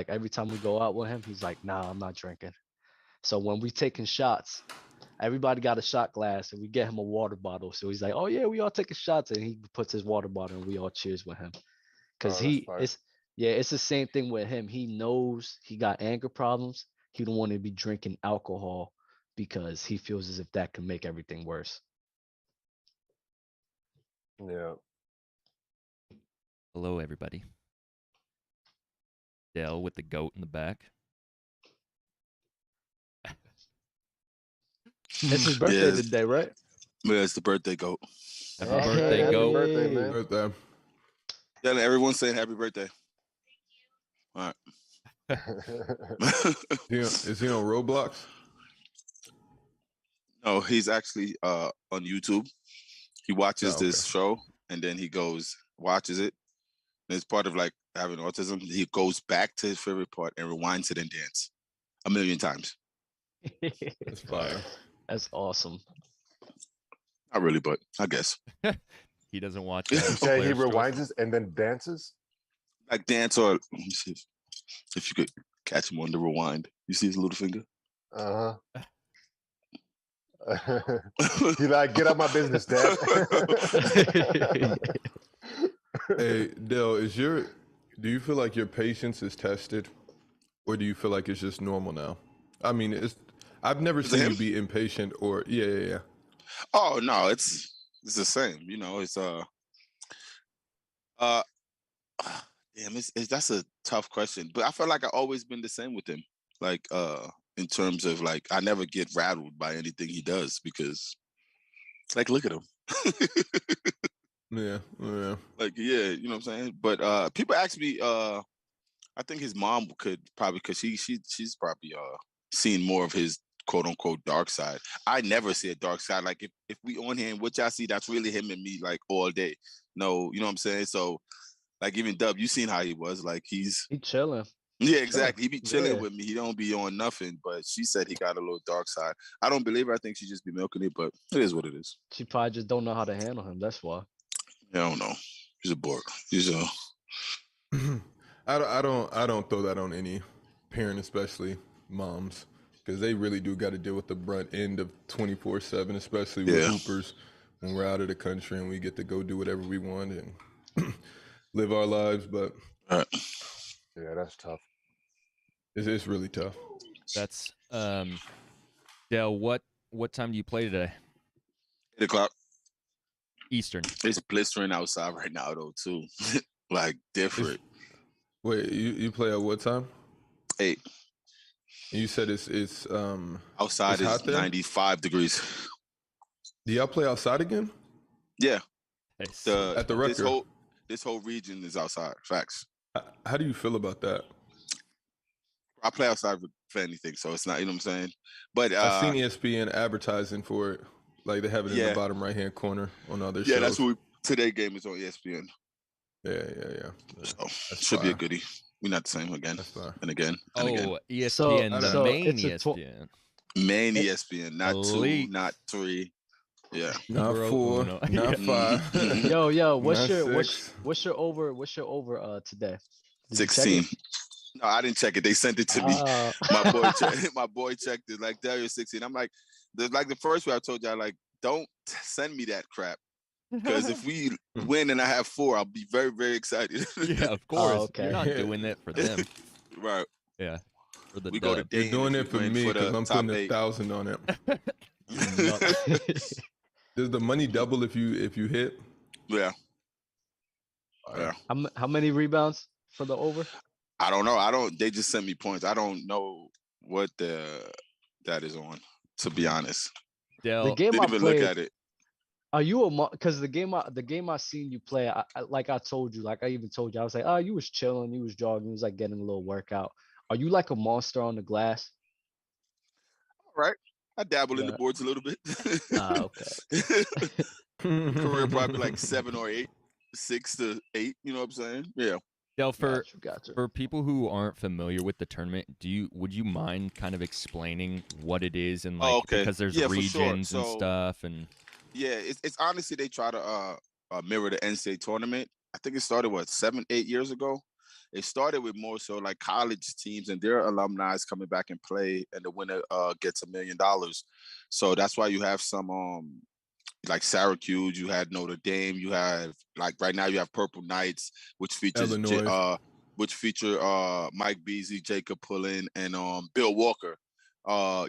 every time we go out with him, he's like, nah, I'm not drinking. So when we taking shots, everybody got a shot glass and we get him a water bottle. So he's like, oh yeah, we all taking shots. And he puts his water bottle and we all cheers with him. Cause it's the same thing with him. He knows he got anger problems. He don't want to be drinking alcohol because he feels as if that can make everything worse. Yeah. Hello, everybody. Dell with the goat in the back. It's his birthday today, right? Yeah, it's the birthday goat. Happy birthday, goat. Happy birthday, man. Birthday. Yeah, everyone's saying happy birthday. All right. Is he on Roblox? No, he's actually on YouTube. He watches this show and then he watches it. And it's part of like having autism. He goes back to his favorite part and rewinds it and dance 1 million times. That's fire. That's awesome. Not really, but I guess. He doesn't watch. You say he rewinds it and then dances? Like dance, or let me see if you could catch him on the rewind. You see his little finger? He like, get out my business, Dad. Hey, Dell, do you feel like your patience is tested, or do you feel like it's just normal now? I mean, I've never seen you be impatient or yeah. Oh no, it's the same. You know, it's damn, that's a tough question. But I feel like I've always been the same with him. Like in terms of like I never get rattled by anything he does because like look at him. Yeah. Like yeah, you know what I'm saying? But people ask me I think his mom could probably because she's probably seen more of his quote unquote dark side. I never see a dark side. Like if we on here and what y'all see, that's really him and me like all day. No, you know what I'm saying? So like even Dub, you seen how he was. Like he chilling. Yeah, exactly. He be chilling with me. He don't be on nothing. But she said he got a little dark side. I don't believe her. I think she just be milking it, but it is what it is. She probably just don't know how to handle him. That's why. I don't know. He's a bork. He's a I don't throw that on any parent, especially moms, because they really do got to deal with the brunt end of 24/7, especially with hoopers when we're out of the country and we get to go do whatever we want and live our lives. But yeah, that's tough. It's really tough. That's Dell. What time do you play today? 8 o'clock Eastern. It's blistering outside right now though too. Like different. Wait, you play at what time? 8. And you said it's outside it's is 95 degrees. Do y'all play outside again? Yeah. At the record. This whole region is outside. Facts. How do you feel about that? I play outside for anything, so it's not, you know what I'm saying? But I've seen ESPN advertising for it. Like they have it in the bottom right-hand corner on other shows. Yeah, that's what today game is on ESPN. Yeah. So should be a goodie. We're not the same again. And again. And again. ESPN, the main ESPN. Main ESPN, not Elite. 2, not 3. Yeah. Not 4, not 5. Yo, what's your over today? 16. No, I didn't check it. They sent it to me. My boy checked it. Like, Darius 16. I'm like the first way I told y'all, like, don't send me that crap. Because if we win and I have 4, I'll be very, very excited. Yeah, of course. Okay. You're not doing it for them. Right. Yeah. For the we go to You're doing it for me because I'm putting 1,000 on it. Does the money double if you hit? Yeah. Yeah. How many rebounds for the over? I don't know. They just sent me points. I don't know what that is on, to be honest. The game didn't even look at it. Are you because the game I seen you play, like I told you, like I even told you, I was like, oh, you was chilling, you was jogging, you was like getting a little workout. Are you like a monster on the glass? All right. I dabble in the boards a little bit. Okay. Career probably like 7 or 8, 6 to 8. You know what I'm saying? Yeah. Del, gotcha. For people who aren't familiar with the tournament, would you mind kind of explaining what it is and like because there's regions and stuff and yeah, it's honestly they try to mirror the NCAA tournament. I think it started 7-8 years ago, it started with more so like college teams and their alumni coming back and play, and the winner gets $1 million. So that's why you have some like Syracuse, you had Notre Dame, you have like right now you have Purple Knights, which features Mike Beasley, Jacob Pullen, and Bill Walker.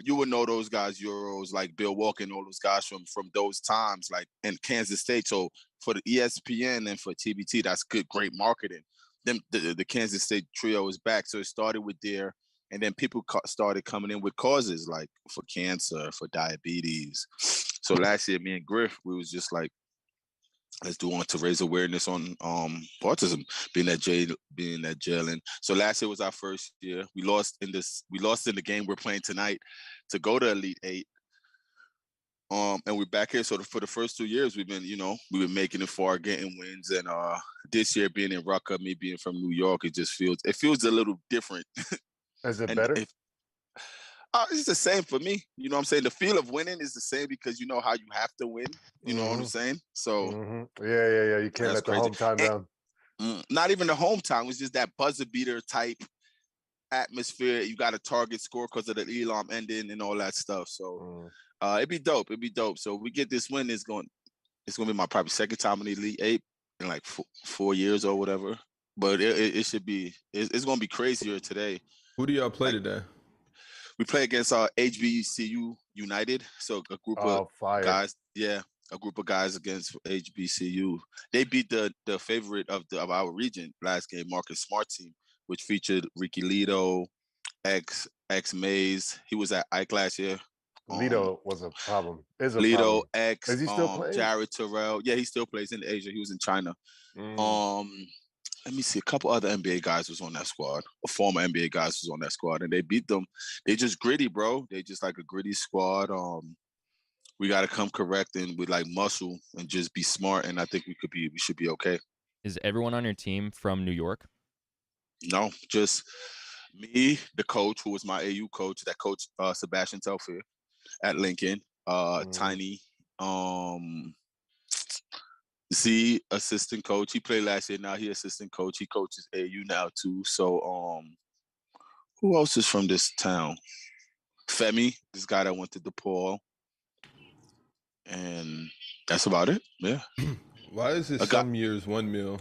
You would know those guys, Euros, like Bill Walker and all those guys from those times, like in Kansas State. So for the ESPN and for TBT, that's great marketing. Then the Kansas State trio is back. So it started with there, and then people started coming in with causes like for cancer, for diabetes. So last year, me and Griff, we was just like, let's do one to raise awareness on autism, being at Jaylen. So last year was our first year. We lost in the game we're playing tonight to go to Elite Eight. And we're back here. So for the first 2 years, we've been making it far, getting wins. And this year, being in Rucker, me being from New York, it feels a little different. Is it better? It's the same for me. You know what I'm saying? The feel of winning is the same because you know how you have to win. You know what I'm saying? So yeah. You can't let the hometown down. Not even the hometown. It's just that buzzer beater type atmosphere. You got a target score because of the Elam ending and all that stuff. So it'd be dope. So we get this win. It's going to be my probably second time in the Elite Eight in like 4 years or whatever. But it should be. It's going to be crazier today. Who do y'all play today? We play against HBCU United, so a group of guys. Yeah, a group of guys against HBCU. They beat the favorite of our region last game, Marcus Smart team, which featured Ricky Lito, X Mays. He was at Ike last year. Lito was a problem. Lito, X, is he still playing? Jared Terrell. Yeah, he still plays in Asia. He was in China. Let me see. A couple other NBA guys was on that squad. Former NBA guys was on that squad, and they beat them. They just gritty, bro. They just like a gritty squad. We got to come correct and with like muscle and just be smart. And I think we should be okay. Is everyone on your team from New York? No, just me, the coach, who was my AU coach, that coach Sebastian Telfair at Lincoln, Tiny, Z, assistant coach. He played last year. Now he assistant coach. He coaches AU now too. So who else is from this town? Femi, this guy that went to DePaul. And that's about it. Yeah. Why is it some years $1 mil,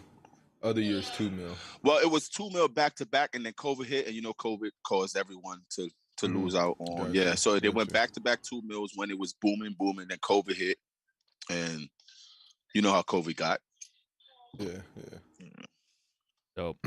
other years $2 mil? Well, it was $2 mil back to back, and then COVID hit, and COVID caused everyone to lose out on. Gotcha. Yeah. So they went back to back 2 mils when it was booming, then COVID hit, and you know how COVID got. Yeah. So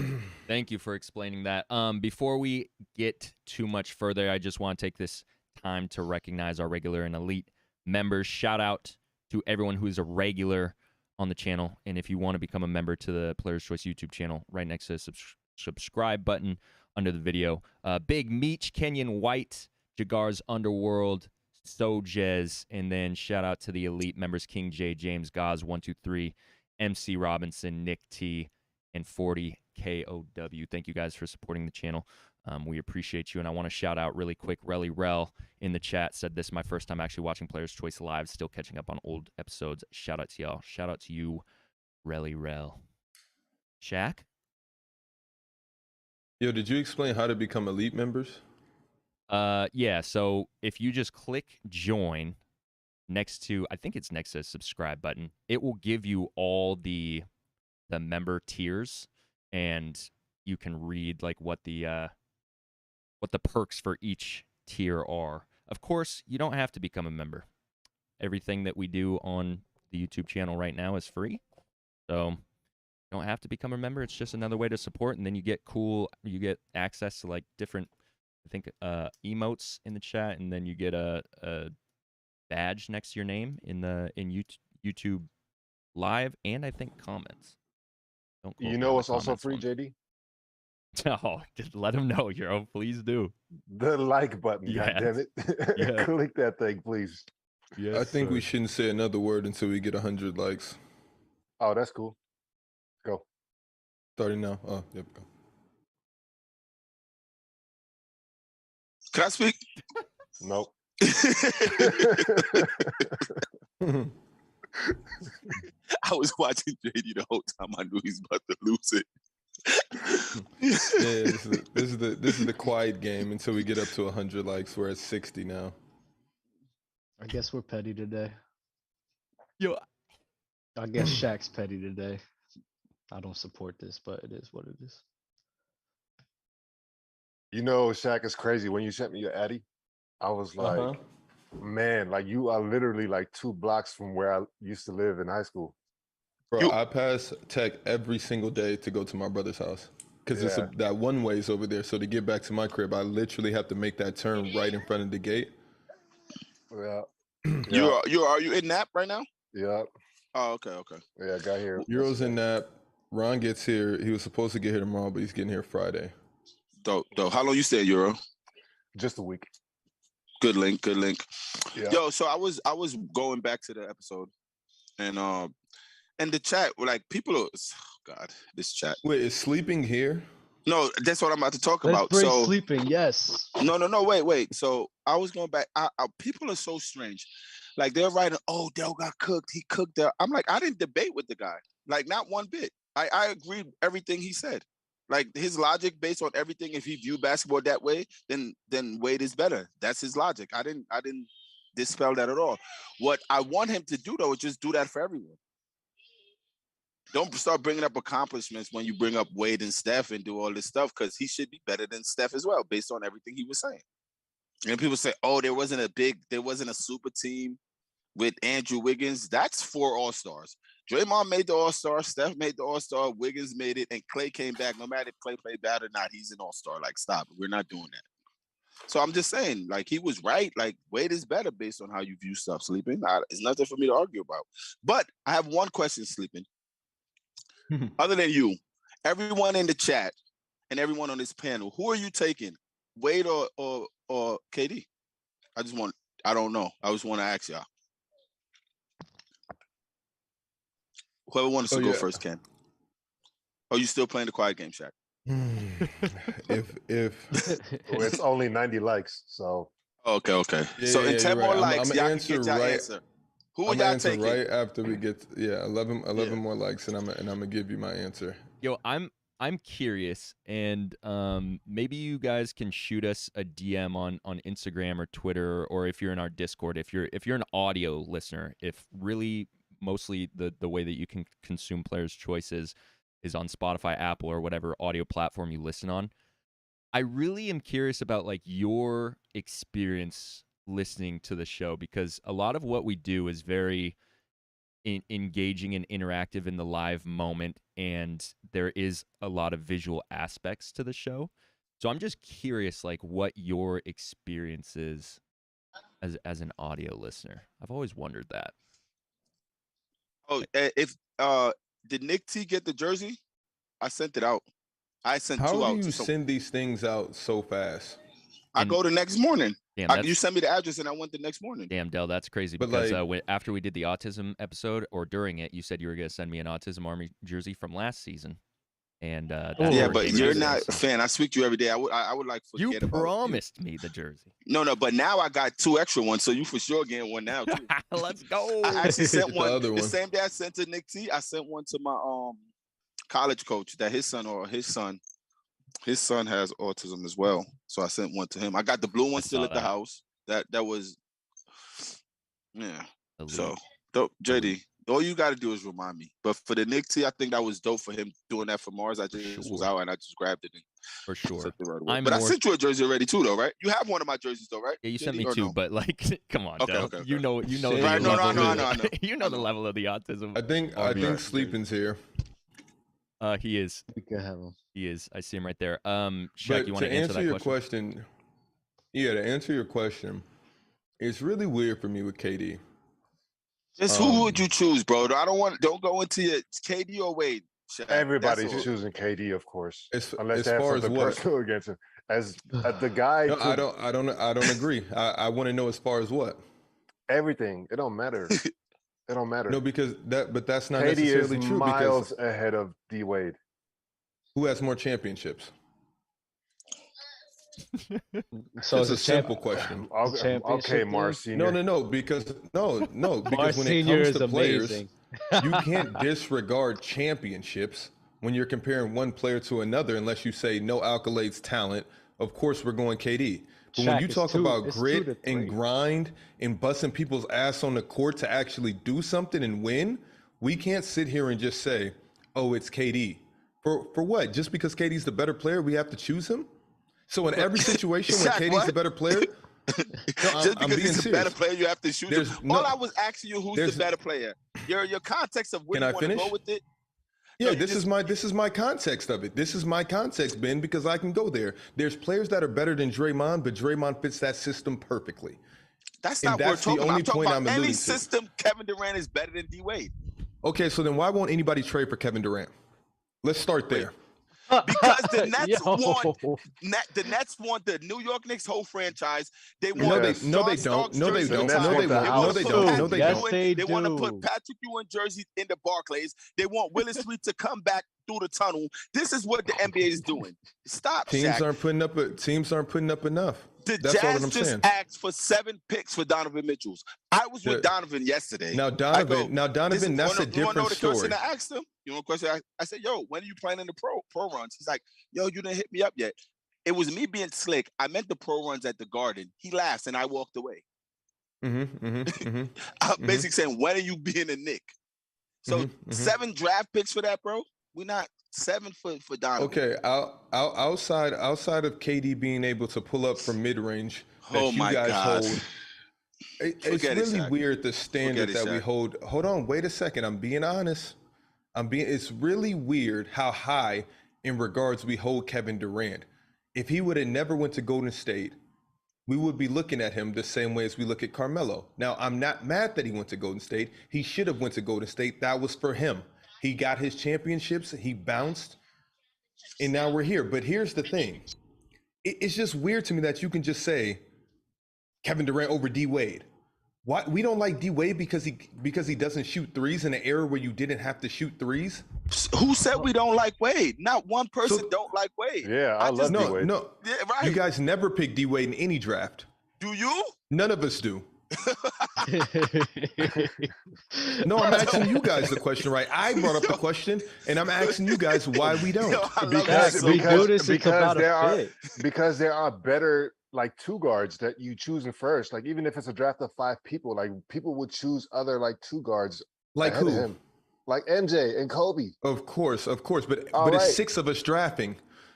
thank you for explaining that. Before we get too much further, I just want to take this time to recognize our regular and elite members. Shout out to everyone who is a regular on the channel. And if you want to become a member to the Players Choice YouTube channel, right next to the subscribe button under the video. Big Meech, Kenyon White, Jagar's Underworld, Sojez, and then shout out to the elite members, King J, James, Gaz123, MC Robinson, Nick T, and 40 KOW. Thank you guys for supporting the channel. We appreciate you. And I want to shout out really quick, Relly Rel in the chat said, this is my first time actually watching Players Choice Live, still catching up on old episodes. Shout out to y'all. Shout out to you, Relly Rel. Shaq? Yo, did you explain how to become elite members? Yeah, so if you just click join next to, I think it's next to the subscribe button, it will give you all the member tiers, and you can read like what the perks for each tier are. Of course, you don't have to become a member. Everything that we do on the YouTube channel right now is free. So you don't have to become a member. It's just another way to support, and then you get access to like different, I think, emotes in the chat, and then you get a badge next to your name in YouTube Live, and I think comments. Don't you know what's also free, JD? Oh, just let them know, Herro. Please do. The like button, yes. goddammit. Yeah. Click that thing, please. Yes, I think we shouldn't say another word until we get 100 likes. Oh, that's cool. Go. Starting now. Oh, yep, go. Can I speak? Nope. I was watching JD the whole time. I knew he's about to lose it. Yeah, this is the quiet game until we get up to 100 likes. We're at 60 now. I guess we're petty today. Yo, I guess Shaq's petty today. I don't support this, but it is what it is. You know, Shaq is crazy. When you sent me your Addy, I was like, man, like you are literally like 2 blocks from where I used to live in high school. Bro, I pass Tech every single day to go to my brother's house because that one way is over there. So to get back to my crib, I literally have to make that turn right in front of the gate. Yeah. Are you in Nap right now? Yeah. Oh, okay. Yeah, I got here. Euro's in Nap. Ron gets here. He was supposed to get here tomorrow, but he's getting here Friday. Dope. How long you stay at Euro? Just a week. Good link. Yeah. Yo, so I was going back to the episode, and the chat were like, people are, God, this chat. Wait, is sleeping here? No, that's what I'm about to talk Let's about. bring So sleeping, yes. no, wait. So I was going back. People are so strange. Like they're writing, oh, Dell got cooked. He cooked Dell. I'm like, I didn't debate with the guy. Like not one bit. I agreed everything he said. Like his logic based on everything. If he viewed basketball that way, then Wade is better. That's his logic. I didn't dispel that at all. What I want him to do though is just do that for everyone. Don't start bringing up accomplishments when you bring up Wade and Steph and do all this stuff because he should be better than Steph as well based on everything he was saying. And people say, oh, there wasn't a super team with Andrew Wiggins. That's 4 All-Stars. Draymond made the All-Star, Steph made the All-Star, Wiggins made it, and Klay came back. No matter if Klay played bad or not, he's an All-Star. Like, stop it. We're not doing that. So I'm just saying, like, he was right. Like, Wade is better based on how you view stuff, Sleeping. It's nothing for me to argue about. But I have one question, Sleeping. Other than you, everyone in the chat and everyone on this panel, who are you taking, Wade or KD? I don't know. I just want to ask y'all. Whoever wants to go first can. Oh, you still playing the quiet game, Shaq? Well, it's only 90 likes, so. Okay. Yeah, so in 10 more likes, y'all can get your right, answer. Who are y'all taking? Right after we get 11 more likes, and I'm gonna give you my answer. Yo, I'm curious, and maybe you guys can shoot us a DM on Instagram or Twitter, or if you're in our Discord, if you're an audio listener, if really mostly the way that you can consume Players' Choices is on Spotify, Apple, or whatever audio platform you listen on. I really am curious about like your experience listening to the show, because a lot of what we do is very engaging and interactive in the live moment, and there is a lot of visual aspects to the show. So I'm just curious, like, what your experience is as an audio listener. I've always wondered that. Oh, did Nick T get the jersey? I sent it out. I sent 2 out. How do you send these things out so fast? I go the next morning. Damn, you sent me the address and I went the next morning. Damn, Del, that's crazy. But because after we did the autism episode, or during it, you said you were going to send me an Autism Army jersey from last season. And yeah, but you're not a fan. I speak to you every day. I would like forget you about promised me the jersey. No, but now I got 2 extra ones, so you for sure getting one now too. Let's go. I actually sent one the same day I sent to Nick T. I sent one to my college coach that his son has autism as well. So I sent one to him. I got the blue one still at the house. That was So dope, JD. All you got to do is remind me. But for the Nick T, I think that was dope for him doing that for Mars. I just was out and I just grabbed it. For sure. But I sent you a jersey already too, though, right? You have one of my jerseys, though, right? Yeah, you sent me 2, no? But like, come on, okay. You know. Right, no. You know the level of the autism. I think Sleeping's here. He is. We could have him. He is. I see him right there. Shaq, you want to answer that your question? Yeah, to answer your question, it's really weird for me with KD. Just who would you choose, bro? Don't go into your KD or Wade. Shaq. Everybody's choosing KD, of course. Unless they have something what? personal against him. As the guy, no, I don't agree. I want to know as far as what. Everything. It don't matter. It don't matter. No, because that's not KD necessarily is true. Miles ahead of D Wade. Who has more championships? So it's a simple question. Okay, Mars Senior. No, because Mars when it Senior comes to players, amazing. you can't disregard championships when you're comparing one player to another, unless you say no accolades, talent. Of course, we're going KD. But when you talk about grit and grind and busting people's ass on the court to actually do something and win, we can't sit here and just say, oh, it's KD. For what? Just because KD's the better player, we have to choose him? So in every situation when KD's the better player, just because he's the better player, you have to choose him. All I was asking you, who's the better player? Your context of where you want to go with it. Yeah, this is my context of it. This is my context, Ben, because I can go there. There's players that are better than Draymond, but Draymond fits that system perfectly. That's not what we're talking about. I'm talking about any system. Kevin Durant is better than D Wade. Okay, so then why won't anybody trade for Kevin Durant? Let's start there. Because the Nets want the New York Knicks whole franchise. They want no, they don't. They want to put Patrick Ewing jerseys in the Barclays. They want Willis Reed to come back through the tunnel. This is what the NBA is doing. Stop. Teams aren't putting up enough. The Jazz just asked for 7 picks for Donovan Mitchell. I was with Donovan yesterday. Now Donovan, that's a different story. You want to know the question I asked him? You know the question I said, yo, when are you playing in the pro runs? He's like, yo, you didn't hit me up yet. It was me being slick. I meant the pro runs at the Garden. He laughs and I walked away. I'm basically saying, when are you being a Knick? So 7 draft picks for that, bro? We're not 7 for Donovan. Okay, outside of KD being able to pull up from mid range, that you guys hold. It's really weird the standard that we hold. Hold on, wait a second. I'm being honest. It's really weird how high in regards we hold Kevin Durant. If he would have never went to Golden State, we would be looking at him the same way as we look at Carmelo. Now, I'm not mad that he went to Golden State. He should have went to Golden State. That was for him. He got his championships, he bounced, and now we're here. But here's the thing. It's just weird to me that you can just say Kevin Durant over D Wade. Why we don't like D Wade because he doesn't shoot threes in an era where you didn't have to shoot threes? Who said we don't like Wade? Not one person don't like Wade. Yeah, I love D Wade. No, yeah, right. You guys never pick D Wade in any draft. Do you? None of us do. No, I'm asking you guys the question, right? I brought up the question, and I'm asking you guys why we don't. Because there are better like 2 guards that you choose in first. Like even if it's a draft of 5 people, like people would choose other like 2 guards. Like who? Him. Like MJ and Kobe. Of course. But it's 6 of us drafting,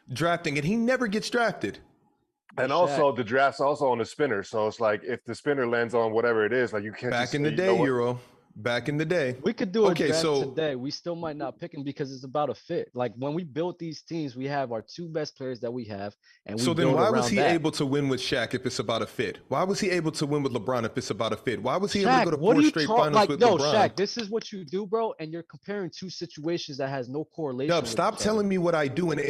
and he never gets drafted. And also the draft's also on the spinner. So it's like if the spinner lands on whatever it is, like you can't. Back in the day, Euro. Back in the day. We could do a draft today. We still might not pick him because it's about a fit. Like when we built these teams, we have our 2 best players that we have. And so then why was he able to win with Shaq if it's about a fit? Why was he able to win with LeBron if it's about a fit? Why was he able to go to 4 straight finals with LeBron? Shaq, this is what you do, bro. And you're comparing 2 situations that has no correlation. No, stop telling me what I do and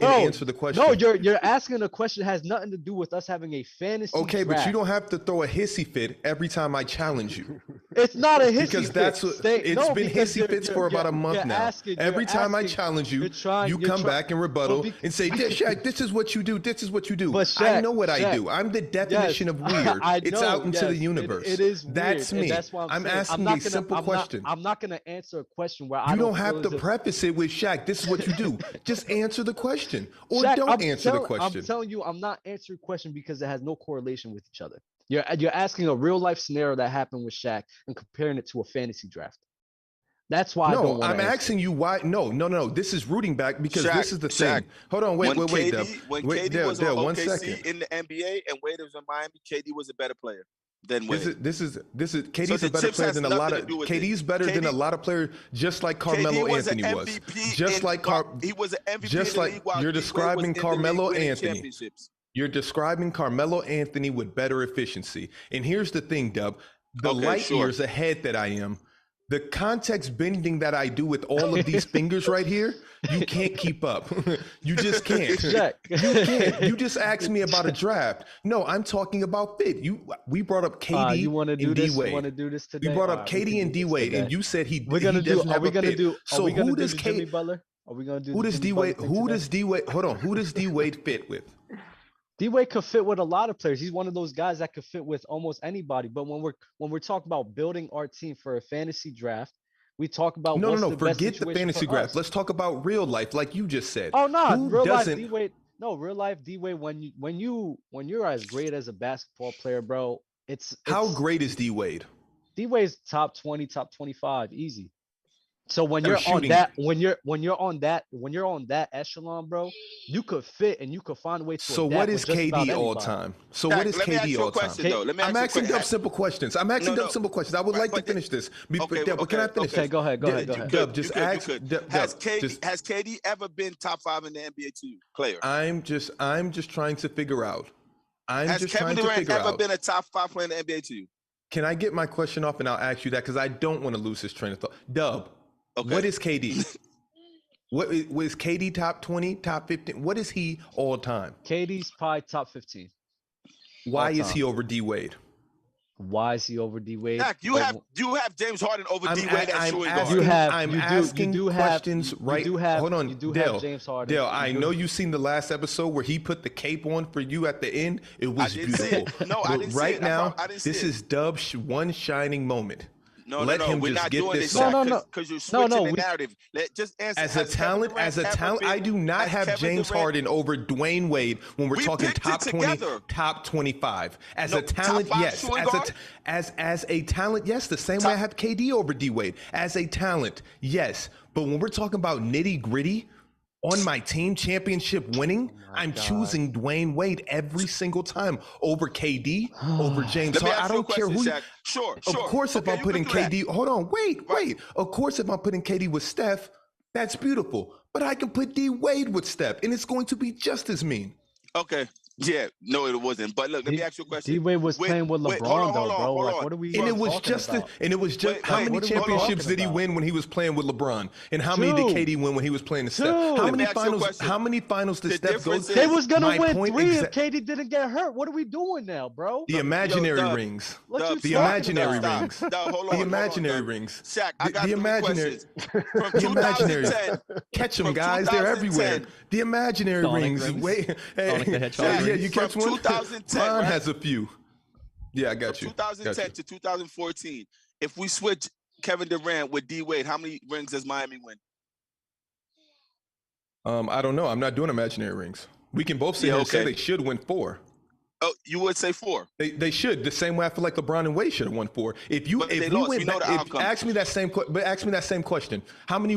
answer the question. No, you're asking a question that has nothing to do with us having a fantasy Okay, draft. but you don't have to throw a hissy fit every time I challenge you. It's not a hissy because fit. That's what it's been hissy fits for about a month now. Every time I challenge you, you come back and rebuttal and say, Shaq, this is what you do. This is what you do. But Shaq, I know what I do. I'm the definition of weird. It's out into the universe. It is weird. That's me. That's what I'm asking a simple question. I'm not going to answer a question where you don't have to preface it with Shaq. This is what you do. Just answer the question, or don't answer the question. I'm telling you, I'm not answering a question because it has no correlation with each other. You're asking a real life scenario that happened with Shaq and comparing it to a fantasy draft. That's why I'm asking you why. No. This is rooting back because this is the thing. Hold on, wait, Deb. When KD was on OKC in the NBA and Wade was in Miami, KD was a better player than Wade. This is KD's a better player than a lot of KD's better than a lot of players, just like Carmelo Anthony was. Just like he was an MVP. Just like you're describing Carmelo Anthony. You're describing Carmelo Anthony with better efficiency. And here's the thing, Dub. The light years ahead that I am, the context bending that I do with all of these fingers right here, you can't keep up. You just can't. You can't. You just asked me about a draft. No, I'm talking about fit. We brought up KD you want to do and this? D-Wade. You want to do this today? We brought up KD and D-Wade, and you said we're gonna do. Are we gonna do? So who does Jimmy Butler? Are we gonna do? Who does D-Wade? Who does D-Wade? Hold on. Who does D-Wade fit with? D-Wade could fit with a lot of players. He's one of those guys that could fit with almost anybody. But when we're talking about building our team for a fantasy draft, We talk about No. what's the best Forget the situation fantasy for graph. us. Let's talk about real life, like you just said. Oh no, Who real life doesn't? D-Wade. No, real life D-Wade. When you're as great as a basketball player, bro, How great is D-Wade? D-Wade's top 20, top 25, easy. So when They're you're on shooting. that, when you're on that echelon, bro, you could fit and you could find a way to So adapt what with is just about KD all anybody. time? So Zach, what is let me ask KD you a all time? question, though. Let me I'm ask you a asking question. Dub simple questions. I'm asking Dub simple questions. I would like to finish this. But can I finish? Okay, go ahead. Dub, just ask. Has KD ever been top 5 in the NBA to you, player? I'm just trying to figure out. Has Kevin Durant ever been a top 5 player in the NBA to you? Can I get my question off and I'll ask you that because I don't want to lose this train of thought. Dub, what is KD? What is KD top 20, top 15? What is he all time? KD's probably top 15. Why is he over D-Wade? Why is he over D-Wade? Zach, you have James Harden over D-Wade at shooting guard. I'm asking questions right. Hold on, You do Dale. have James Harden. Dale, I know you've seen the last episode where he put the cape on for you at the end. It was beautiful. No, I didn't see it. Right now, I didn't see this it. is Dub's one shining moment. No, Let him we're just not get doing this this off. because you're switching the narrative. Just answer. As a talent, I do not have James Harden over Dwayne Wade when we're talking top 20, top 25. As a talent, yes. As a talent, yes. The same way I have KD over D Wade. As a talent, yes. But when we're talking about nitty gritty on my team championship winning, I'm choosing Dwayne Wade every single time over KD, over James Harden. I don't care who. Sure. Of course, if I'm putting KD, hold on, wait. Of course, if I'm putting KD with Steph, that's beautiful. But I can put D Wade with Steph, and it's going to be just as mean. Okay. Yeah, no, it wasn't. But look, let me ask you a question. D-Wade was playing with LeBron, though, bro. Like, what are we? And it was just how many championships did he win when he was playing with LeBron? And how many did KD win when he was playing with Steph? How many finals did Steph go to? They was gonna win 3 if KD didn't get hurt. What are we doing now, bro? The imaginary rings. The imaginary rings. The imaginary rings. Shaq, I got the imaginary. The imaginary. Catch them, guys. They're everywhere. The imaginary rings. Wait. Yeah, you catch one. 2010, Ron right? has a few. Yeah, I got From you. 2010 to 2014. If we switch Kevin Durant with D Wade, how many rings does Miami win? I don't know. I'm not doing imaginary rings. We can both say they should win 4. Oh, you would say 4. They should. The same way I feel like LeBron and Wade should have won 4. Ask me that same question. How many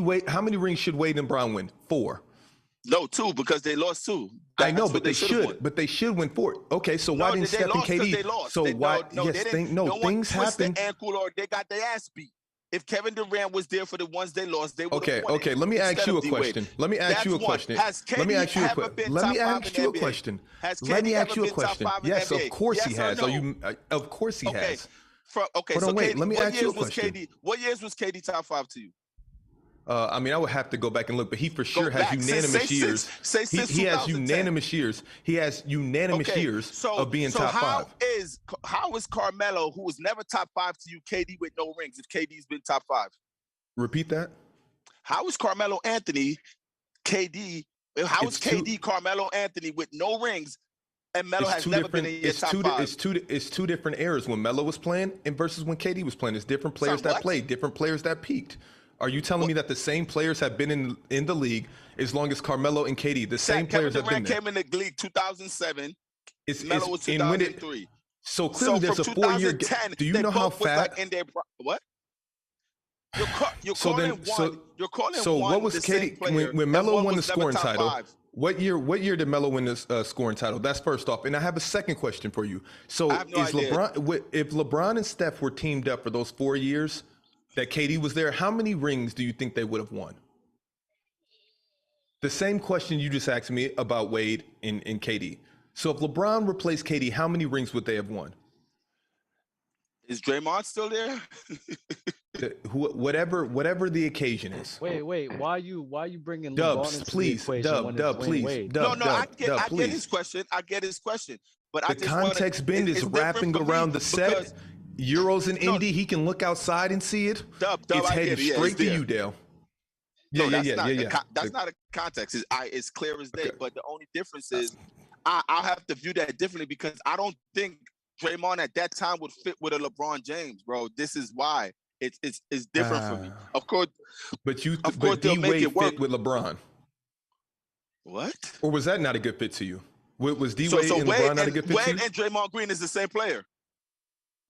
rings should Wade and Brown win? 4. No, 2 because they lost 2. I know, but they should. But they should win 4. Okay, so why didn't Steph and KD? So why? Things happen. The ankle or they got their ass beat. If Kevin Durant was there for the ones they lost, they would have won. Okay. Let me ask you a question. Let me ask you a question. Yes, of course he has. Of course he has. Okay. So wait. Let me ask you a question. What years was KD top 5 to you? I mean, I would have to go back and look, but he for sure has unanimous years. He has unanimous years. He has unanimous years of being top 5. How is Carmelo, who was never top 5 to you, KD with no rings, if KD's been top 5? Repeat that. How is Carmelo Anthony, KD? How is KD Carmelo Anthony with no rings, and Melo has never been in your top 5? It's two different eras when Melo was playing and versus when KD was playing. It's different players that played, different players that peaked. Are you telling me that the same players have been in the league as long as Carmelo and KD? The same players have been there. Kevin Durant came in the league 2007. Melo was 2003. So clearly there's a 4-year gap. Do you know how fast? What? You're calling one. So what was KD when Melo won the scoring title? What year did Melo win the scoring title? That's first off. And I have a second question for you. So if LeBron and Steph were teamed up for those 4 years that KD was there, how many rings do you think they would have won? The same question you just asked me about Wade and KD. So if LeBron replaced KD, how many rings would they have won? Is Draymond still there? Whatever the occasion is. Wait. Why you bringing Dubs, LeBron into please, the equation when it's Dwayne Wade? I get his question. I get his question. But the context bend is wrapping around the set. Euros in Indy, he can look outside and see it. It's headed straight to you, Dale. That's not a context. It's clear as day. Okay. But the only difference is I'll have to view that differently because I don't think Draymond at that time would fit with a LeBron James, bro. This is why. It's different for me. Of course, but they'll make D-Wade it work. fit with LeBron. What? Or was that not a good fit to you? Was D-Wade and LeBron not a good fit to you? Wade and Draymond Green is the same player.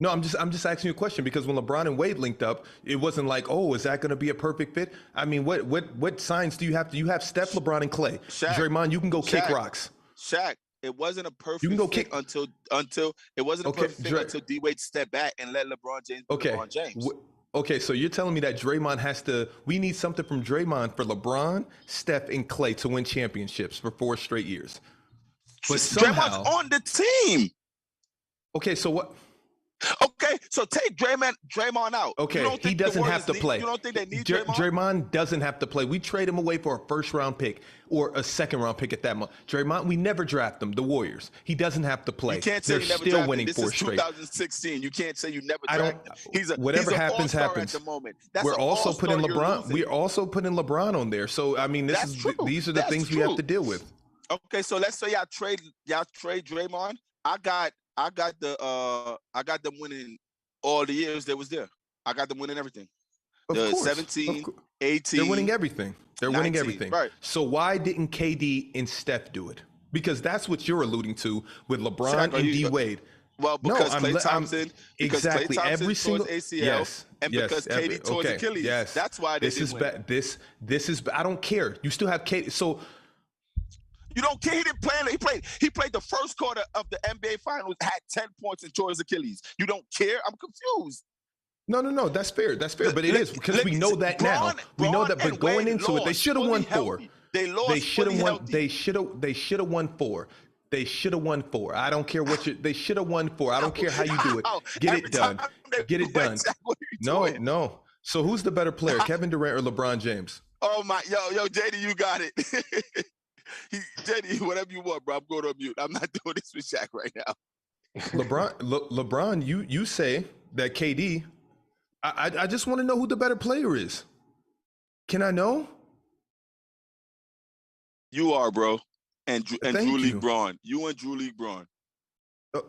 No, I'm just asking you a question because when LeBron and Wade linked up, it wasn't like, oh, is that going to be a perfect fit? I mean, what signs do you have? Do you have Steph, LeBron, and Klay? Shaq, Draymond, you can go kick rocks. Shaq, it wasn't a perfect you can go fit kick until it wasn't a perfect fit until D-Wade stepped back and let LeBron James be LeBron James. Okay, so you're telling me that Draymond we need something from Draymond for LeBron, Steph, and Klay to win championships for 4 straight years. But somehow, Draymond's on the team. Okay, so what? Okay, so take Draymond out. Okay, he doesn't have to play. You don't think they need Draymond? Draymond doesn't have to play. We trade him away for a first-round pick or a second-round pick at that moment. Draymond, we never draft him, the Warriors. He doesn't have to play. You can't say They're you never still drafted winning him. 4 straight. This is 2016. You can't say you never drafted him. Whatever he's happens, happens. At the moment. We're also putting LeBron. We're also putting LeBron on there. So I mean, these are the things we have to deal with. Okay, so let's say y'all trade Draymond. I got them winning all the years they was there. I got them winning everything. Of course, 17, 18. They're winning everything. They're 19, winning everything. Right. So why didn't KD and Steph do it? Because that's what you're alluding to with LeBron Shaq, and D-Wade. Well, because Klay Thompson, exactly Klay Thompson every single ACL, and because KD tore his Achilles. Yes, that's why they didn't win. This is. I don't care. You still have KD. So you don't care. He didn't play. He played the first quarter of the NBA Finals, had 10 points and tore his Achilles. You don't care? I'm confused. No. That's fair. But it is because we know that now. We know that. But going into it, they should have won 4. They lost. They should have won. They should have won 4. They should have won 4. I don't care what they should have won 4. I don't care how you do it. Get it done. Get it done. No. So who's the better player, Kevin Durant or LeBron James? Oh my, yo, JD, you got it. JD, whatever you want, bro. I'm going on mute. I'm not doing this with Shaq right now. LeBron, you say that KD. I just want to know who the better player is. Can I know? You are, bro. And Drew League Braun. You and Drew League Braun.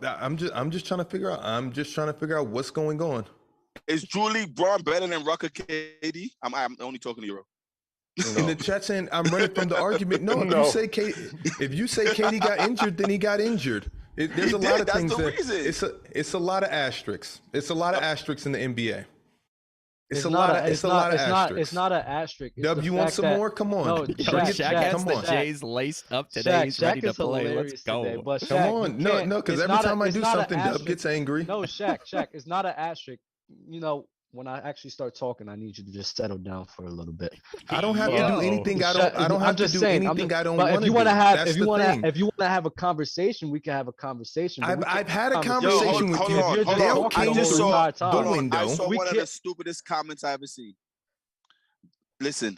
I'm just trying to figure out. I'm just trying to figure out what's going on. Is Drew League Braun better than Rucker KD? I'm only talking to you, bro. In the chat saying I'm running from the argument. No, if you say KD got injured, then he got injured. There's a lot of things that it's a lot of asterisks. It's a lot of asterisks in the NBA. It's a lot of asterisks. It's not an asterisk. Dub, you want some more? Come on. No, Shaq has the J's laced up today. He's ready to play. Let's go. Today, but Shaq, come on. No, because every time I do something, Dub gets angry. No, Shaq, it's not an asterisk. You know, when I actually start talking, I need you to just settle down for a little bit. I don't have to do anything. I don't have to do anything I don't want to do. If you want to have a conversation, we can have a conversation. I've had a conversation with you. Dale came through the window. I saw one of the stupidest comments I ever seen. Listen,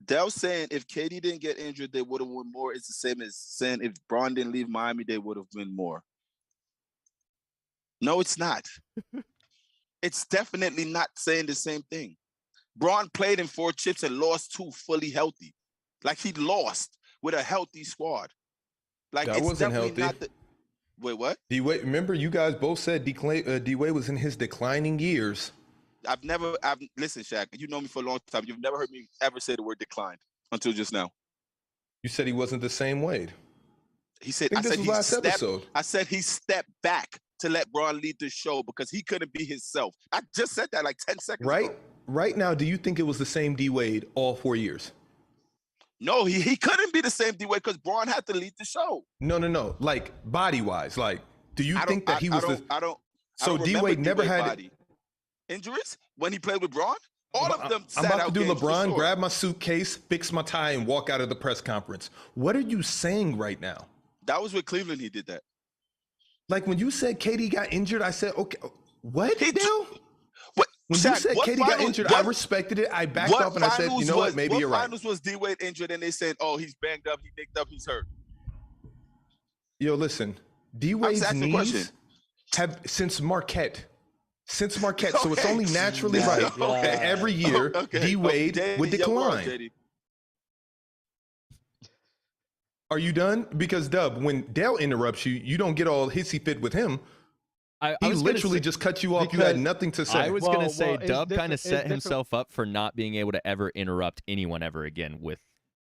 Dell saying if KD didn't get injured, they would have won more. It's the same as saying if Bron didn't leave Miami, they would have won more. No, it's not. It's definitely not saying the same thing. Bron played in 4 chips and lost 2 fully healthy. Like he lost with a healthy squad. Like that it's wasn't definitely healthy. Not Wait, what? D-Wade, remember you guys both said D-Wade was in his declining years. Listen, Shaq, you know me for a long time. You've never heard me ever say the word declined until just now. You said he wasn't the same Wade. He said, I said last episode. I said he stepped back to let Bron lead the show because he couldn't be himself. I just said that like 10 seconds ago. Right now, do you think it was the same D-Wade all 4 years? No, he couldn't be the same D-Wade because Bron had to lead the show. No. Like body-wise, like, do you think that he was So D-Wade never had injuries when he played with Bron? All of them. I'm about to do LeBron, grab my suitcase, fix my tie, and walk out of the press conference. What are you saying right now? That was with Cleveland. He did that. Like when you said KD got injured, I said, okay, what? When Shaq, you said KD got injured, I respected it. I backed up and I said, you know what? Maybe you're right. What finals was D-Wade injured and they said, oh, he's banged up, he nicked up, he's hurt? Yo, listen, D-Wade's knees have since Marquette. So it's only naturally right that every year D-Wade would decline. Are you done? Because Dub, when Dale interrupts you, you don't get all hissy fit with him. He literally just cut you off. You had nothing to say. I was going to say, Dub kind of set different. himself up for not being able to ever interrupt anyone ever again with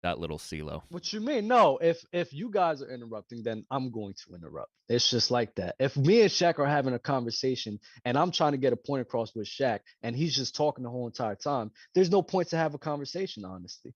that little CeeLo. What you mean? No, if you guys are interrupting, then I'm going to interrupt. It's just like that. If me and Shaq are having a conversation and I'm trying to get a point across with Shaq and he's just talking the whole entire time, there's no point to have a conversation, honestly.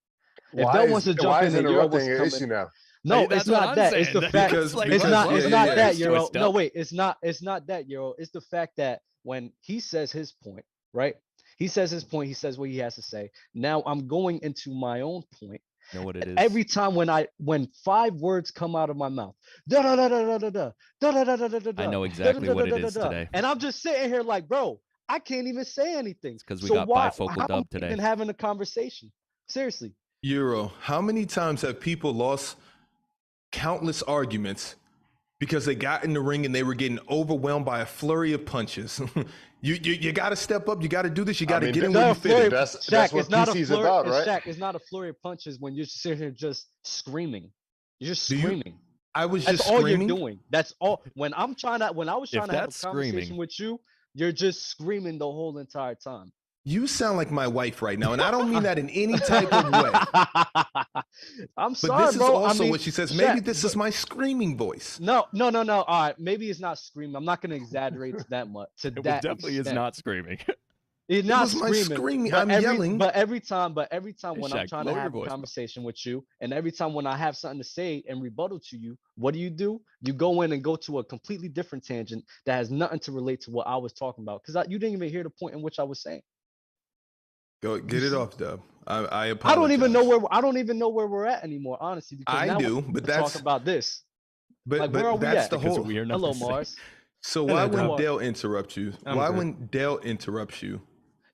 If Del wants to jump in and Euro wants to come in, now? no, That's it's not that. It's the fact. It's not that, Euro. No, wait. It's not that, Euro. It's the fact that when he says his point, right? He says his point. He says what he has to say. Now I'm going into my own point. You know what it is? Every time when 5 words come out of my mouth, da da da da da da da da da da da. I know exactly what it is today. And I'm just sitting here like, bro, I can't even say anything. It's because we got bifocal Dub today. Even having a conversation, seriously. Euro, how many times have people lost countless arguments because they got in the ring and they were getting overwhelmed by a flurry of punches? You got to step up. You got to do this. You got to get in where you fit. That's what PC's about, right? Shaq, it's not a flurry of punches when you're sitting here just screaming. You're just screaming. I was That's just all screaming. You're doing. That's all. When I was trying to have a conversation with you, you're just screaming the whole entire time. You sound like my wife right now, and I don't mean that in any type of way. I'm sorry, but this bro. is also I mean, what she says. Maybe this is my screaming voice. No. All right, maybe it's not screaming. I'm not going to exaggerate to that much. To It that definitely extent. is not screaming. It's not screaming. But I'm yelling. But every time when Shaq, I'm trying to have a conversation with you, and every time when I have something to say and rebuttal to you, what do? You go in and go to a completely different tangent that has nothing to relate to what I was talking about, because you didn't even hear the point in which I was saying. Go get it off, Dub. I apologize. I don't even know where we're at anymore, honestly. Because now but that's talk about this. But Like, where are we that's at? the whole. Hello, Mars. So why when Dale interrupts you? When Dale interrupts you?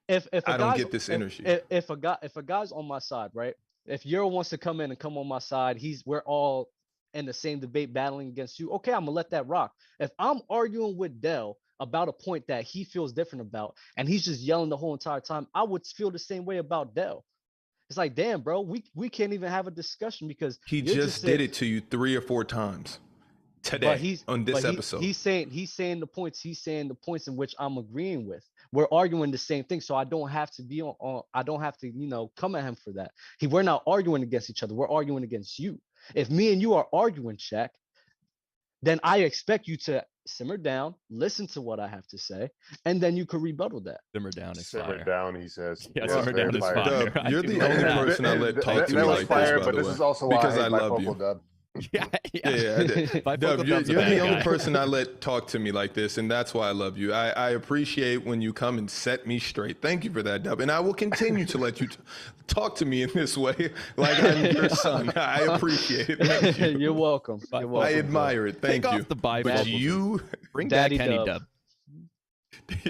If I don't get this energy. If a guy's on my side, right? If Euro wants to come in and come on my side, we're all in the same debate battling against you. Okay, I'm gonna let that rock. If I'm arguing with Dell about a point that he feels different about, and he's just yelling the whole entire time, I would feel the same way about Dell. It's like, damn, bro, we can't even have a discussion because he just did it to you 3 or 4 times today on this episode. He's saying the points in which I'm agreeing with. We're arguing the same thing, so I don't have to be on. I don't have to, come at him for that. We're not arguing against each other. We're arguing against you. If me and you are arguing, Shaq, then I expect you to simmer down, listen to what I have to say, and then you could rebuttal that. Simmer down is Simmer fire. down, he says. Yeah, simmer down is fire. Dub, you're the only person I let talk to me like fire, this, by but the this way, is also because why I love you. Dub. Yeah. Dub, you're the only person I let talk to me like this, and that's why I love you. I appreciate when you come and set me straight. Thank you for that, Dub. And I will continue to let you talk to me in this way, like I'm your son. I appreciate it. Thank you. You're welcome. You're welcome. I admire it. Thank you. Off the bifocal. But you bring Daddy back Kenny Dub.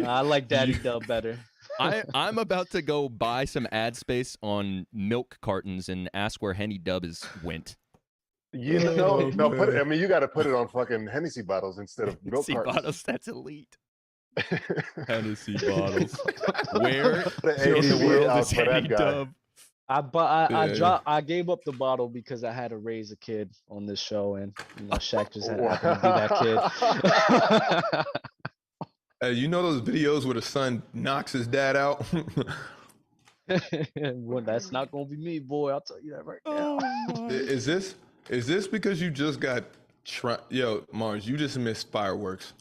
I like Daddy Dub better. I'm about to go buy some ad space on milk cartons and ask where Henny Dub went. You got to put it on fucking Hennessy bottles instead of milk cartons. Bottles, that's elite. Hennessy bottles. Where in the world is Henny Dub? I gave up the bottle because I had to raise a kid on this show, and Shaq just had to be that kid. You know those videos where the son knocks his dad out? Well, that's not gonna be me, boy. I'll tell you that right now. Is this because you just got yo, Mars, you just missed fireworks.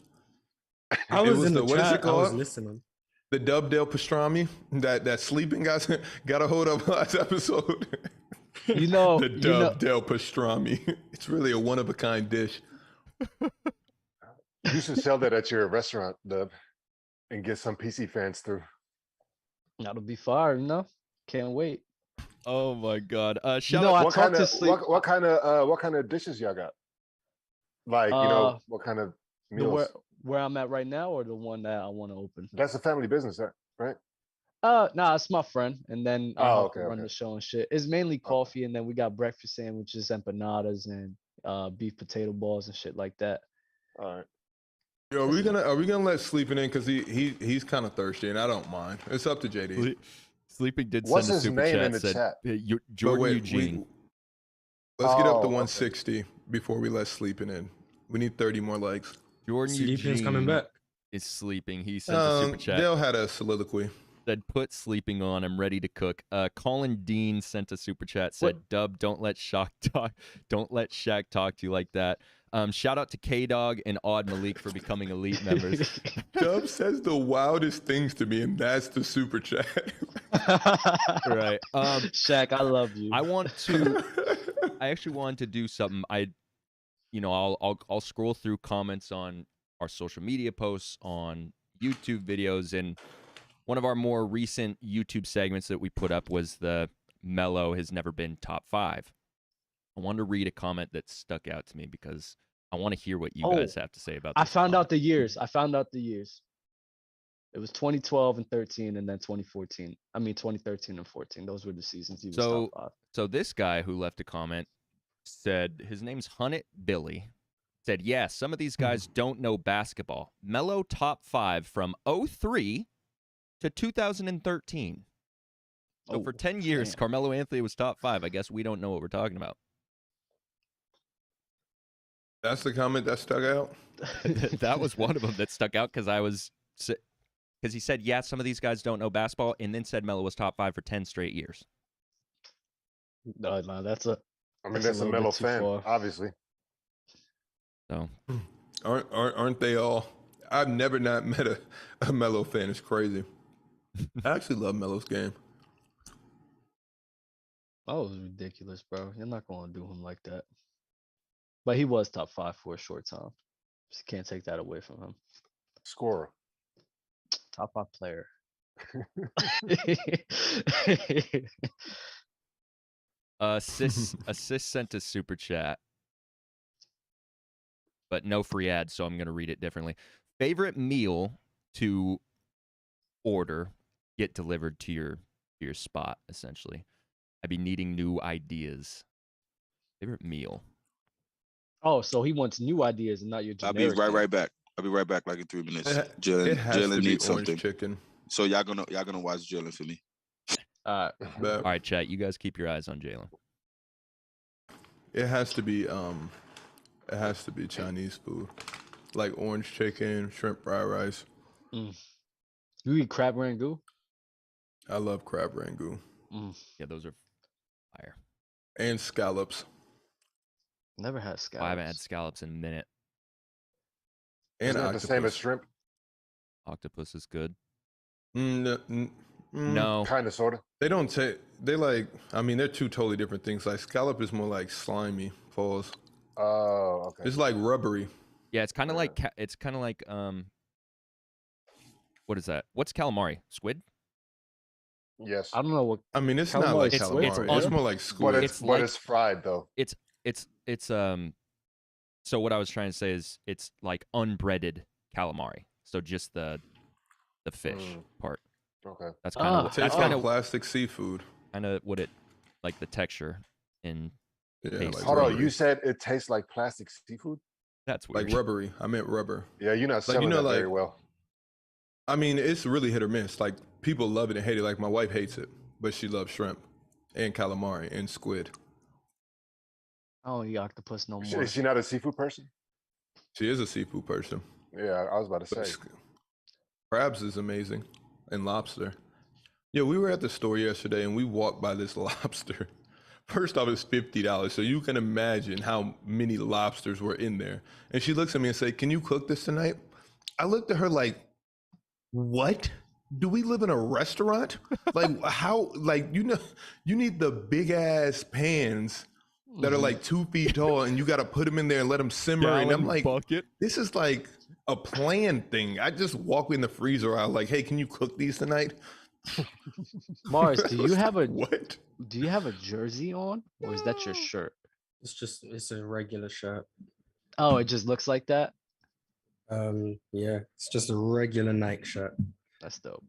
I was in the chat. I was listening. The Dub Del Pastrami that sleeping guys got a hold of last episode. The Dub Del Pastrami. It's really a one of a kind dish. You should sell that at your restaurant, Dub, and get some PC fans through. That'll be fire, Can't wait. Oh my God! What kind of dishes y'all got? Like what kind of meals? Where I'm at right now, or the one that I want to open? That's a family business, right? Nah, it's my friend, and then I help run the show and shit. It's mainly coffee, and then we got breakfast sandwiches, empanadas, and beef potato balls and shit like that. All right. Yo, are we gonna let Sleeping in because he's kind of thirsty, and I don't mind. It's up to JD. Sleeping did What's send a his super name chat. in the chat? Jordan Eugene. Let's get up to 160 before we let Sleeping in. We need 30 more likes. Jordan Sleeping's Eugene coming back. is sleeping. He sent a super chat. Dale had a soliloquy. Said, put sleeping on. I'm ready to cook. Colin Dean sent a super chat. Said, Dub, don't let Shaq talk to you like that. Shout out to K-Dog and Odd Malik for becoming elite members. Dub says the wildest things to me, and that's the super chat. Right. Shaq, I love you. I actually wanted to do something. I'll scroll through comments on our social media posts, on YouTube videos, and one of our more recent YouTube segments that we put up was the Melo has never been top 5. I wanted to read a comment that stuck out to me because I want to hear what you guys have to say about this. I found out the years. It was 2012 and 13, and then 2014. I mean, 2013 and 14. Those were the seasons he was top 5. So this guy who left a comment said, his name's Hunnit Billy, said, yeah, some of these guys don't know basketball. Melo top 5 from 03 to 2013. So for 10 years, Carmelo Anthony was top 5. I guess we don't know what we're talking about. That's the comment that stuck out? That was one of them that stuck out because he said, yeah, some of these guys don't know basketball, and then said Melo was top 5 for 10 straight years. No, that's a Melo fan, obviously. So aren't they all? I've never not met a Melo fan. It's crazy. I actually love Melo's game. That was ridiculous, bro. You're not going to do him like that. But he was top 5 for a short time. Just can't take that away from him. Scorer. Top 5 player. Assist sent a super chat, but no free ads, so I'm going to read it differently. Favorite meal to order, get delivered to your spot, essentially. I'd be needing new ideas. Favorite meal. Oh, so he wants new ideas and not your generic. I'll be right back. I'll be right back like in 3 minutes. Jaylen needs something. Chicken. So y'all gonna watch Jaylen for me. All right, chat. You guys keep your eyes on Jaylen. It has to be Chinese food, like orange chicken, shrimp fried rice. You eat crab rangoon? I love crab rangoon. Yeah, those are fire. And scallops. Never had scallops. I haven't had scallops in a minute. And Isn't that the same as shrimp? Octopus is good. No. Kind of, sort of. They don't take. They're two totally different things. Like scallop is more like slimy. Pause. Oh, okay. It's like rubbery. Yeah, it's kind of like what is that? What's calamari? Squid? Yes. I don't know what. I mean, it's not like calamari. It's more like squid. But it's fried though. It's so what I was trying to say is it's like unbreaded calamari. So just the fish part. Okay. That's kind of plastic seafood. Kind of what it like the texture in. Yeah, hold on, you said it tastes like plastic seafood? That's weird. Like rubbery. I meant rubber. Yeah, you're not selling that very well. I mean, it's really hit or miss. Like people love it and hate it. Like my wife hates it, but she loves shrimp and calamari and squid. I don't eat octopus no more. Is she not a seafood person? She is a seafood person. Yeah, I was about to say. Crabs is amazing. And lobster. Yeah, we were at the store yesterday and we walked by this lobster. First off, it's $50. So you can imagine how many lobsters were in there. And she looks at me and said, "Can you cook this tonight?" I looked at her like, what? Do we live in a restaurant? Like how, like, you need the big ass pans that are like 2 feet tall and you got to put them in there and let them simmer. And I'm like, this is like a planned thing. I just walk in the freezer aisle like, hey, can you cook these tonight? Mars, do you have a what? Do you have a jersey on, or is that your shirt? It's a regular shirt. Oh, it just looks like that. Yeah, it's just a regular Nike shirt. That's dope.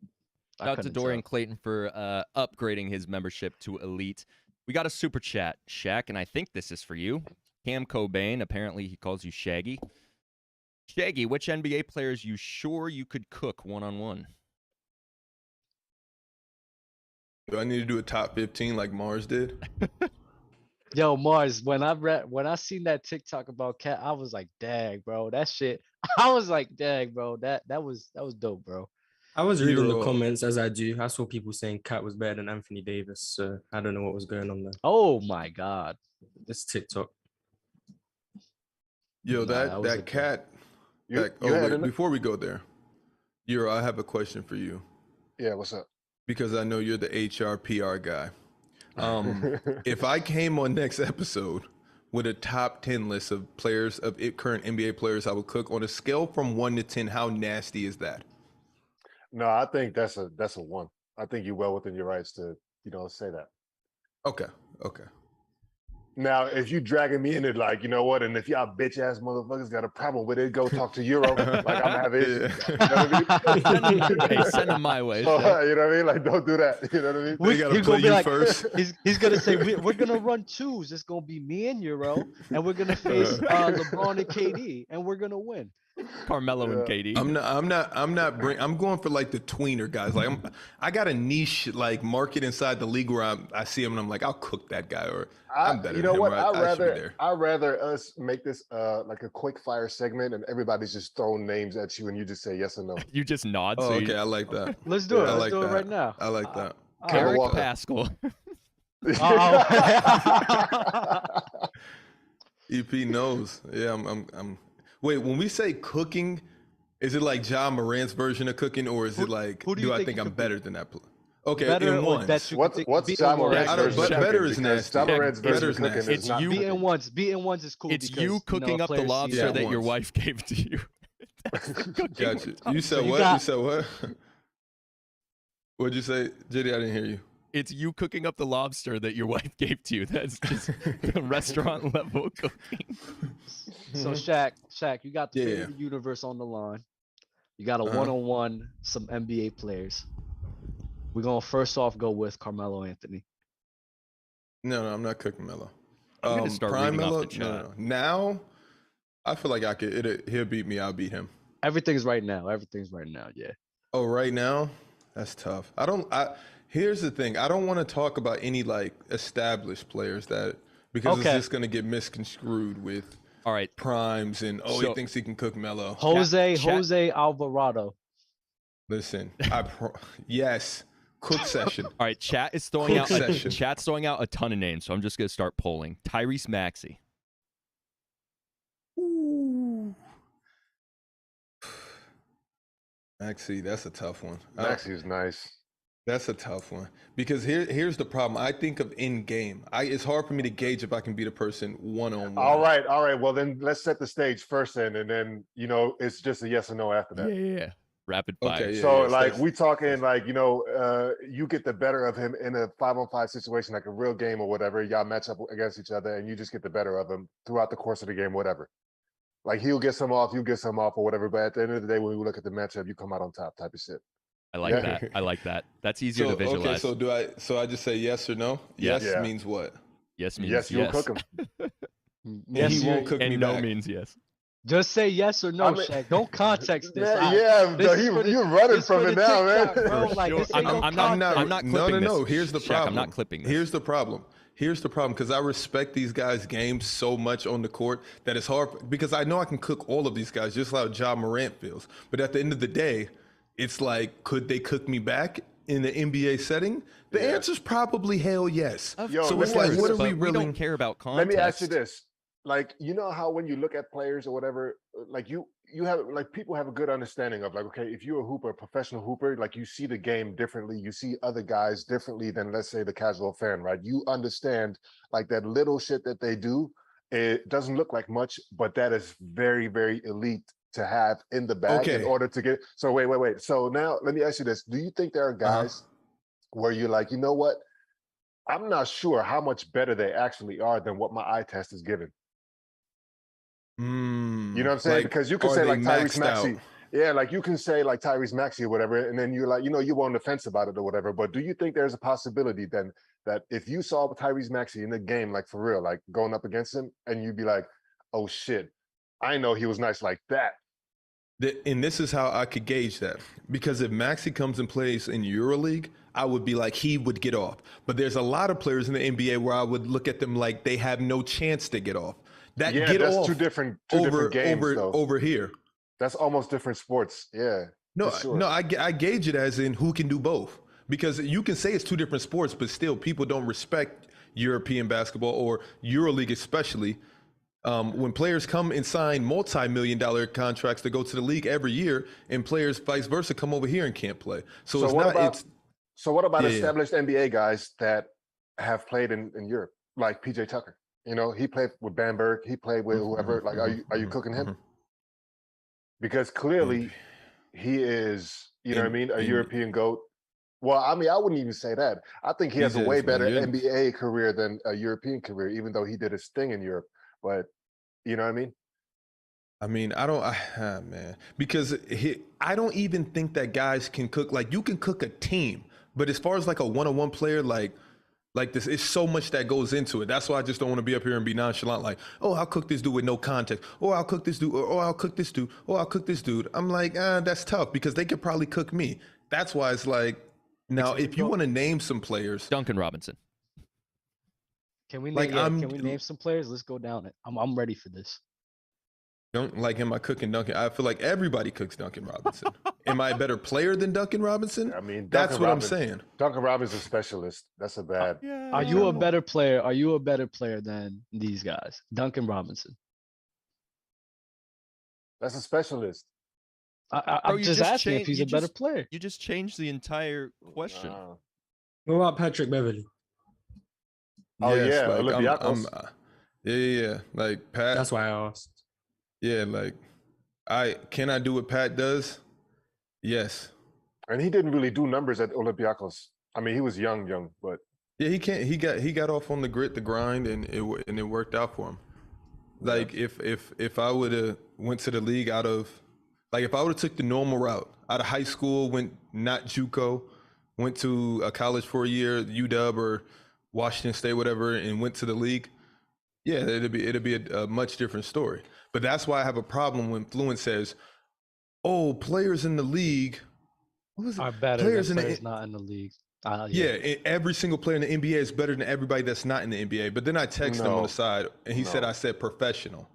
Shout out to Dorian Clayton for upgrading his membership to Elite. We got a super chat, Shaq, and I think this is for you. Cam Cobain, apparently he calls you Shaggy. Shaggy, which NBA players you sure you could cook one-on-one? Do I need to do a top 15 like Mars did? Yo, Mars, when I seen that TikTok about Cat, I was like, dang, bro, that shit. I was like, dang, bro, that was dope, bro. I was reading the Hero. comments as I do. I saw people saying Cat was better than Anthony Davis. So I don't know what was going on there. Oh my God. This TikTok. Yo, Nah, was a that cat. You That, had wait, an- before we go there, Hero, I have a question for you Yeah, what's up? because I know you're the HR PR guy. If I came on next episode with a top 10 list of players of current NBA players I would cook on a scale from 1 to 10, how nasty is that? No, I think that's a 1. I think you're well within your rights to, say that. Okay. Now, if you dragging me in it, like, you know what, and if y'all bitch ass motherfuckers got a problem with it, go talk to Euro. Like, I'm having issues. You know what I mean? Hey, send them my way. So, Shaq. you know what I mean? Like, don't do that. You know what I mean? They gotta He's play gonna be you like, first. he's gonna say we're gonna run twos. It's gonna be me and Euro, and we're gonna face LeBron and KD, and we're gonna win. Carmelo and KD. I'm going for like the tweener guys. Like I got a niche like market inside the league where I see him and I'm like, I'll cook that guy, or I'm better You than know him. what? Or I should be there. I'd rather us make this like a quick fire segment, and everybody's just throwing names at you, and you just say yes or no. You just nod. Oh, so okay, you, I like that. Let's do it. I Let's like do it that. right now. I like that. Eric Walker. Pascal. EP knows. Yeah, I'm. Wait, when we say cooking, is it like John Morant's version of cooking, or is it like who do do you I think think you I'm could better than that? Okay, Better in or ones. that you What's beat John or Morant's I don't- version but of better cooking? is Because nasty. John Yeah, Morant's version better's of cooking nasty. is It's not you- cooking. beating ones is cool. It's because, you cooking up the players see lobster Yeah, that your once. wife gave to you. That's the cooking Gotcha. we're talking You said you what? got- You said what? What'd you say, JD? I didn't hear you. It's you cooking up the lobster that your wife gave to you. That's just the restaurant level cooking. So Shaq, you got the Yeah. fate of the universe on the line. You got a Uh-huh. one-on-one some NBA players. We're gonna first off go with Carmelo Anthony. No, I'm not cooking Melo. I'm gonna start Prime reading off Melo. the chat. No. Now, I feel like I could. He'll beat me. I'll beat him. Everything's right now. Yeah. Oh, right now, that's tough. Here's the thing. I don't want to talk about any like established players because Okay. it's just gonna get misconstrued with All right. primes and he So- thinks he can cook Melo. Jose Alvarado. Listen, yes, cook session. All right. Chat is throwing out. Session. Chat's throwing out a ton of names, so I'm just gonna start polling. Tyrese Maxey. Ooh. Maxey, that's a tough one. Maxey is nice. That's a tough one because here's the problem. I think of in game. It's hard for me to gauge if I can beat a person one-on-one. All right. Well, then let's set the stage first, and then it's just a yes or no after that. Yeah. Rapid fire. Okay, yeah. So like that's- we talking like you get the better of him in a 5-on-5 situation, like a real game or whatever. Y'all match up against each other, and you just get the better of him throughout the course of the game, whatever. Like he'll get some off, you get some off, or whatever. But at the end of the day, when we look at the matchup, you come out on top, type of shit. I like that. I like that. That's easier to Okay, visualize. so I just say yes or no? Yes. Yes Yeah. means what? Yes means Yes, you'll cook him. And Yes, he won't cook me and no back. means yes. Just say yes or no, I mean- Shaq. Don't context this. This is for the- you're running from it now, man. Bro. Like, this ain't no I'm not context. clipping No. this. Here's the Shaq, problem. I'm not clipping this. Here's the problem because I respect these guys' games so much on the court that it's hard because I know I can cook all of these guys just like Ja Morant feels. But at the end of the day, it's like, could they cook me back in the NBA setting? The Yeah. answer's probably hell yes. Yo, so let it's me like, ask you what are this, we But really? we don't care about context. Let me ask you this. Like, you know how when you look at players or whatever, like you have like people have a good understanding of like, okay, if you're a hooper, a professional hooper, like you see the game differently, you see other guys differently than let's say the casual fan, right? You understand like that little shit that they do, it doesn't look like much, but that is very, very elite to have in the bag in Okay. order to get. So wait. So now let me ask you this. Do you think there are guys where you're like, you know what? I'm not sure how much better they actually are than what my eye test is giving. You know what I'm saying? Because you can are say they like Tyrese maxed Maxey. out? Yeah, like you can say like Tyrese Maxey or whatever, and then you're like, you're on the fence about it or whatever. But do you think there's a possibility then that if you saw Tyrese Maxey in the game, like for real, like going up against him, and you'd be like, oh shit, I know he was nice like that. And this is how I could gauge that. Because if Maxey comes and plays in EuroLeague, I would be like, he would get off. But there's a lot of players in the NBA where I would look at them like they have no chance to get off. That get that's off two different games, though. over here. That's almost different sports. Yeah. No, for sure. no, I gauge it as in who can do both. Because you can say it's two different sports, but still people don't respect European basketball or EuroLeague especially. When players come and sign multi-million-dollar contracts to go to the league every year, and players vice versa come over here and can't play. So what about established NBA guys that have played in Europe, like PJ Tucker? You know, he played with Bamberg. He played with whoever. Like, are you cooking him? Because clearly, he is. You know what I mean? A European GOAT. Well, I mean, I wouldn't even say that. I think he has a way better NBA career than a European career, even though he did his thing in Europe. But you know what I mean? Man, because I don't even think that guys can cook. Like, you can cook a team, but as far as like a one-on-one player, like this, it's so much that goes into it. That's why I just don't want to be up here and be nonchalant. Like, oh, I'll cook this dude with no context. Or I'll cook this dude. Or I'll cook this dude. Or I'll cook this dude. I'm like, that's tough because they could probably cook me. That's why it's like, now if you want to name some players, Duncan Robinson. Can we name some players? Let's go down it. I'm ready for this. Don't like, am I cooking Duncan? I feel like everybody cooks Duncan Robinson. Am I a better player than Duncan Robinson? I mean, that's what I'm saying. Duncan Robinson's a specialist. That's a bad. Are you a better player? Are you a better player than these guys? Duncan Robinson. That's a specialist. I'm just asking if he's a better player. You just changed the entire question. What about Patrick Beverly? Oh yeah, like, Olympiacos. Yeah. Like Pat. That's why I asked. Yeah, like can I do what Pat does? Yes. And he didn't really do numbers at Olympiacos. I mean, he was young, but yeah, he can't. He got off on the grit, the grind, and it worked out for him. Like if I would have went to the league out of, like if I would have took the normal route out of high school, went not JUCO, went to a college for a year, UW or Washington State, whatever, and went to the league, yeah, it'd be a much different story. But that's why I have a problem when Fluent says, "Oh, players in the league are better than players not in the league." Every single player in the NBA is better than everybody that's not in the NBA. But then I text him on the side, and he said I said professional.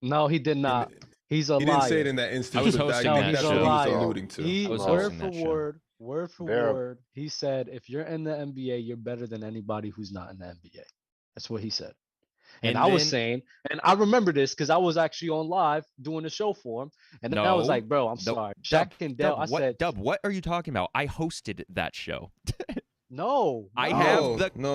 No, he did not. He's a liar. He didn't say it in that instance. I was hosting that that's show. what he was alluding to. Word for word, he said, if you're in the NBA, you're better than anybody who's not in the NBA. That's what he said. And I was saying, and I remember this because I was actually on live doing a show for him. And then I was like, bro, I'm sorry. Shaq and Dell, I said. Dub, what are you talking about? I hosted that show. No. I have the. No.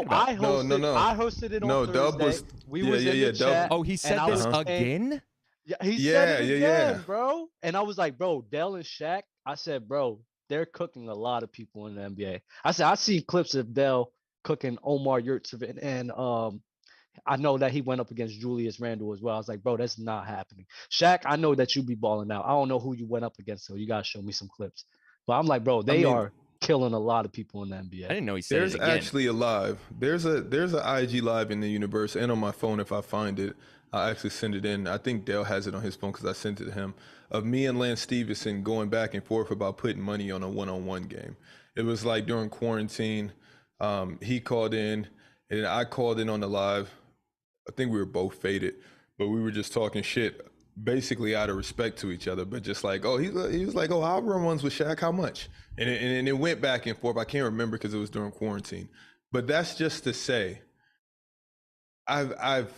I hosted it on Thursday. Dub was. We was in the chat. Oh, he said this again? Yeah, he said it again, bro. And I was like, bro, Dell and Shaq, I said, bro, they're cooking a lot of people in the NBA. I said, I see clips of Dell cooking Omar Yurtseven, and I know that he went up against Julius Randle as well. I was like, bro, that's not happening. Shaq, I know that you be balling out. I don't know who you went up against, so you gotta show me some clips. But I'm like, bro, they are killing a lot of people in the NBA. I didn't know he said it again. There's actually a live. There's a IG live in the universe and on my phone if I find it. I'll actually send it in. I think Dale has it on his phone because I sent it to him. Of me and Lance Stevenson going back and forth about putting money on a one-on-one game. It was like during quarantine. He called in and I called in on the live. I think we were both faded, but we were just talking shit, basically out of respect to each other. But just like, he was like, I'll run ones with Shaq. How much? And it went back and forth. I can't remember because it was during quarantine. But that's just to say, I've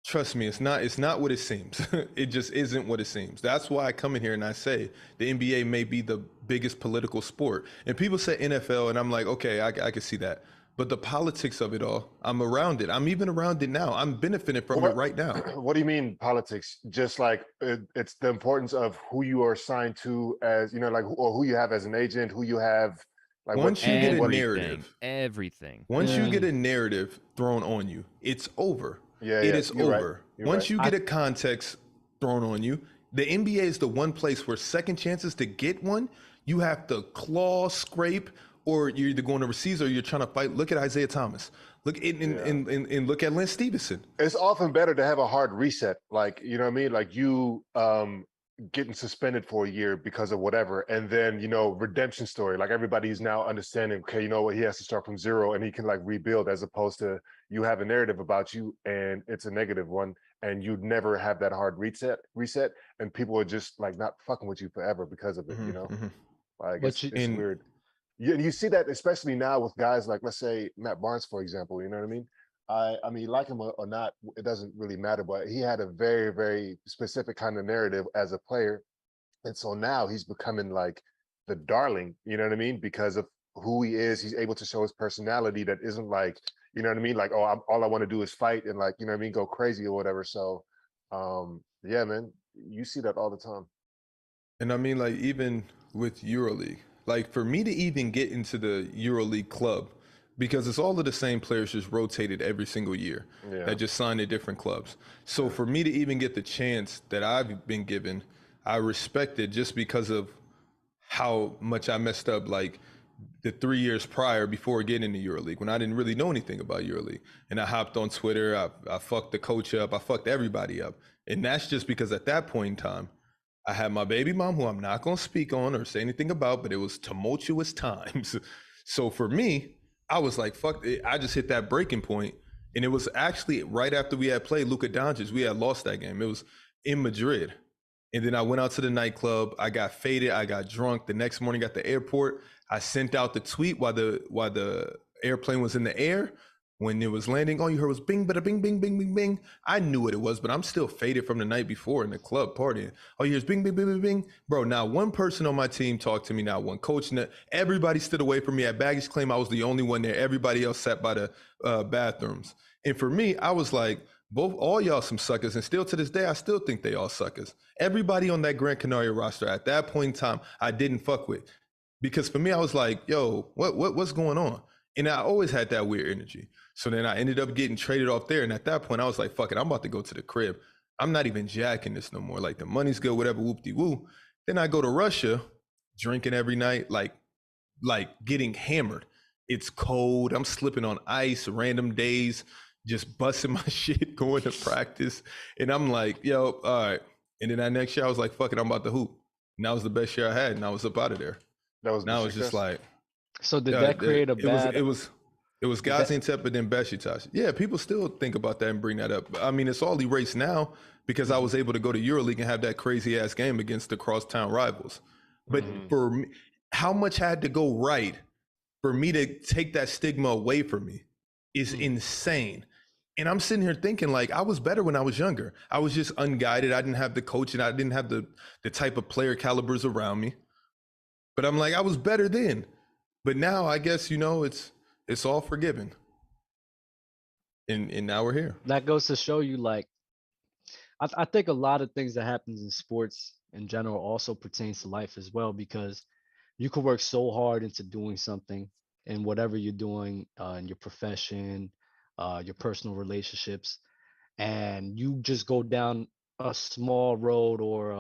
trust me, it's not what it seems. It just isn't what it seems. That's why I come in here and I say the NBA may be the biggest political sport. And people say NFL, and I'm like, okay, I can see that. But the politics of it all, I'm around it. I'm even around it now. I'm benefiting from it right now. What do you mean politics? Just like it's the importance of who you are signed to as, like, or who you have as an agent, who you have. Like once you get a narrative, everything. Once you get a narrative thrown on you, it's over. It is over. Right. Once you get a context thrown on you, the NBA is the one place where second chances to get one, you have to claw, scrape, or you're either going overseas or you're trying to fight. Look at Isaiah Thomas. Look and look at Lance Stevenson. It's often better to have a hard reset, like, you know what I mean? Like you getting suspended for a year because of whatever, and then, you know, redemption story. Like everybody's now understanding, okay, you know what, he has to start from zero and he can like rebuild, as opposed to you have a narrative about you and it's a negative one, and you'd never have that hard reset, and people are just like not fucking with you forever because of it, you know? Like it's weird. You see that especially now with guys like, let's say, Matt Barnes, for example, you know what I mean? I mean, like him or not, it doesn't really matter, but he had a very, very specific kind of narrative as a player. And so now he's becoming like the darling, you know what I mean? Because of who he is, he's able to show his personality that isn't like, you know what I mean? Like, oh, all I want to do is fight and like, you know what I mean? Go crazy or whatever. So, yeah, man, you see that all the time. And I mean, like, even with EuroLeague, like for me to even get into the EuroLeague club, because it's all of the same players just rotated every single year that just signed at different clubs. So for me to even get the chance that I've been given, I respect it just because of how much I messed up like the 3 years prior before getting into EuroLeague, when I didn't really know anything about EuroLeague. And I hopped on Twitter, I fucked the coach up, I fucked everybody up. And that's just because at that point in time, I had my baby mom, who I'm not going to speak on or say anything about, but it was tumultuous times. So for me, I was like, fuck it. I just hit that breaking point. And it was actually right after we had played Luka Doncic. We had lost that game. It was in Madrid. And then I went out to the nightclub. I got faded. I got drunk. The next morning at the airport, I sent out the tweet while the airplane was in the air. When it was landing, all you heard was bing, bada, bing, bing, bing, bing, bing. I knew what it was, but I'm still faded from the night before in the club partying. All you hear is bing, bing, bing, bing, bing. Bro, not one person on my team talked to me, not one coach. Everybody stood away from me. At baggage claim, I was the only one there. Everybody else sat by the bathrooms. And for me, I was like, all y'all some suckers. And still to this day, I still think they all suckers. Everybody on that Gran Canaria roster at that point in time, I didn't fuck with. Because for me, I was like, yo, what's going on? And I always had that weird energy. So then I ended up getting traded off there. And at that point, I was like, fuck it, I'm about to go to the crib. I'm not even jacking this no more. Like, the money's good, whatever, whoop-de-woo. Then I go to Russia, drinking every night, like getting hammered. It's cold. I'm slipping on ice, random days, just busting my shit, going to practice. And I'm like, yo, all right. And then that next year, I was like, fuck it, I'm about to hoop. And that was the best year I had. And I was up out of there. That was now it's just like. So did that create a bad... It was Gaziantep, but then Besiktas. Yeah, people still think about that and bring that up. I mean, it's all erased now because I was able to go to EuroLeague and have that crazy-ass game against the crosstown rivals. But for me, how much had to go right for me to take that stigma away from me is insane. And I'm sitting here thinking, like, I was better when I was younger. I was just unguided. I didn't have the coaching. I didn't have the type of player calibers around me. But I'm like, I was better then. But now I guess, you know, it's all forgiven. And now we're here. That goes to show you, like, I think a lot of things that happens in sports in general also pertains to life as well, because you could work so hard into doing something in whatever you're doing, in your profession, your personal relationships, and you just go down a small road or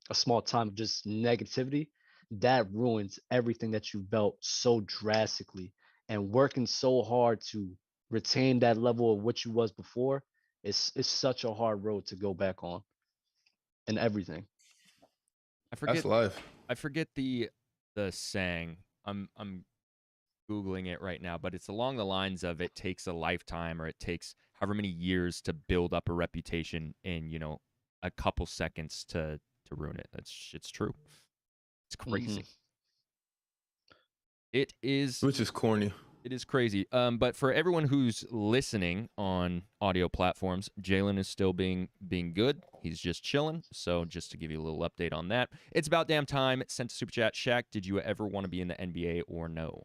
a small time of just negativity. That ruins everything that you built so drastically. And working so hard to retain that level of what you was before, it's such a hard road to go back on. And everything. That's life. I forget the saying. I'm Googling it right now, but it's along the lines of it takes a lifetime, or it takes however many years to build up a reputation in, you know, a couple seconds to ruin it. It's true. It's crazy. It is, which is corny. It is crazy. But for everyone who's listening on audio platforms, Jaylen is still being good. He's just chilling. So just to give you a little update on that, it's about damn time. Sent a super chat. Shaq, did you ever want to be in the NBA or no?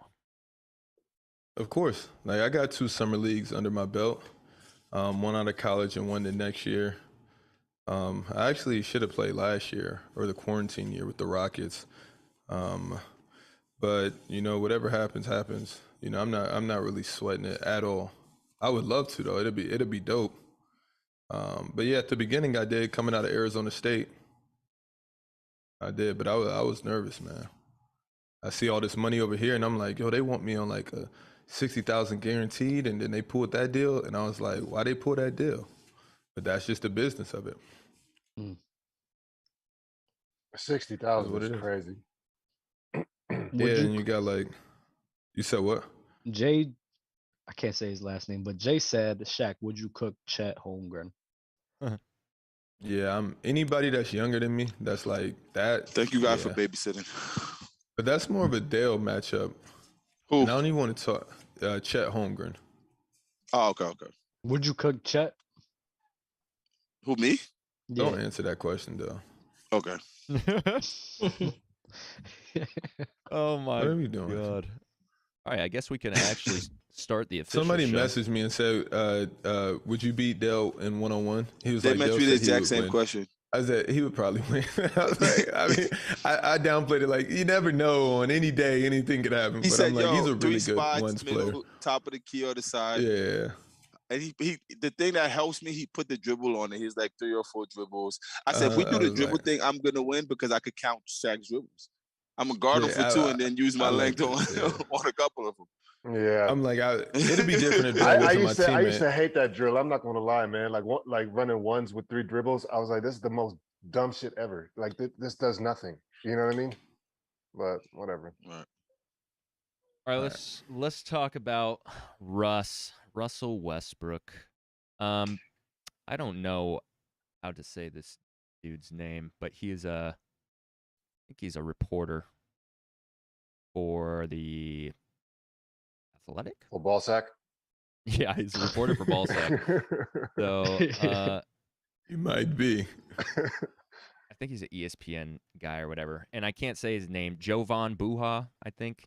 Of course. Like, I got 2 summer leagues under my belt. One out of college and one the next year. I actually should have played last year, or the quarantine year, with the Rockets. But you know, whatever happens, happens. You know, I'm not really sweating it at all. I would love to though. It'd be dope. But yeah, at the beginning I did, coming out of Arizona State. I did, but I was nervous, man. I see all this money over here, and I'm like, yo, they want me on like a 60,000 guaranteed, and then they pulled that deal, and I was like, why they pull that deal? But that's just the business of it. 60,000 is crazy. And you got like, you said what? Jay, I can't say his last name, but Jay said, Shaq, would you cook Chet Holmgren? Yeah, anybody that's younger than me, that's like that. Thank you guys for babysitting. But that's more of a Dale matchup. Who? And I don't even want to talk Chet Holmgren. Oh, okay. Would you cook Chet? Who, me? Yeah. Don't answer that question, though. Okay. Oh my What are we doing? God. All right, I guess we can actually start the official Somebody show. messaged me and said, would you beat Dale in one-on-one? He was They like, meant Dale you the said he exact would same win. question. I said he would probably win. I was like, I mean, I downplayed it. Like, you never know. On any day, anything could happen. He But said, I'm like, yo, he's a really 3 good spots, ones middle, player. top of the key or the side. Yeah. And he the thing that helps me, he put the dribble on it. He's like 3 or 4 dribbles. I said, if we do the dribble thing, I'm gonna win because I could count Shaq's dribbles. I'm gonna guard him for 2 and then use my length on a couple of them. Yeah, I'm like, it'd be different if I I used my to teammate. hate that drill. I'm not gonna lie, man. Like running ones with 3 dribbles. I was like, this is the most dumb shit ever. Like this does nothing. You know what I mean? But whatever. Right. All right, let's talk about Russell Westbrook. I don't know how to say this dude's name, but I think he's a reporter for the Athletic. Well, ball sack. Yeah, he's a reporter for Ballsack. So He might be. I think he's an ESPN guy or whatever, and I can't say his name. Jovan Buha, I think.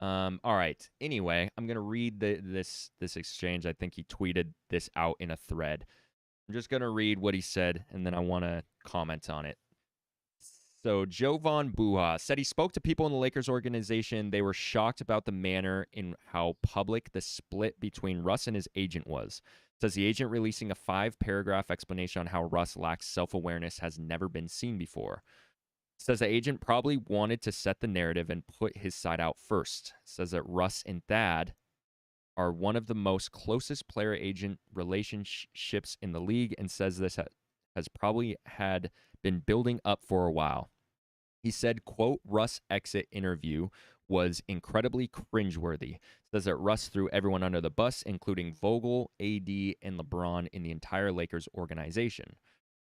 All right. Anyway, I'm gonna read this exchange. I think he tweeted this out in a thread. I'm just gonna read what he said, and then I want to comment on it. So Jovan Buha said he spoke to people in the Lakers organization. They were shocked about the manner in how public the split between Russ and his agent was. Says the agent releasing a 5-paragraph explanation on how Russ lacks self-awareness has never been seen before. Says the agent probably wanted to set the narrative and put his side out first. Says that Russ and Thad are one of the most closest player-agent relationships in the league, and says this has probably had been building up for a while. He said, quote, Russ exit interview was incredibly cringeworthy. Says that Russ threw everyone under the bus, including Vogel, AD, and LeBron in the entire Lakers organization.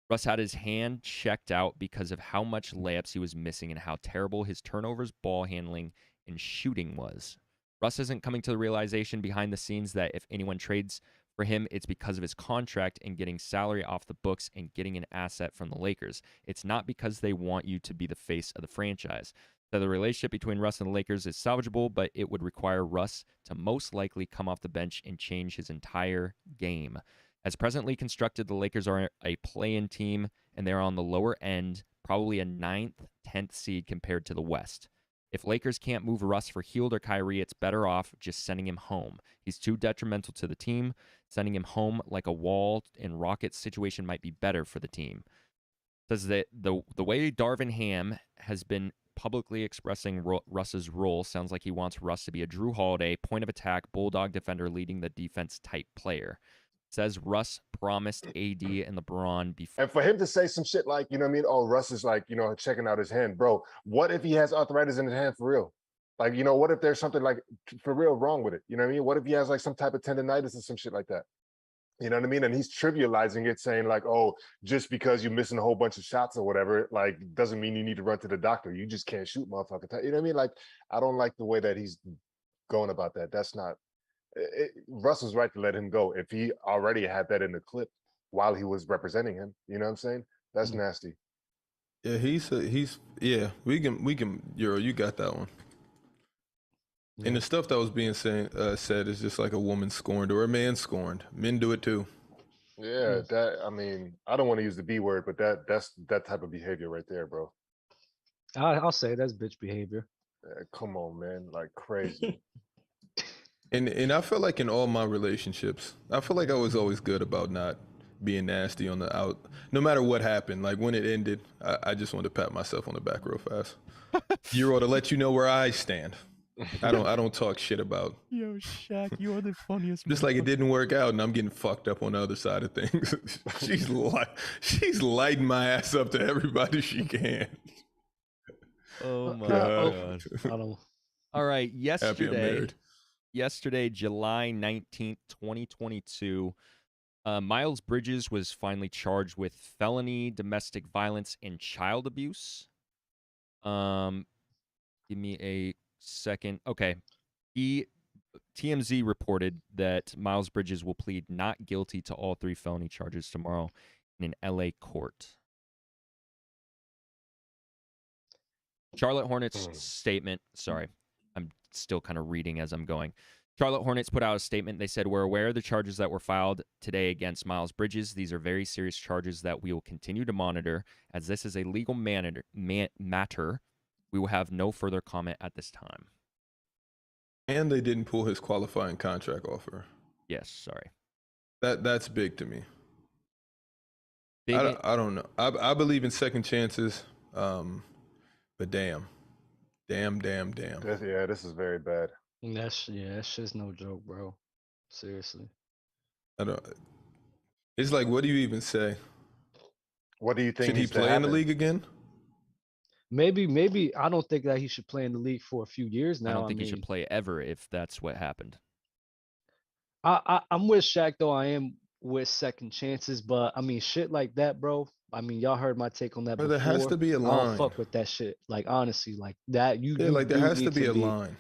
Russ had his hand checked out because of how much layups he was missing and how terrible his turnovers, ball handling, and shooting was. Russ isn't coming to the realization behind the scenes that if anyone trades for him, it's because of his contract and getting salary off the books and getting an asset from the Lakers. It's not because they want you to be the face of the franchise. So the relationship between Russ and the Lakers is salvageable, but it would require Russ to most likely come off the bench and change his entire game. As presently constructed, the Lakers are a play-in team, and they're on the lower end, probably a 9th, 10th seed compared to the West. If Lakers can't move Russ for Hield or Kyrie, it's better off just sending him home. He's too detrimental to the team. Sending him home like a Wall and Rockets situation might be better for the team. Says that the way Darvin Ham has been publicly expressing Russ's role sounds like he wants Russ to be a Jrue Holiday, point of attack, bulldog defender, leading the defense type player. Says Russ promised AD and LeBron before. And for him to say some shit like, you know what I mean? Oh, Russ is like, you know, checking out his hand. Bro, what if he has arthritis in his hand for real? Like, you know, what if there's something like for real wrong with it? You know what I mean? What if he has like some type of tendonitis or some shit like that? You know what I mean? And he's trivializing it, saying like, oh, just because you're missing a whole bunch of shots or whatever, like, doesn't mean you need to run to the doctor. You just can't shoot, motherfucker. You know what I mean? Like, I don't like the way that he's going about that. That's not, Russ was right to let him go if he already had that in the clip while he was representing him. You know what I'm saying? That's nasty. Yeah, we can Euro, you got that one. Yeah. And the stuff that was being said is just like a woman scorned or a man scorned. Men do it too. Yeah, that, I mean, I don't want to use the B word, but that's that type of behavior right there, bro. I'll say that's bitch behavior. Come on, man, like crazy. And I feel like in all my relationships, I feel like I was always good about not being nasty on the out. No matter what happened, like when it ended, I just wanted to pat myself on the back real fast. Euro to let you know where I stand. I don't talk shit about. Yo, Shaq, you are the funniest. Just like it didn't work out, and I'm getting fucked up on the other side of things. she's lighting my ass up to everybody she can. Oh my god. I don't. All right, Happy I'm married. yesterday, July 19th, 2022, Miles Bridges was finally charged with felony, domestic violence, and child abuse. Give me a second. Okay. TMZ reported that Miles Bridges will plead not guilty to all 3 felony charges tomorrow in an LA court. Charlotte Hornets statement. Sorry, I'm still kind of reading as I'm going. Charlotte Hornets put out a statement. They said, "We're aware of the charges that were filed today against Miles Bridges. These are very serious charges that we will continue to monitor. As this is a legal matter, we will have no further comment at this time." And they didn't pull his qualifying contract offer. Yes, sorry. That's big to me. Big I don't know. I believe in second chances, but damn. This is very bad. That shit's no joke, bro. Seriously. It's like, what do you even say? What do you think? Should he play in the league again? Maybe I don't think that he should play in the league for a few years now. I don't think he should play ever if that's what happened. I'm with Shaq though. I am with second chances, but I mean shit like that, bro. I mean, y'all heard my take on that before. There has to be a I line. don't fuck with that shit. Like honestly, like that there has to be a line.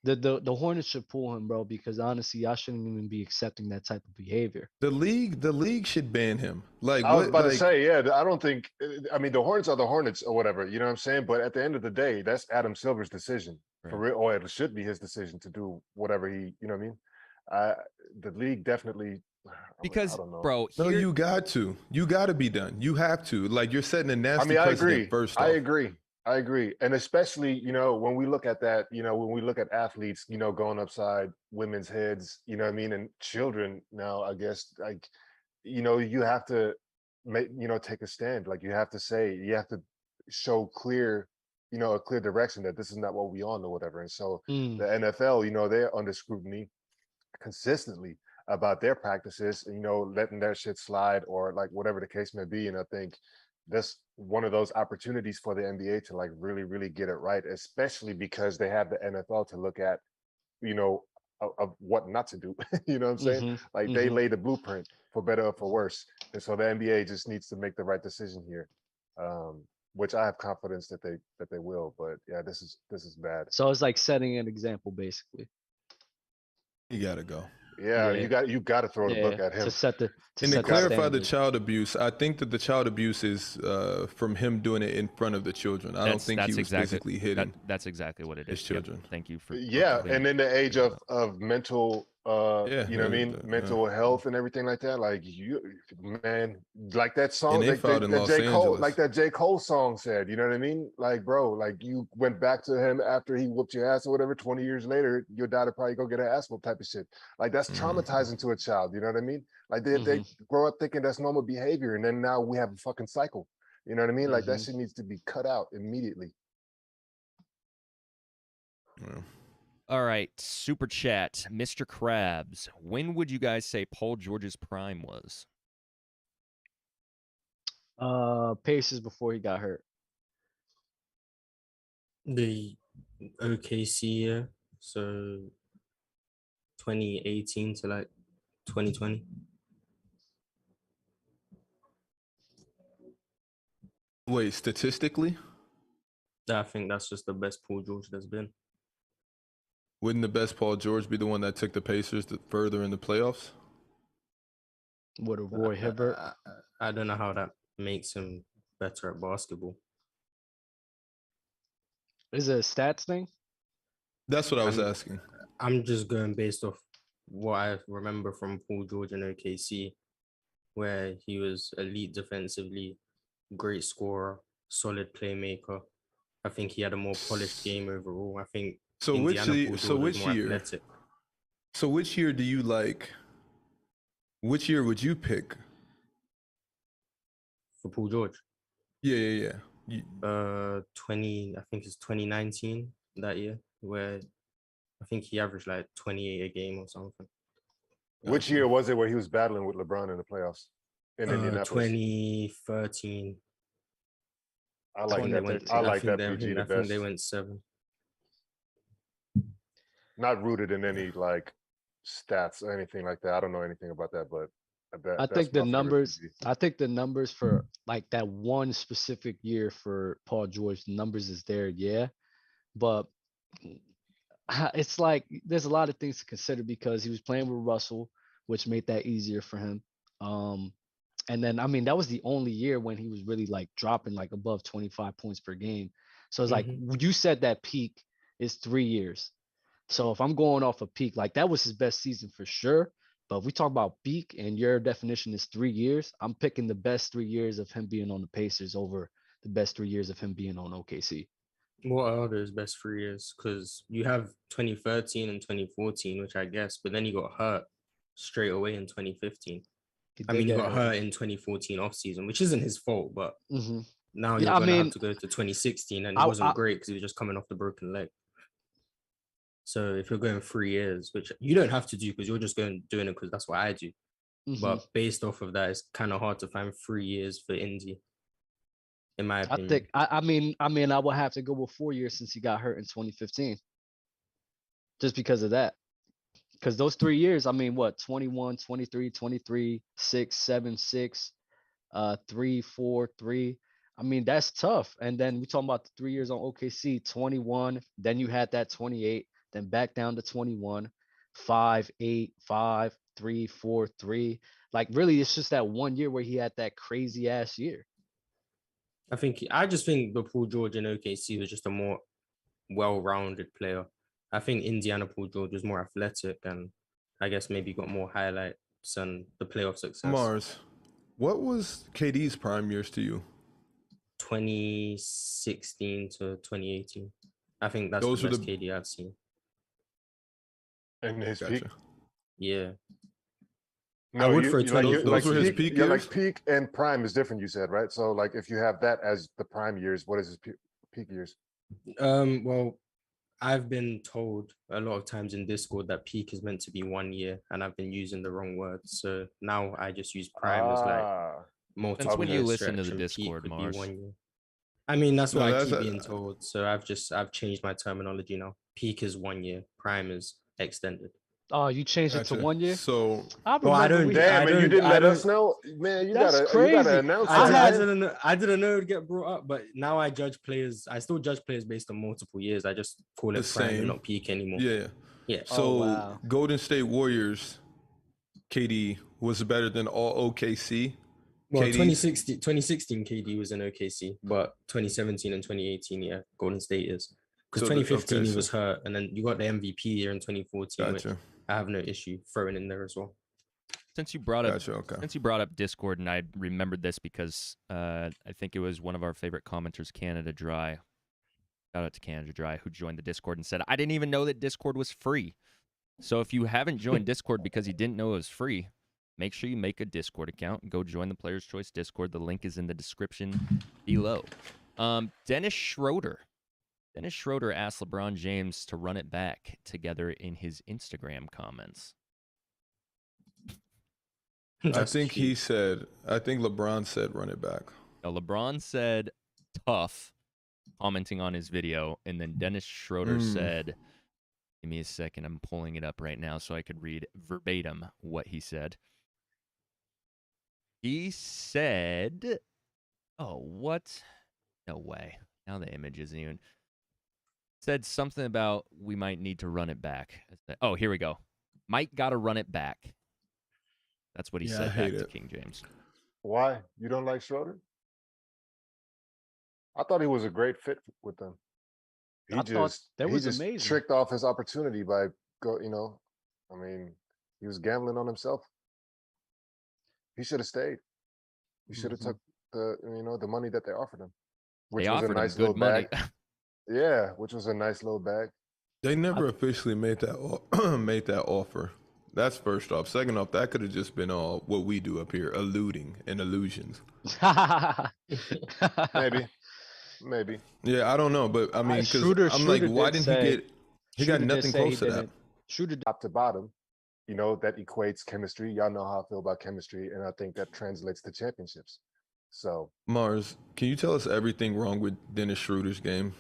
The Hornets should pull him, bro, because honestly, I shouldn't even be accepting that type of behavior. The league should ban him. Like I was about to say, yeah, I don't think. I mean, the Hornets are the Hornets or whatever. You know what I'm saying? But at the end of the day, that's Adam Silver's decision for real, or it should be his decision to do whatever he. You know what I mean? The league definitely. Because, I don't know. bro, no, you got to be done. You have to. Like you're setting a nasty I precedent agree. first off. I agree. And especially, you know, when we look at that, you know, when we look at athletes, you know, going upside women's heads, you know what I mean? And children now, I guess, like, you know, you have to take a stand. Like you have to show clear, you know, a clear direction that this is not what we on or whatever. And so the NFL, you know, they're under scrutiny consistently about their practices, you know, letting their shit slide or like whatever the case may be. And I think that's one of those opportunities for the NBA to like really, really get it right, especially because they have the NFL to look at, you know, of what not to do. You know what I'm saying? Like they lay the blueprint for better or for worse. And so the NBA just needs to make the right decision here. Which I have confidence that they will. But yeah, this is bad. So it's like setting an example, basically. You gotta go. Yeah, you got to throw the book at him. To clarify the child abuse, I think that the child abuse is from him doing it in front of the children. I don't think he was physically hitting. That's exactly what it is. His children. Yep. Thank you for. And in the age of mental, you know what I mean, mental health and everything like that. Like like that song, like that J. Cole song said. You know what I mean? Like, bro, like you went back to him after he whooped your ass or whatever. 20 years later, your daughter probably go get an ass whoop type of shit. Like that's traumatizing to a child. You know what I mean? Like they grow up thinking that's normal behavior, and then now we have a fucking cycle. You know what I mean? Like that shit needs to be cut out immediately. Yeah. All right, super chat, Mr. Krabs. When would you guys say Paul George's prime was? Paces before he got hurt. The OKC year, so 2018 to like 2020. Wait, statistically? I think that's just the best Paul George there's been. Wouldn't the best Paul George be the one that took the Pacers further in the playoffs? What a Roy Hibbert. I don't know how that makes him better at basketball. Is it a stats thing? That's what I was asking. I'm just going based off what I remember from Paul George in OKC, where he was elite defensively, great scorer, solid playmaker. I think he had a more polished game overall. I think. So which year do you like? Which year would you pick for Paul George. Yeah. 2019 that year, where I think he averaged like 28 a game or something. Which year was it where he was battling with LeBron in the playoffs in Indianapolis? 2013. I like that. I like that PG the I best. think they went 7. Not rooted in any like stats or anything like that. I don't know anything about that, but I think the numbers. I think the numbers for like that one specific year for Paul George, the numbers is there, yeah, but it's like there's a lot of things to consider because he was playing with Russell, which made that easier for him. And then I mean that was the only year when he was really like dropping like above 25 points per game. So it's like you said that peak is 3 years. So if I'm going off a peak, like that was his best season for sure. But if we talk about peak and your definition is 3 years, I'm picking the best 3 years of him being on the Pacers over the best 3 years of him being on OKC. What are those best 3 years? Because you have 2013 and 2014, which I guess, but then he got hurt straight away in 2015. I mean, he got hurt in 2014 offseason, which isn't his fault, but now you're going to have to go to 2016, and it wasn't great because he was just coming off the broken leg. So if you're going 3 years, which you don't have to do because you're just doing it because that's what I do. But based off of that, it's kind of hard to find 3 years for Indy, in my opinion. I mean, I would have to go with 4 years since he got hurt in 2015, just because of that. Because those 3 years, I mean, what 21, 23, 23, 6, 7, 6, 3, 4, 3. I mean, that's tough. And then we talking about the 3 years on OKC, 21. Then you had that 28. Then back down to 21, 5, 8, 5, 3, 4, 3. Like really, it's just that 1 year where he had that crazy ass year. I just think the Paul George in OKC was just a more well-rounded player. I think Indiana Paul George was more athletic and I guess maybe got more highlights and the playoff success. Mars, what was KD's prime years to you? 2016 to 2018. I think that's the best KD I've seen. And his peak? Yeah. No, I would those were his peak years? Yeah, like peak and prime is different, you said, right? So like if you have that as the prime years, what is his peak years? Well, I've been told a lot of times in Discord that peak is meant to be 1 year, and I've been using the wrong word. So now I just use prime as like multiple. That's when you listen to the Discord, Mars. I mean, that's what I keep being told. So I've changed my terminology now. Peak is 1 year. Prime is extended. Oh, you changed it to 1 year? So you didn't let us know, man. You gotta announce it. I didn't know it would get brought up, but now I judge players. I still judge players based on multiple years. I just call it prime and not peak anymore. Yeah. So Golden State Warriors, KD was better than all OKC. Well, 2016 KD was in OKC, but 2017 and 2018, Golden State is. Because 2015 he was hurt, and then you got the MVP year in 2014, which I have no issue throwing in there as well. Since you brought up Discord, and I remembered this because I think it was one of our favorite commenters, Canada Dry. Shout out to Canada Dry, who joined the Discord and said, "I didn't even know that Discord was free." So if you haven't joined Discord because you didn't know it was free, make sure you make a Discord account and go join the Players' Choice Discord. The link is in the description below. Dennis Schroder asked LeBron James to run it back together in his Instagram comments. I think LeBron said run it back. Now, LeBron said tough, commenting on his video, and then Dennis Schroder said, give me a second, I'm pulling it up right now so I could read verbatim what he said. He said, oh, what? No way. Now the image isn't even... Said something about we might need to run it back. Oh, here we go. Mike got to run it back. That's what he said back to King James. Why? You don't like Schroder? I thought he was a great fit with them. He just amazing. Tricked off his opportunity by he was gambling on himself. He should have stayed. He should have took the money that they offered him, which was a nice little bag. Yeah, which was a nice little bag. They never officially made that offer. That's first off. Second off, that could have just been all what we do up here, alluding and illusions. Maybe. Yeah, I don't know, but I mean, because Schroder, I'm like, Schroder why did didn't say, he get? He got Schroder did nothing say he close to that. didn't. Schroder Top to bottom, that equates chemistry. Y'all know how I feel about chemistry, and I think that translates to championships. So Mars, can you tell us everything wrong with Dennis Schroeder's game?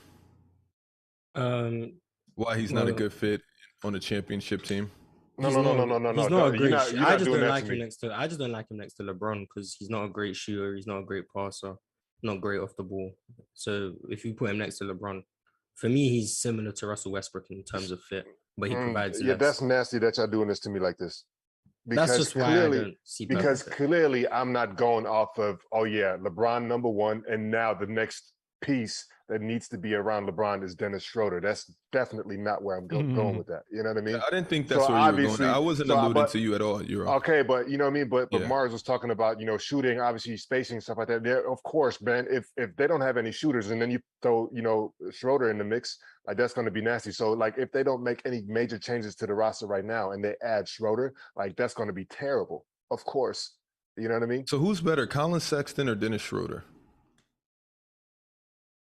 Why he's not a Well, good fit on a championship team? no. He's not a You're great. not, you're I not just doing don't that like to him me. next to. I just don't like him next to LeBron because he's not a great shooter. He's not a great passer. Not great off the ball. So if you put him next to LeBron, for me, he's similar to Russell Westbrook in terms of fit, but he provides Yeah, less. that's nasty that y'all doing this to me like this. That's just why I don't see. Because purpose. clearly I'm not going off of, oh yeah, LeBron number one, and now the next piece that needs to be around LeBron is Dennis Schroeder. That's definitely not where I'm going with that. You know what I mean? I didn't think that's So where you were going. obviously- I wasn't so I- alluding but- to you at all. You're Okay, but you know what I mean. But Yeah. Mars was talking about shooting, obviously spacing stuff like that. There, of course, man. If they don't have any shooters, and then you throw Schroeder in the mix, like that's going to be nasty. So like if they don't make any major changes to the roster right now, and they add Schroeder, like that's going to be terrible. Of course, you know what I mean. So who's better, Colin Sexton or Dennis Schroeder?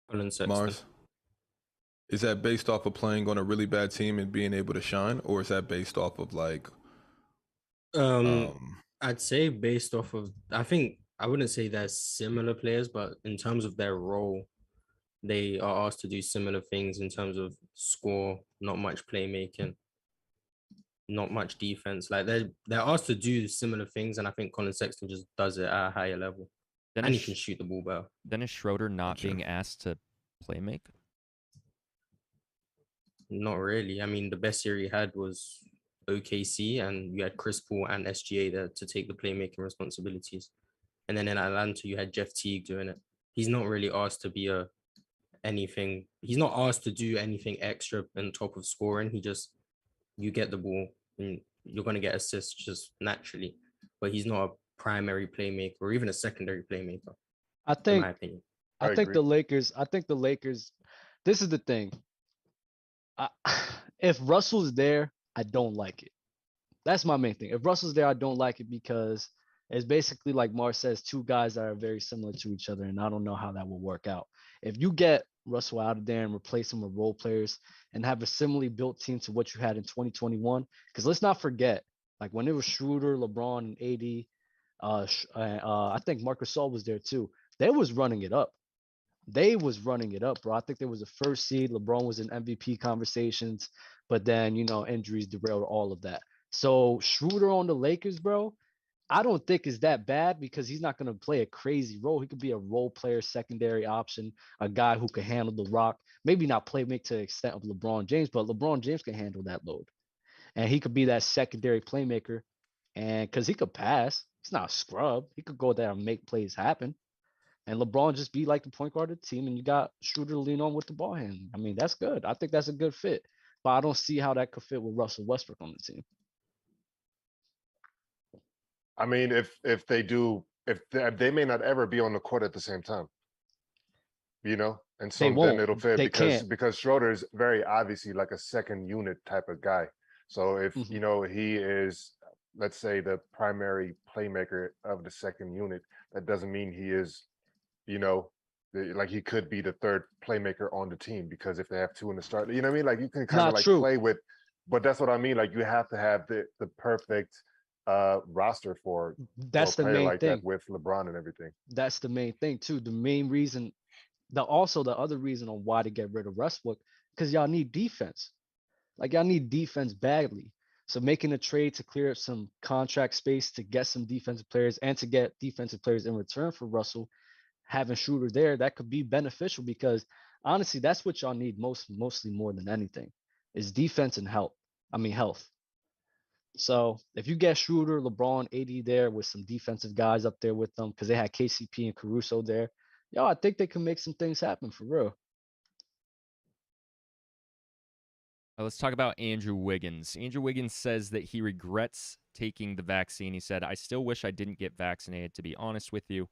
Colin Sexton. Mars? Is that based off of playing on a really bad team and being able to shine, or is that based off of like? I'd say based off of. I think I wouldn't say they're similar players, but in terms of their role, they are asked to do similar things in terms of score, not much playmaking, not much defense. Like they're asked to do similar things, and I think Colin Sexton just does it at a higher level, and he can shoot the ball better. Dennis Schroeder not being asked to play make? Not really. I mean, the best year he had was OKC, and you had Chris Paul and SGA there to take the playmaking responsibilities. And then in Atlanta, you had Jeff Teague doing it. He's not really asked to be anything. He's not asked to do anything extra on top of scoring. You get the ball and you're going to get assists just naturally. But he's not a primary playmaker or even a secondary playmaker, I in think my opinion. I think agree. the Lakers. This is the thing. If Russell's there, I don't like it. That's my main thing. If Russell's there, I don't like it because it's basically like Mars says, two guys that are very similar to each other, and I don't know how that will work out. If you get Russell out of there and replace him with role players and have a similarly built team to what you had in 2021, because let's not forget, like when it was Schroeder, LeBron, and AD, I think Marc Gasol was there too. They was running it up. Bro. I think there was a first seed. LeBron was in MVP conversations, but then, injuries derailed all of that. So Schroeder on the Lakers, bro, I don't think is that bad because he's not going to play a crazy role. He could be a role player, secondary option, a guy who can handle the rock. Maybe not make to the extent of LeBron James, but LeBron James can handle that load. And he could be that secondary playmaker. And because he could pass, he's not a scrub. He could go there and make plays happen. And LeBron just be like the point guard of the team, and you got Schroeder to lean on with the ball hand. I mean, that's good. I think that's a good fit. But I don't see how that could fit with Russell Westbrook on the team. I mean, if they may not ever be on the court at the same time, and so then it'll fit because Schroeder is very obviously like a second unit type of guy. So if he is, let's say, the primary playmaker of the second unit, that doesn't mean he is, like he could be the third playmaker on the team, because if they have two in the start, you know what I mean? Like you can kind of like play with, but that's what I mean. Like you have to have the perfect roster for that's a player the main like thing that with LeBron and everything. That's the main thing too. The main reason, the other reason on why to get rid of Westbrook, because y'all need defense. Like y'all need defense badly. So making a trade to clear up some contract space to get some defensive players and to get defensive players in return for Russell, having Schroeder there, that could be beneficial because honestly, that's what y'all need mostly more than anything is defense and health. So if you get Schroeder, LeBron, AD there with some defensive guys up there with them, because they had KCP and Caruso there, I think they can make some things happen for real. Let's talk about Andrew Wiggins. Andrew Wiggins says that he regrets taking the vaccine. He said, "I still wish I didn't get vaccinated, to be honest with you.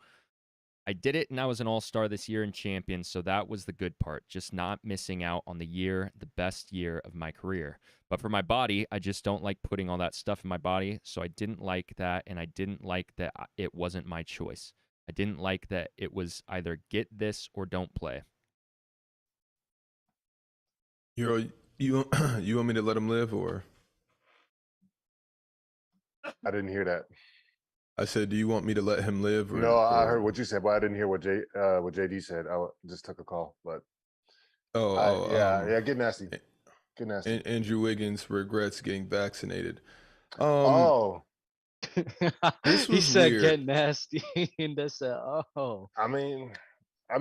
I did it, and I was an all-star this year and champion, so that was the good part, just not missing out on the best year of my career. But for my body, I just don't like putting all that stuff in my body, so I didn't like that, and I didn't like that it wasn't my choice. I didn't like that it was either get this or don't play. You want me to let him live, or? I didn't hear that. I said, do you want me to let him live? Or, No, I or- heard what you said, but I didn't hear what JD said. I just took a call, but yeah, get nasty. Get nasty. Andrew Wiggins regrets getting vaccinated. Oh, This He was said weird. get nasty, and they said, oh. I mean,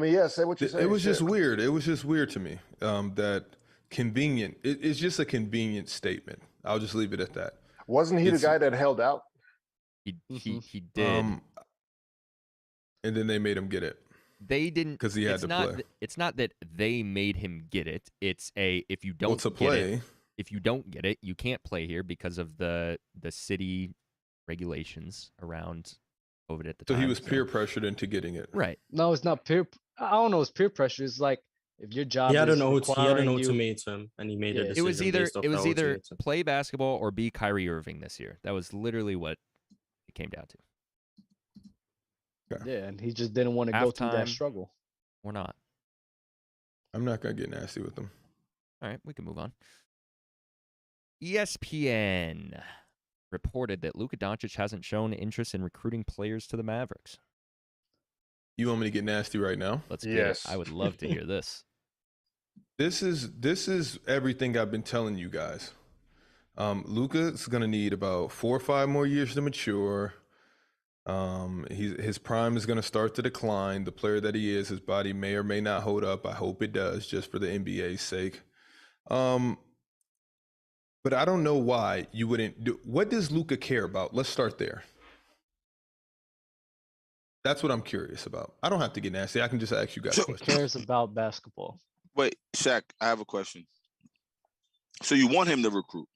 yeah. Say what you say. It was just shit. weird. It was just weird to me. That convenient. It's just a convenient statement. I'll just leave it at that. Wasn't he the It's- guy that held out? He did. And then they made him get it. They didn't, because he had it's to not, play. It's not that they made him get it. It's if you don't to get play. it, if you don't get it, you can't play here because of the city regulations around COVID at the So time. he was peer pressured into getting it. Right. No, it's not peer. I don't know. It's peer pressure. It's like if your job He had is an requiring you. ultimatum, and he made a Yeah. decision. It was either based off play basketball or be Kyrie Irving this year. That was literally what it came down to. Yeah, and he just didn't want to go through that Halftime. struggle. Or not. I'm not gonna get nasty with him. All right, we can move on. ESPN reported that Luka Doncic hasn't shown interest in recruiting players to the Mavericks. You want me to get nasty right now? Let's get it. Yes. I would love to hear this. This is everything I've been telling you guys. Luka's gonna need about 4 or 5 more years to mature. His prime is gonna start to decline. The player that he is, his body may or may not hold up. I hope it does, just for the NBA's sake. But I don't know why you wouldn't do. What does Luka care about? Let's start there. That's what I'm curious about. I don't have to get nasty. I can just ask you guys He questions. cares about basketball. Wait, Shaq, I have a question. So you want him to recruit?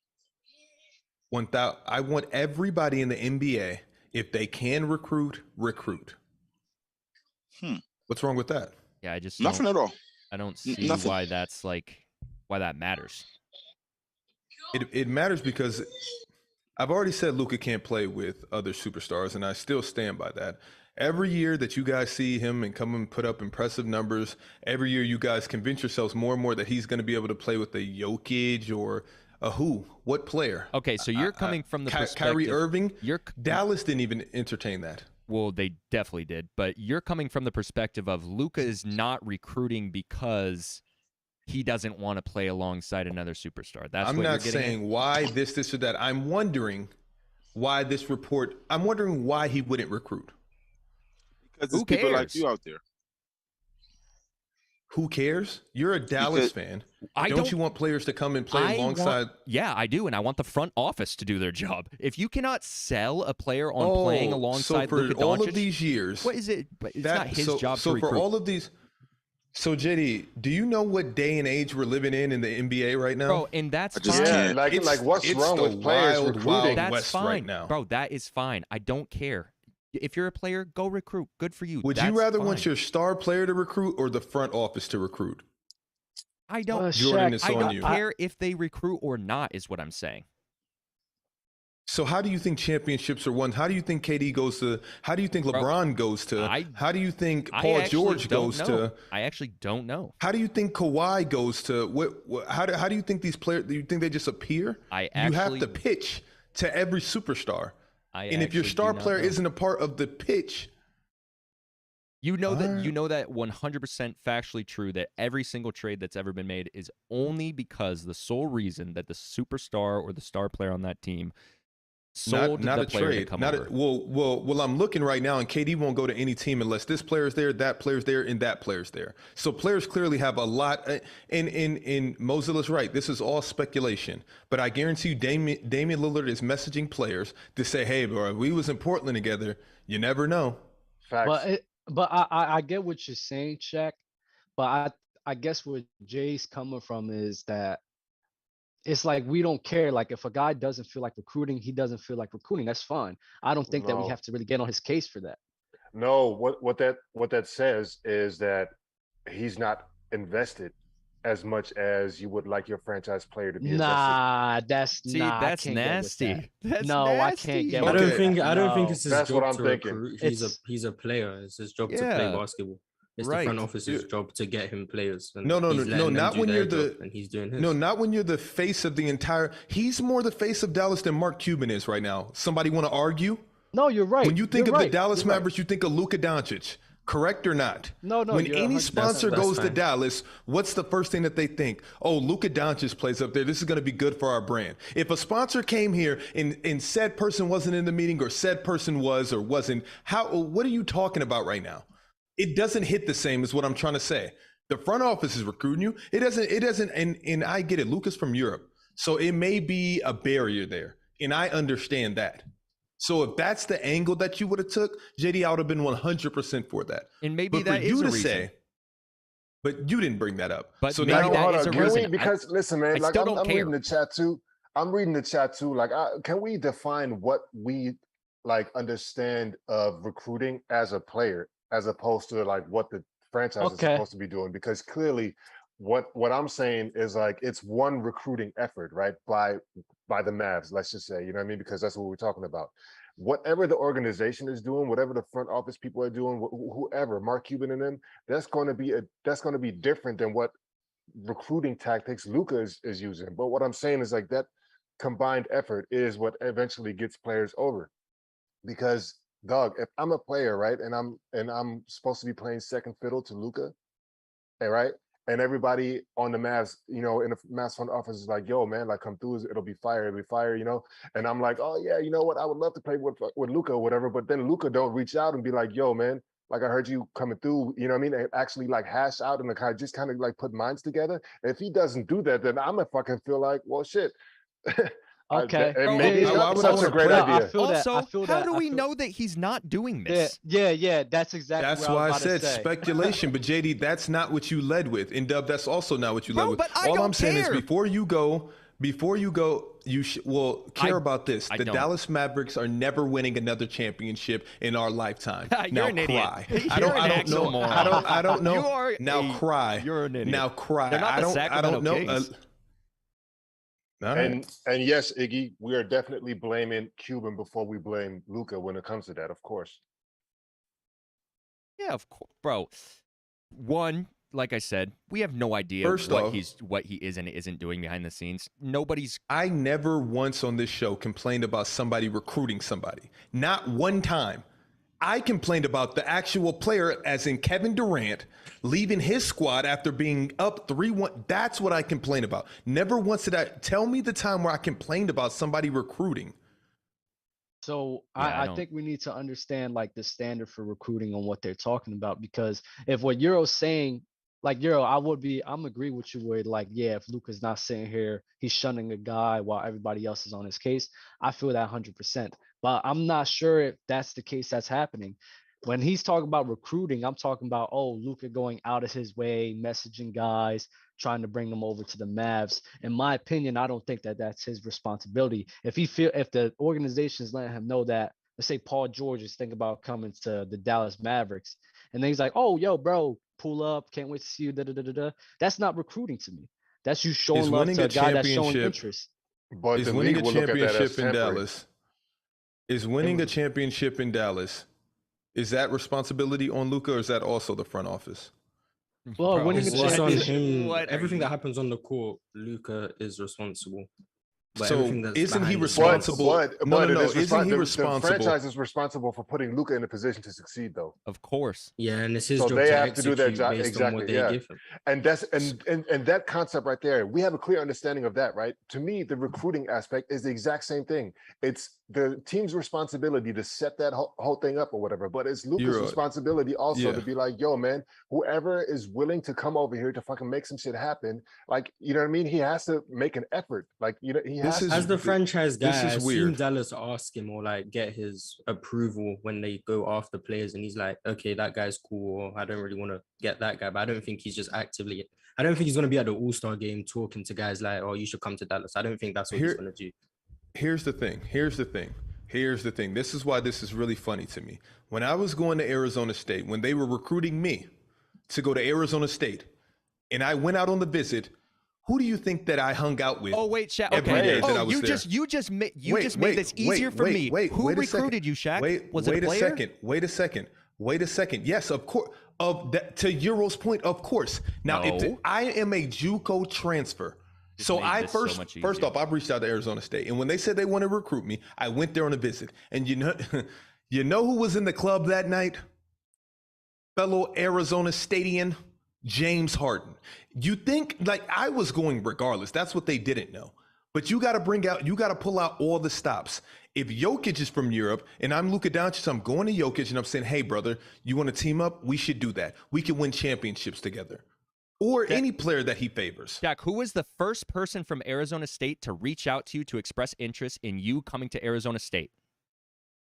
1,000. I want everybody in the NBA, if they can recruit. What's wrong with that? Yeah, I just Nothing don't, at all. I don't see nothing. why that's why that matters. It matters because I've already said Luka can't play with other superstars, and I still stand by that. Every year that you guys see him and come and put up impressive numbers, every year you guys convince yourselves more and more that he's going to be able to play with a Jokic or a who? What player? Okay, so you're coming from the perspective. Kyrie Irving? You're Dallas didn't even entertain that. Well, they definitely did, but you're coming from the perspective of Luka is not recruiting because he doesn't want to play alongside another superstar. That's I'm what not you're getting saying why this or that. I'm wondering why this report. I'm wondering why he wouldn't recruit. Because Who there's people like cares? you out there. Who cares? You're a Dallas fan. Don't you want players to come and play alongside? Yeah, I do, and I want the front office to do their job. If you cannot sell a player on playing alongside so for Luka Doncic, all of these years, what is it? But it's not his job to So recruit. for all of these, so JD, do you know what day and age we're living in the NBA right now? Bro, and that's I just fine. can't. Like what's it's wrong the with players wild, recruiting? wild That's West fine, right now. bro. That is fine. I don't care. If you're a player, go recruit. Good for you. Would That's you rather want fine. your star player to recruit or the front office to recruit? I don't. Jordan, Shaq, it's I on don't you. care if they recruit or not. Is what I'm saying. So how do you think championships are won? How do you think KD goes to? How do you think LeBron goes to? How do you think I Paul actually George don't goes know. to? I actually don't know. How do you think Kawhi goes to? How do you think these players? Do you think they just appear? I You actually, have to pitch to every superstar, I and if your actually do star not player know. isn't a part of the pitch, You know that What? you know that 100% factually true that every single trade that's ever been made is only because the sole reason that the superstar or the star player on that team sold not the a player trade. to come Not over. well. I'm looking right now, and KD won't go to any team unless this player's there, that player's there, and that player's there. So players clearly have a lot. And Mozilla's right. This is all speculation, but I guarantee you, Damian Lillard is messaging players to say, "Hey, bro, we was in Portland together. You never know." Facts. But I get what you're saying, Shaq. But I guess where Jay's coming from is that it's like we don't care. Like if a guy doesn't feel like recruiting, he doesn't feel like recruiting. That's fine. I don't think that we No. have to really get on his case for that. No, what that says is that he's not invested as much as you would like your franchise player to be invested. Nah, that's See, nah. that's I can't get with nasty. that. That's No, I can't nasty. get I with don't that. think No. it's his That's what job I'm to thinking. recruit. It's He's a player. It's his job to Yeah. play basketball. It's the front Right. office's job to get him players. And No, he's letting them not do when their you're job, the and he's doing his. no, not when you're the face of the entire. He's more the face of Dallas than Mark Cuban is right now. Somebody want to argue? no, you're right. When you think You're of the right. Dallas You're right. Mavericks, you think of Luka Doncic. Correct or not? No, When you're any 100% sponsor that's goes to fine. Dallas, what's the first thing that they think? Oh, Luka Doncic plays up there. This is going to be good for our brand. If a sponsor came here and said person wasn't in the meeting or said person was or wasn't, what are you talking about right now? It doesn't hit the same as what I'm trying to say. The front office is recruiting you. It doesn't, and I get it. Luka's from Europe. So it may be a barrier there. And I understand that. So if that's the angle that you would have took, JD, I would have been 100% for that. And maybe But that for is you a to reason. say, but you didn't bring that up. But so maybe now, that hold is on. a Can reason. we, because listen, man, I like still I'm don't care. reading the chat too. I'm reading the chat too. Like, can we define what we like understand of recruiting as a player, as opposed to like what the franchise is Okay. supposed to be doing? Because clearly, what I'm saying is like it's one recruiting effort, right? By the Mavs, let's just say, you know what I mean? Because that's what we're talking about. Whatever the organization is doing, whatever the front office people are doing, whoever, Mark Cuban and them, that's going to be different than what recruiting tactics Luka is using. But what I'm saying is like that combined effort is what eventually gets players over. Because dog, if I'm a player, right, and I'm supposed to be playing second fiddle to Luka, right? And everybody on the Mavs, you know, in the Mavs front office is like, yo, man, like come through, it'll be fire, you know. And I'm like, oh yeah, you know what? I would love to play with Luka or whatever. But then Luka don't reach out and be like, yo, man, like I heard you coming through, you know what I mean? And actually like hash out and like just kind of like put minds together. And if he doesn't do that, then I'm gonna fucking feel like, well, shit. Okay. And Bro, maybe it's why not would I such a wanna great play- idea. I feel that. Also, I feel how that. do I we feel- know that he's not doing Yeah, this? yeah. That's exactly that's what why I was about said to say. speculation. But JD, that's not what you led with. And Dub, that's also not what you led Bro, with. but I All don't I'm saying is care. before you go, you care about this. I The don't. Dallas Mavericks are never winning another championship in our lifetime. You're Now an idiot. cry. You're I don't an know. actual moron. I don't know. You are now cry. You're an idiot. Now cry. They're not I the don't Sacramento know. Kings. All right. And yes, Iggy, we are definitely blaming Cuban before we blame Luka when it comes to that, of course. Yeah, of course, bro. One, like I said, we have no idea First what off- he is and isn't doing behind the scenes. I never once on this show complained about somebody recruiting somebody. Not one time. I complained about the actual player, as in Kevin Durant, leaving his squad after being up 3-1. That's what I complained about. Never once did I tell me the time where I complained about somebody recruiting. So Yeah, I think we need to understand like the standard for recruiting on what they're talking about, because if what Euro's saying, like Euro, I'm agree with you where like, yeah, if Luka's not sitting here, he's shunning a guy while everybody else is on his case. I feel that 100%, but I'm not sure if that's the case that's happening. When he's talking about recruiting, I'm talking about, oh, Luka going out of his way, messaging guys, trying to bring them over to the Mavs. In my opinion, I don't think that that's his responsibility. If the organization is letting him know that, let's say Paul George is thinking about coming to the Dallas Mavericks, and then he's like, oh, yo, bro, pull up, can't wait to see you, da-da-da-da-da. That's not recruiting to me. That's you showing love winning to a a guy that's showing championship- interest. But Is the winning league a will look at that as championship in temporary. Dallas? Is winning a championship in Dallas? Is that responsibility on Luka, or is that also the front office? Well, Bro, winning It's a just on championship. him. What are Everything you- that happens on the court, Luka is responsible. But So everything that's isn't he behind the scenes- responsible? But No. it is Isn't he the responsible? franchise is responsible for putting Luka in a position to succeed, though. Of course. Yeah, and it's his So job they to have to do execute their job based on exactly. what they Yeah, give him. and that's and that concept right there. We have a clear understanding of that, right? To me, the recruiting aspect is the exact same thing. It's the team's responsibility to set that whole thing up or whatever. But it's Luka's You're right. responsibility also Yeah. to be like, yo, man, whoever is willing to come over here to fucking make some shit happen, like, you know what I mean? He has to make an effort. Like, you know, he This has is- to. As the franchise guy, this I is assume weird. Dallas ask him or like get his approval when they go after players, and he's like, okay, that guy's cool, or I don't really want to get that guy. But I don't think he's just actively. I don't think he's going to be at the All-Star game talking to guys like, oh, you should come to Dallas. I don't think that's what he's Here- going to do. Here's the thing. Here's the thing. This is why this is really funny to me. When I was going to Arizona State, when they were recruiting me to go to Arizona State, and I went out on the visit, who do you think that I hung out with? Oh wait, Shaq. every Okay. day that I Oh, was you there? just made this easier for me. Who wait a recruited second. you, Shaq? Wait, Was it a wait player? Wait a second. Yes, of course. To Euro's point, of course. Now, No. I am a JUCO transfer. Just So made I this so first much first easier. off, I've reached out to Arizona State, and when they said they want to recruit me, I went there on a visit. And you know who was in the club that night? Fellow Arizona Statian, James Harden. You think like I was going regardless? That's what they didn't know. But you got to pull out all the stops. If Jokic is from Europe and I'm Luka Doncic, I'm going to Jokic and I'm saying, hey, brother, you want to team up? We should do that. We can win championships together. Or any player that he favors. Shaq, who was the first person from Arizona State to reach out to you to express interest in you coming to Arizona State?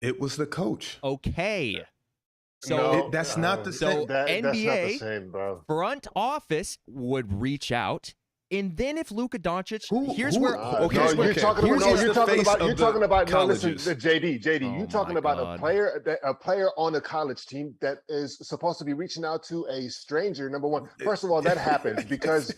It was the coach. Okay. So No, that's not the so same. That's not NBA the same, bro. front office would reach out, and then if Luka Doncic, here's who- where okay, no, okay. you're talking Here's about. the you're talking face about. of You're the talking about. No, listen, colleges. JD. Oh You're talking my about God. a player on a college team that is supposed to be reaching out to a stranger. Number one, first of all, that happens because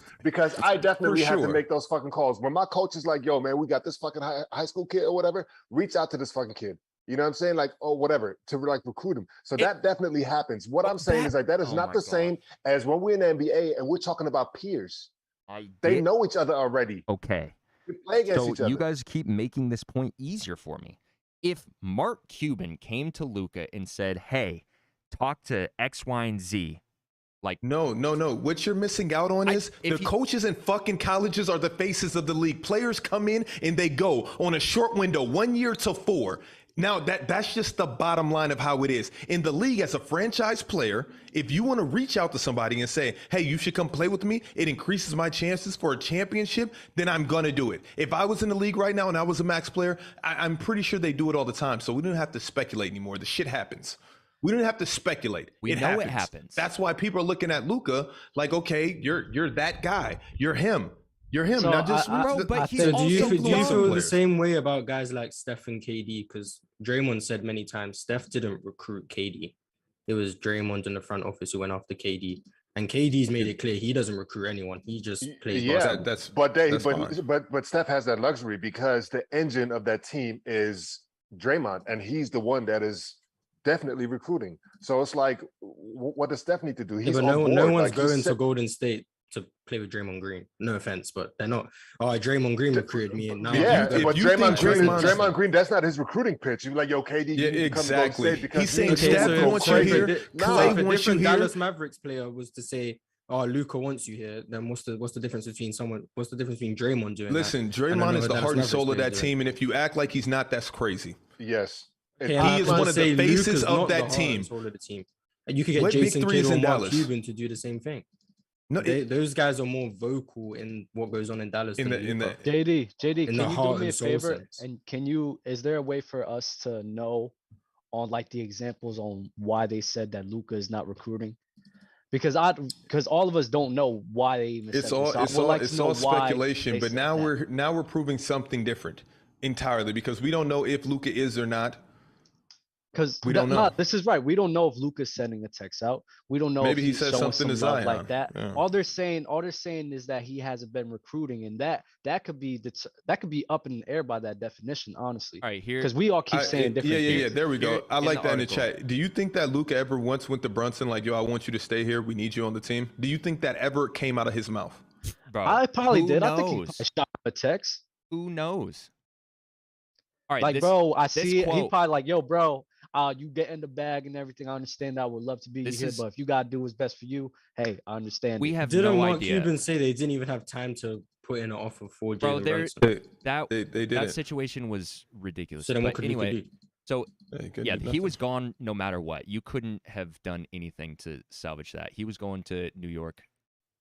I definitely For have to sure. make those fucking calls. When my coach is like, "Yo, man, we got this fucking high school kid or whatever," reach out to this fucking kid. You know what I'm saying? Like, oh, whatever, to like recruit him. So that definitely happens. What I'm saying is like that is oh not my the God. same as when we're in the NBA and we're talking about peers. I They get- know each other already. Okay. They play against So each other. you guys keep making this point easier for me. If Mark Cuban came to Luka and said, "Hey, talk to X, Y, and Z," like No. What you're missing out on is if the you- coaches in fucking colleges are the faces of the league. Players come in and they go on a short window, 1 year to 4. Now that's just the bottom line of how it is. In the league, as a franchise player, if you want to reach out to somebody and say, hey, you should come play with me, it increases my chances for a championship, then I'm going to do it. If I was in the league right now and I was a max player, I'm pretty sure they do it all the time. So we don't have to speculate anymore. The shit happens. We don't have to speculate. We know it happens. That's why people are looking at Luka like, okay, you're that guy. You're him. You're him. So now just Bro, but he's So do you, also do you young. feel the players. same way about guys like Steph and KD? Because Draymond said many times Steph didn't recruit KD. It was Draymond in the front office who went after KD. And KD's made it clear he doesn't recruit anyone. He just plays Yeah, basketball. that's fine. but Steph has that luxury because the engine of that team is Draymond, and he's the one that is definitely recruiting. So it's like, what does Steph need to do? Yeah, He's but on no board. one's Like, he's going to set- Golden State to play with Draymond Green. No offense, but they're not. Oh, Draymond Green recruited me, and now Yeah, if but you Draymond think Green, Draymond's- Draymond Green, that's not his recruiting pitch. You're like, yo, KD, you Yeah, need to come to Golden exactly. State because He's saying need to Steph go wants you crazy. here. Nah, If a Klay wants you different here. Dallas Mavericks player was to say, "Oh, Luka wants you here," then what's the difference between someone? What's the difference between Draymond doing Listen, that? Draymond is the Dallas heart and Mavericks soul of player that doing team, and if you act like he's not, that's crazy. Yes. Okay, If and He I'm is trying one to of the say faces Luka's of not the that heart team. and soul of the team. And you could get What big Jason three is Kidd or in Mark Dallas? Cuban to do the same thing. No, Those guys are more vocal in what goes on in Dallas. in than the in Luka. the JD, In can the you do heart me a and soul favor? sense. And is there a way for us to know on like the examples on why they said that Luka is not recruiting? Because all of us don't know why they even it's said all this. So I it's would all like to it's know all why speculation. they But said now that. we're proving something different entirely because we don't know if Luka is or not. Because We don't know. this is right. We don't know if Luka's sending a text out. We don't know Maybe if he he's said showing something some to love Zion. like that. Yeah. All they're saying is that he hasn't been recruiting, and that could be that could be up in the air by that definition, honestly. All right, here. Because we all keep saying different yeah. things. There we Here go. I in like the that in the article. chat. Do you think that Luka ever once went to Brunson like, yo, I want you to stay here. We need you on the team. Do you think that ever came out of his mouth? Bro, I probably who did. I think he knows? probably shot him a text. Who knows? All right, Like, this, bro, I this see it. He quote- probably like, yo, bro, you get in the bag and everything. I understand that. I would love to be This here, is- but if you gotta do what's best for you, hey, I understand. we it. have Didn't no Mark idea. Cuban say they didn't even have time to put in an offer for Bro, Jalen there- Brunson? that They that didn't. situation was ridiculous. So then what But could anyway, Luka do? so They couldn't yeah, do he nothing. was gone no matter what. You couldn't have done anything to salvage that. He was going to New York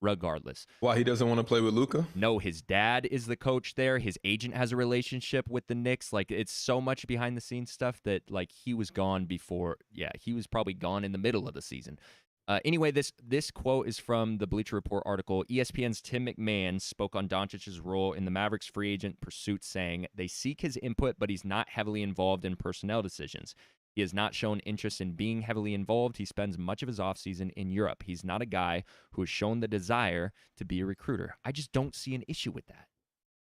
regardless. Why he doesn't want to play with Luka? No, his dad is the coach there. His agent has a relationship with the Knicks. Like, it's so much behind the scenes stuff that, like, he was gone before. Yeah, he was probably gone in the middle of the season. Anyway, this quote is from the Bleacher Report article. ESPN's Tim McMahon spoke on Doncic's role in the Mavericks free agent pursuit, saying, "They seek his input, but he's not heavily involved in personnel decisions. He has not shown interest in being heavily involved. He spends much of his offseason in Europe. He's not a guy who has shown the desire to be a recruiter." I just don't see an issue with that.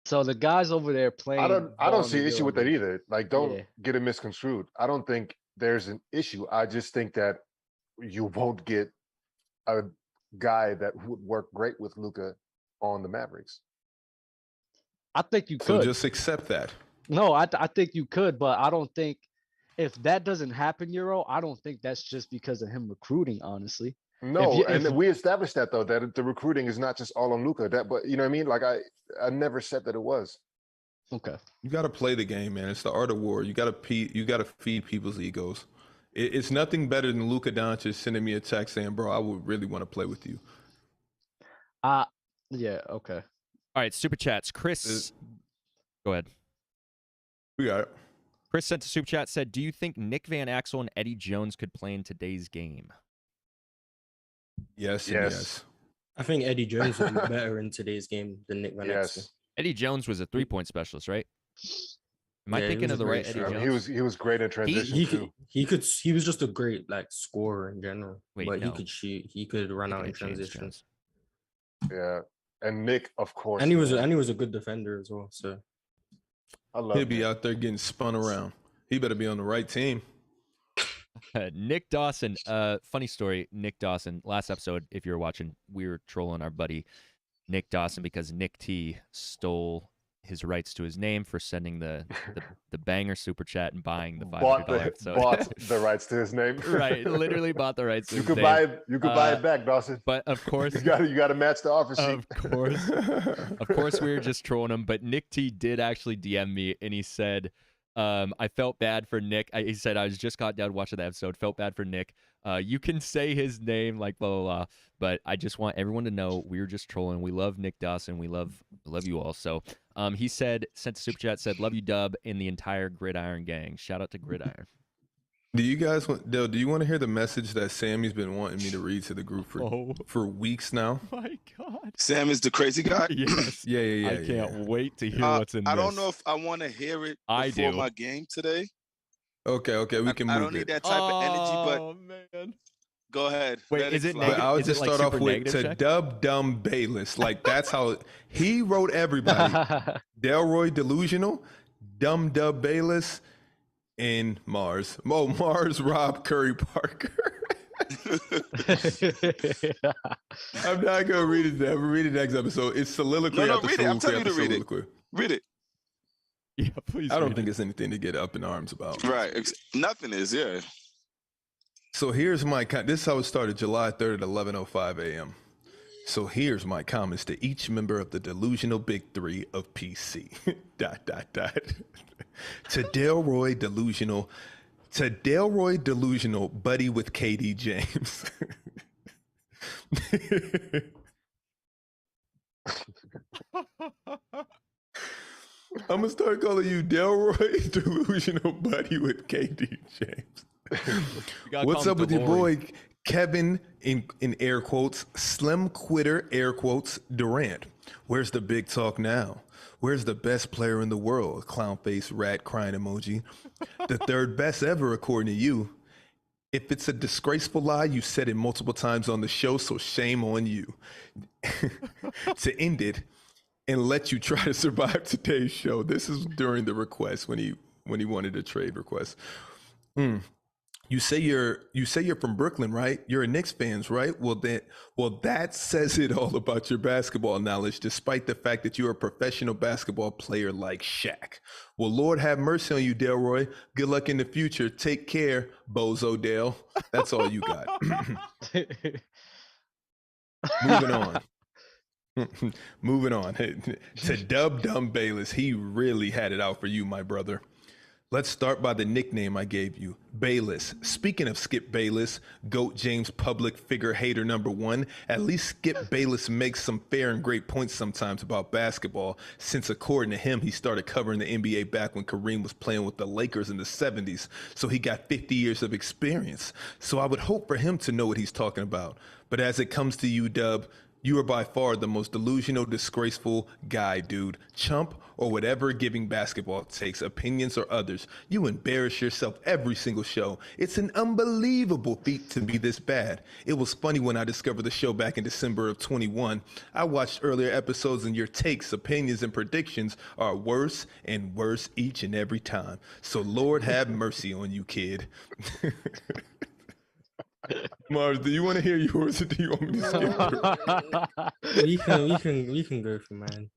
So the guys over there playing. I don't ball in see the issue with that Euro either. Like, don't Yeah. get it misconstrued. I don't think there's an issue. I just think that you won't get a guy that would work great with Luka on the Mavericks. I think you So could. just accept that. No, I think you could, but I don't think if that doesn't happen, Euro, I don't think that's just because of him recruiting, honestly. No, you- and if- we established that though, that the recruiting is not just all on Luka. But you know what I mean? Like I never said that it was. Okay. You got to play the game, man. It's the art of war. You got to feed people's egos. It's nothing better than Luka Doncic sending me a text saying, "Bro, I would really want to play with you." Yeah, okay. All right, super chats. Chris, go ahead. We got it. Chris sent a super chat, said, "Do you think Nick Van Axel and Eddie Jones could play in today's game?" Yes, and yes. I think Eddie Jones would be better in today's game than Nick Van Exel. Yes. Eddie Jones was a 3-point specialist, right? Am I Yeah, he thinking was of the a right great Eddie shooter. Jones? He was great in transition He too. he was just a great like scorer in general. Wait, but no. he could shoot. He could run out in Thinking of James transition. Jones. Yeah, and Nick, of course. And he was man. a good defender as well. So I love He'll be Nick. out there getting spun around. He better be on the right team. Nick Dawson, funny story. Nick Dawson, last episode, if you're watching, we were trolling our buddy Nick Dawson because Nick T stole his rights to his name for sending the banger super chat and buying the $500 episode. Bought the rights to his name. Right, literally bought the rights to You his could name. buy it back, Dawson. But of course, You got to match the offer sheet. of course, we were just trolling him. But Nick T did actually DM me, and he said, "I felt bad for Nick." He said, "I was just got done watching the episode. Felt bad for Nick. You can say his name, like blah blah blah. But I just want everyone to know we were just trolling. We love Nick Dawson. We love you all." So, he said, sent a super chat, said, "Love you, Dub, and the entire Gridiron gang. Shout out to Gridiron." Do you guys want? Dale, do you want to hear the message that Sammy's been wanting me to read to the group for weeks now? My God. Sam is the crazy guy. Yes. Yeah. I can't wait to hear what's in I this. don't know if I want to hear it I before do. my game today. Okay. We can move I don't need it. that type of energy, but Oh man. go ahead. Wait, Let is it fly. But I'll Is it just like start off super with negative, to Shaq? Dub Dumb Bayless. Like that's how he wrote everybody. Delroy Delusional, Dumb Dub Bayless, and Mars. Mars, Rob, Curry, Parker. I'm not gonna read it. I'm read the next episode. It's soliloquy No, after read it. I'm soliloquy telling you after to read it. soliloquy. Read it. Yeah, please. I don't read think it. it's anything to get up in arms about. Right. Nothing is, yeah. So here's my this is how it started, July 3rd at 11:05 a.m. So here's my comments to each member of the delusional big three of PC. ... To Delroy Delusional, buddy with KD James. I'm gonna start calling you Delroy Delusional, buddy with KD James. You gotta What's call up him with your DeLorean. boy Kevin in air quotes, slim quitter air quotes, Durant? Where's the big talk now? Where's the best player in the world? Clown face rat crying emoji. The third best ever according to you. If it's a disgraceful lie, you said it multiple times on the show, so shame on you. To end it and let you try to survive today's show. This is during the request when he wanted a trade request. You say you're from Brooklyn, right? You're a Knicks fans, right? Well, that says it all about your basketball knowledge, despite the fact that you're a professional basketball player like Shaq. Well, Lord have mercy on you, Delroy. Good luck in the future. Take care, Bozo Dale. That's all you got. Moving on. Moving on to Dub Dumb Bayless. He really had it out for you, my brother. Let's start by the nickname I gave you, Bayless. Speaking of Skip Bayless, GOAT James public figure hater #1, at least Skip Bayless makes some fair and great points sometimes about basketball, since according to him, he started covering the NBA back when Kareem was playing with the Lakers in the 70s, so he got 50 years of experience. So I would hope for him to know what he's talking about. But as it comes to you, Dub, you are by far the most delusional, disgraceful guy, dude. Chump or whatever giving basketball takes, opinions or others. You embarrass yourself every single show. It's an unbelievable feat to be this bad. It was funny when I discovered the show back in December of 21. I watched earlier episodes and your takes, opinions, and predictions are worse and worse each and every time. So Lord have mercy on you, kid. Mars, do you want to hear yours or do you want me to skip through? We can go for mine.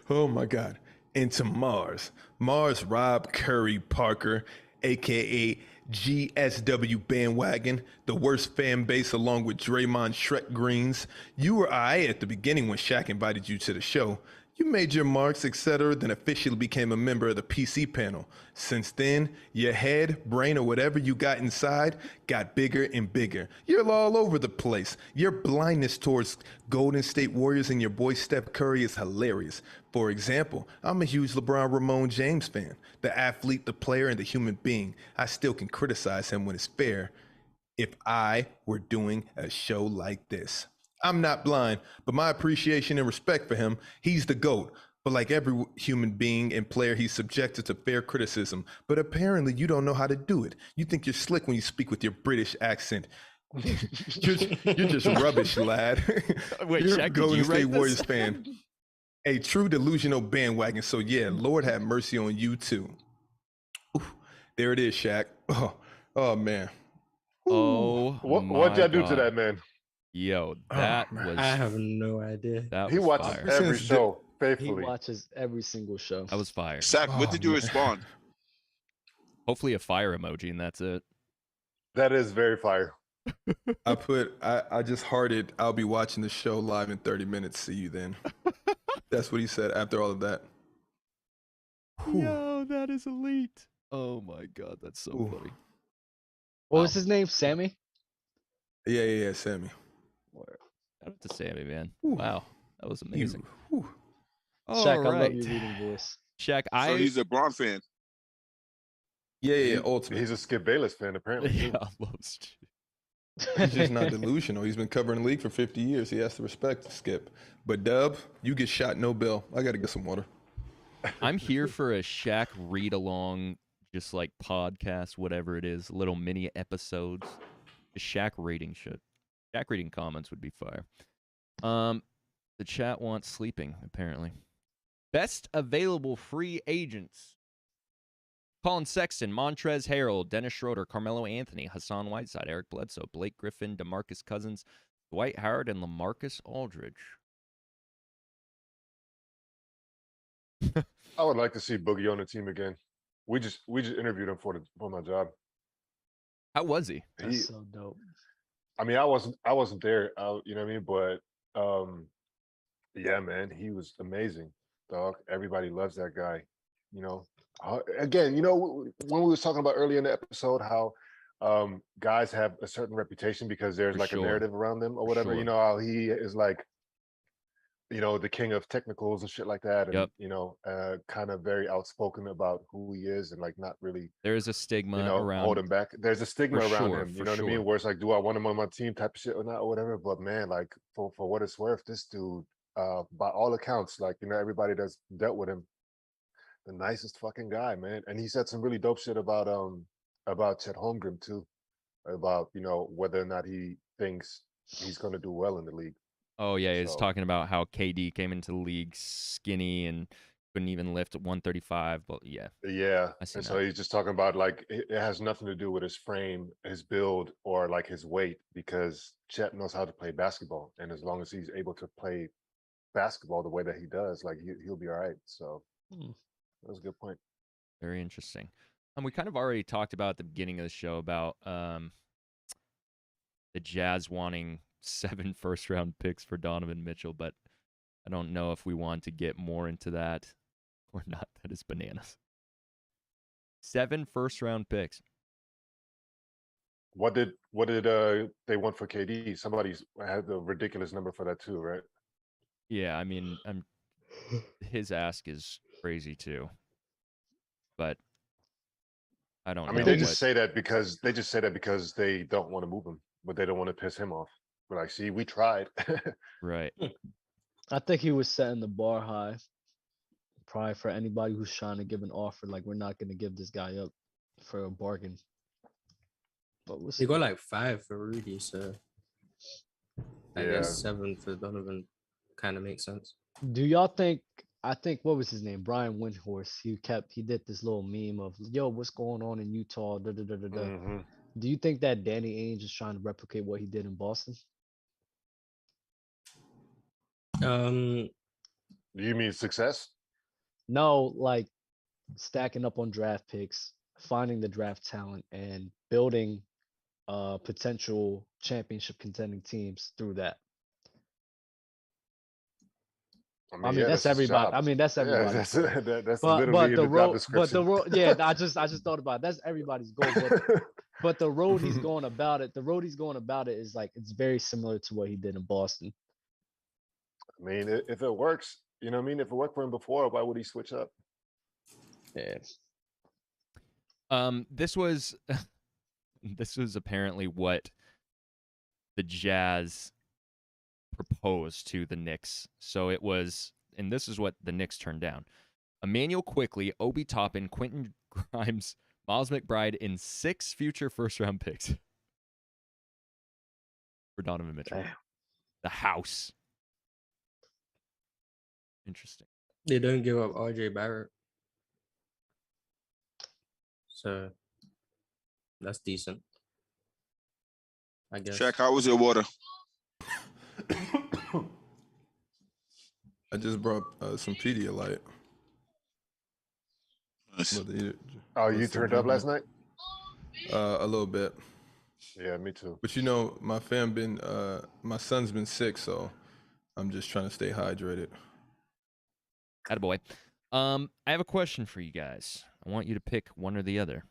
Oh my God. Into Mars. Mars Rob Curry Parker, aka GSW Bandwagon, the worst fan base along with Draymond Shrek Greens. You were at the beginning when Shaq invited you to the show. You made your marks, etc., then officially became a member of the PC panel. Since then, your head, brain, or whatever you got inside got bigger and bigger. You're all over the place. Your blindness towards Golden State Warriors and your boy Steph Curry is hilarious. For example, I'm a huge LeBron James fan. The athlete, the player, and the human being. I still can criticize him when it's fair if I were doing a show like this. I'm not blind, but my appreciation and respect for him, he's the GOAT. But like every human being and player, he's subjected to fair criticism. But apparently you don't know how to do it. You think you're slick when you speak with your British accent. you're just rubbish, lad. Wait, you're Shaq, a Golden did you State write Warriors this? fan. A true delusional bandwagon. So yeah, Lord have mercy on you too. Oof, there it is, Shaq. Oh man. Oh, What'd y'all do to God. that man? Yo, that was. I have no idea. That He was watches fire. every Since show He faithfully. watches every single show. That was fire. Shaq, what did you man. respond? Hopefully a fire emoji, and that's it. That is very fire. I just hearted, I'll be watching the show live in 30 minutes. See you then. That's what he said after all of that. Whew. Yo, that is elite. Oh my God, that's so Ooh. funny. What Wow. was his name? Sammy? Yeah, Sammy. Shout out to Sammy, man. Ooh. Wow, that was amazing. Whew. Shaq, I love Alright. your reading voice. Shaq, So he's a Braun fan. Yeah, ultimate. He's a Skip Bayless fan, apparently. too. yeah, most. He's just not delusional. He's been covering the league for 50 years. He has to respect Skip. But Dub, you get shot, no bill. I got to get some water. I'm here for a Shaq read along, just like podcast, whatever it is, little mini episodes. The Shaq reading shit. Shaq reading comments would be fire. The chat wants sleeping, apparently. Best available free agents. Colin Sexton, Montrezl Harrell, Dennis Schroder, Carmelo Anthony, Hassan Whiteside, Eric Bledsoe, Blake Griffin, DeMarcus Cousins, Dwight Howard, and LaMarcus Aldridge. I would like to see Boogie on the team again. We just interviewed him for my job. How was he? That's so dope. I mean, I wasn't there. You know what I mean? But yeah, man, he was amazing, dog. Everybody loves that guy. You know, again, you know, when we was talking about earlier in the episode how guys have a certain reputation because there's For like sure. a narrative around them or whatever. Sure. You know how he is like, you know, the king of technicals and shit like that, and Yep. you know, kind of very outspoken about who he is and like not really, There is a stigma you know, around. hold him back. There's a stigma For around sure, him. for You know what I sure. mean? Where it's like, do I want him on my team type of shit or not or whatever. But man, like for what it's worth, this dude, by all accounts, like, you know, everybody that's dealt with him, the nicest fucking guy, man. And he said some really dope shit about Chet Holmgren too, about, you know, whether or not he thinks he's going to do well in the league. Oh yeah, he's So- talking about how KD came into the league skinny and couldn't even lift at 135. But yeah, Yeah, I see and so that. he's just talking about like it has nothing to do with his frame, his build, or like his weight, because Chet knows how to play basketball, and as long as he's able to play basketball the way that he does, like he'll be all right. So Hmm. that was a good point. very interesting. We kind of already talked about at the beginning of the show about the Jazz wanting 7 first-round picks for Donovan Mitchell, but I don't know if we want to get more into that or not. That is bananas. 7 first-round picks. What did they want for KD? Somebody's had a ridiculous number for that too, right? Yeah, I mean, his ask is crazy too. But I don't I know. mean, they just say that because they don't want to move him, but they don't want to piss him off. But like, see, we tried. Right. I think he was setting the bar high. Probably for anybody who's trying to give an offer, like we're not going to give this guy up for a bargain. But we'll see. They got like 5 for Rudy, so I Yeah. guess 7 for Donovan kind of makes sense. Do y'all think? I think what was his name? Brian Windhorst. He did this little meme of, "Yo, what's going on in Utah?" Da, da, da, da, da. Mhm. Do you think that Danny Ainge is trying to replicate what he did in Boston? Um, Do you mean success? No, like stacking up on draft picks, finding the draft talent, and building potential championship contending teams through that. I mean, yeah, that's his everybody. job. I mean, that's Yeah, everybody's goal. that's But literally the in the job road, description. yeah, I just thought about it. That's everybody's goal. But the road he's going about it, is like it's very similar to what he did in Boston. I mean, if it works, you know what I mean? If it worked for him before, why would he switch up? Yeah. This was apparently what the Jazz proposed to the Knicks. So it was, and this is what the Knicks turned down: Emmanuel Quickley, Obi Toppin, Quentin Grimes, Miles McBride, and 6 future first-round picks for Donovan Mitchell. Damn. The house. Interesting. they don't give up RJ Barrett, so that's decent, I guess. Shaq, how was your water? I just brought some Pedialyte. Nice. Oh, you turned up last night? A little bit. Yeah, me too. But my son's been sick, so I'm just trying to stay hydrated. Attaboy. I have a question for you guys. I want you to pick one or the other.